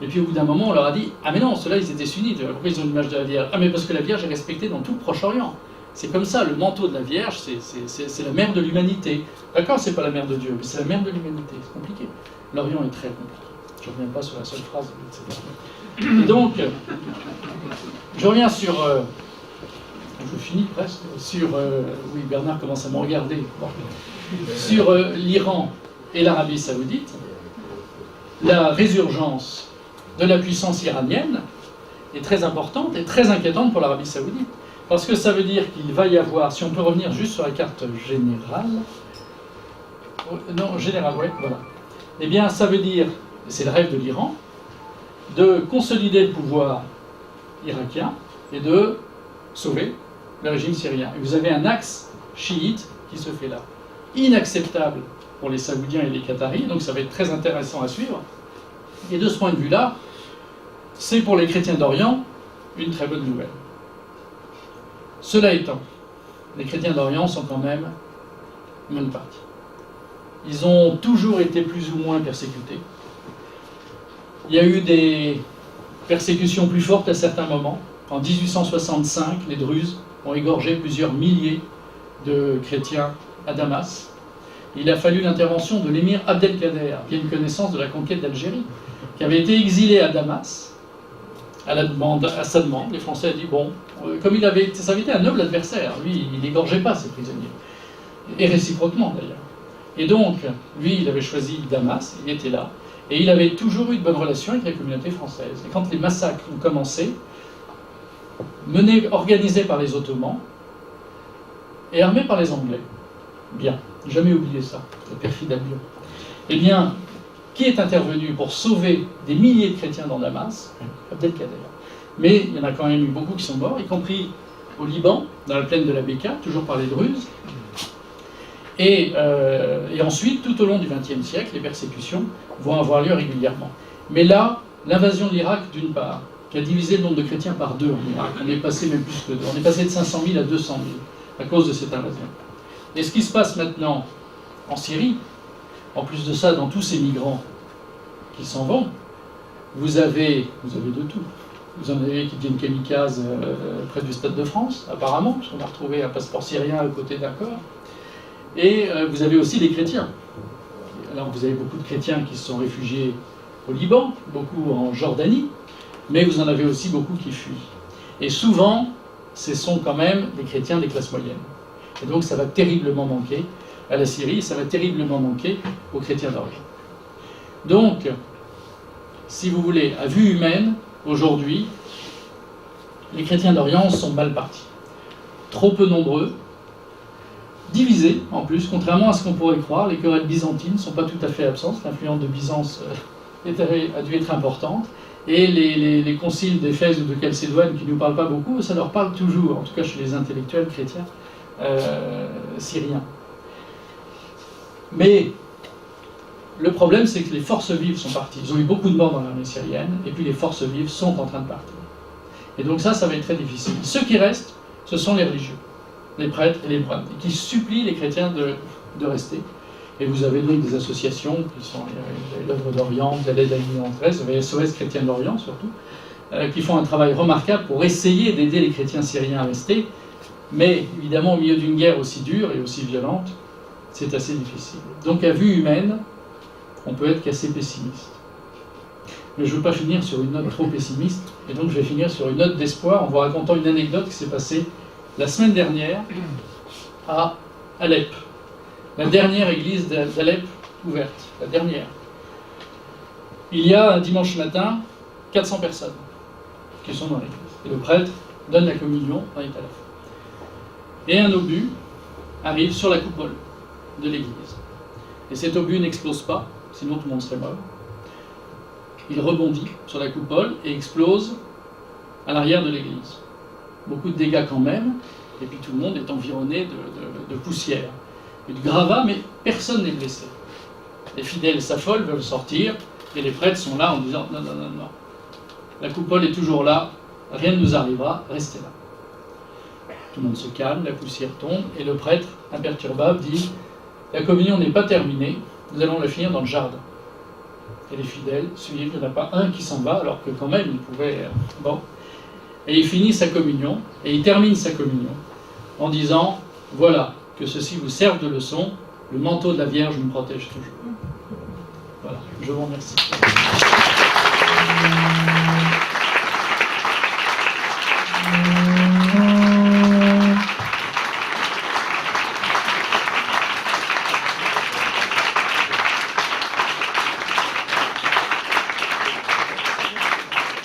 Et puis au bout d'un moment, on leur a dit « Ah mais non, ceux-là ils étaient sunnites, pourquoi ils ont l'image de la Vierge ?»« Ah mais parce que la Vierge est respectée dans tout le Proche-Orient. » C'est comme ça, le manteau de la Vierge, c'est la mère de l'humanité. D'accord, c'est pas la mère de Dieu, mais c'est la mère de l'humanité. C'est compliqué. L'Orient est très compliqué. Je ne reviens pas sur la seule phrase, etc. Et donc, je reviens sur... je finis presque. Sur... oui, Bernard commence à me regarder. Bon. Sur l'Iran et l'Arabie Saoudite, la résurgence de la puissance iranienne est très importante et très inquiétante pour l'Arabie Saoudite. Parce que ça veut dire qu'il va y avoir, si on peut revenir juste sur la carte générale, non, générale, oui, voilà. Eh bien, ça veut dire, c'est le rêve de l'Iran, de consolider le pouvoir irakien et de sauver le régime syrien. Et vous avez un axe chiite qui se fait là. Inacceptable pour les Saoudiens et les Qataris, donc ça va être très intéressant à suivre. Et de ce point de vue-là, c'est pour les chrétiens d'Orient une très bonne nouvelle. Cela étant, les chrétiens d'Orient sont quand même mal partis. Ils ont toujours été plus ou moins persécutés. Il y a eu des persécutions plus fortes à certains moments. En 1865, les Druzes ont égorgé plusieurs milliers de chrétiens à Damas. Il a fallu l'intervention de l'émir Abdelkader, qui a une connaissance de la conquête d'Algérie, qui avait été exilé à Damas, à sa demande. Les Français ont dit, bon, comme ça avait été un noble adversaire, lui, il n'égorgeait pas ses prisonniers. Et réciproquement, d'ailleurs. Et donc, lui, il avait choisi Damas, il était là. Et il avait toujours eu de bonnes relations avec la communauté française. Et quand les massacres ont commencé, organisés par les Ottomans et armés par les Anglais, bien, jamais oublié ça, le perfide Albion, eh bien, qui est intervenu pour sauver des milliers de chrétiens dans Damas? Abdelkader. Mais il y en a quand même eu beaucoup qui sont morts, y compris au Liban, dans la plaine de la Bekaa, toujours par les Druzes. Et ensuite, tout au long du XXe siècle, les persécutions vont avoir lieu régulièrement. Mais là, l'invasion de l'Irak, d'une part, qui a divisé le nombre de chrétiens par 2 en Irak. On est passé même plus que 2. On est passé de 500 000 à 200 000 à cause de cette invasion. Et ce qui se passe maintenant en Syrie, en plus de ça, dans tous ces migrants qui s'en vont, vous avez de tout. Vous en avez qui deviennent kamikazes près du Stade de France, apparemment, parce qu'on a retrouvé un passeport syrien à côté d'un corps. Et vous avez aussi des chrétiens. Alors vous avez beaucoup de chrétiens qui se sont réfugiés au Liban, beaucoup en Jordanie, mais vous en avez aussi beaucoup qui fuient. Et souvent, ce sont quand même des chrétiens des classes moyennes. Et donc ça va terriblement manquer à la Syrie, ça va terriblement manquer aux chrétiens d'Orient. Donc, si vous voulez, à vue humaine, aujourd'hui, les chrétiens d'Orient sont mal partis. Trop peu nombreux, divisés en plus, contrairement à ce qu'on pourrait croire, les querelles byzantines ne sont pas tout à fait absentes, l'influence de Byzance a dû être importante, et les conciles d'Éphèse ou de Chalcédoine qui ne nous parlent pas beaucoup, ça leur parle toujours, en tout cas chez les intellectuels chrétiens syriens. Mais le problème, c'est que les forces vives sont parties. Ils ont eu beaucoup de morts dans l'armée syrienne, et puis les forces vives sont en train de partir. Et donc ça va être très difficile. Ceux qui restent, ce sont les religieux, les prêtres et les moines, qui supplient les chrétiens de rester. Et vous avez donc des associations qui sont l'œuvre d'Orient, de l'aide alimentaire, les SOS chrétiens d'Orient surtout, qui font un travail remarquable pour essayer d'aider les chrétiens syriens à rester. Mais évidemment, au milieu d'une guerre aussi dure et aussi violente, c'est assez difficile. Donc à vue humaine, on peut être qu'assez pessimiste. Mais je ne veux pas finir sur une note trop pessimiste, et donc je vais finir sur une note d'espoir en vous racontant une anecdote qui s'est passée la semaine dernière à Alep. La dernière église d'Alep ouverte, la dernière. Il y a un dimanche matin 400 personnes qui sont dans l'église. Et le prêtre donne la communion dans les talafs. Et un obus arrive sur la coupole de l'église. Et cet obus n'explose pas, sinon tout le monde serait mort. Il rebondit sur la coupole et explose à l'arrière de l'église. Beaucoup de dégâts quand même, et puis tout le monde est environné de poussière. Et de gravats, mais personne n'est blessé. Les fidèles s'affolent, veulent sortir, et les prêtres sont là en disant « Non, non, non, non. La coupole est toujours là, rien ne nous arrivera, restez là. » Tout le monde se calme, la poussière tombe, et le prêtre, imperturbable, dit « La communion n'est pas terminée, nous allons la finir dans le jardin. » Et les fidèles suivent, il n'y en a pas un qui s'en va, alors que quand même, il pouvait... Bon. Et il finit sa communion, et il termine sa communion, en disant « Voilà, que ceci vous serve de leçon, le manteau de la Vierge nous protège toujours. » Voilà, je vous remercie.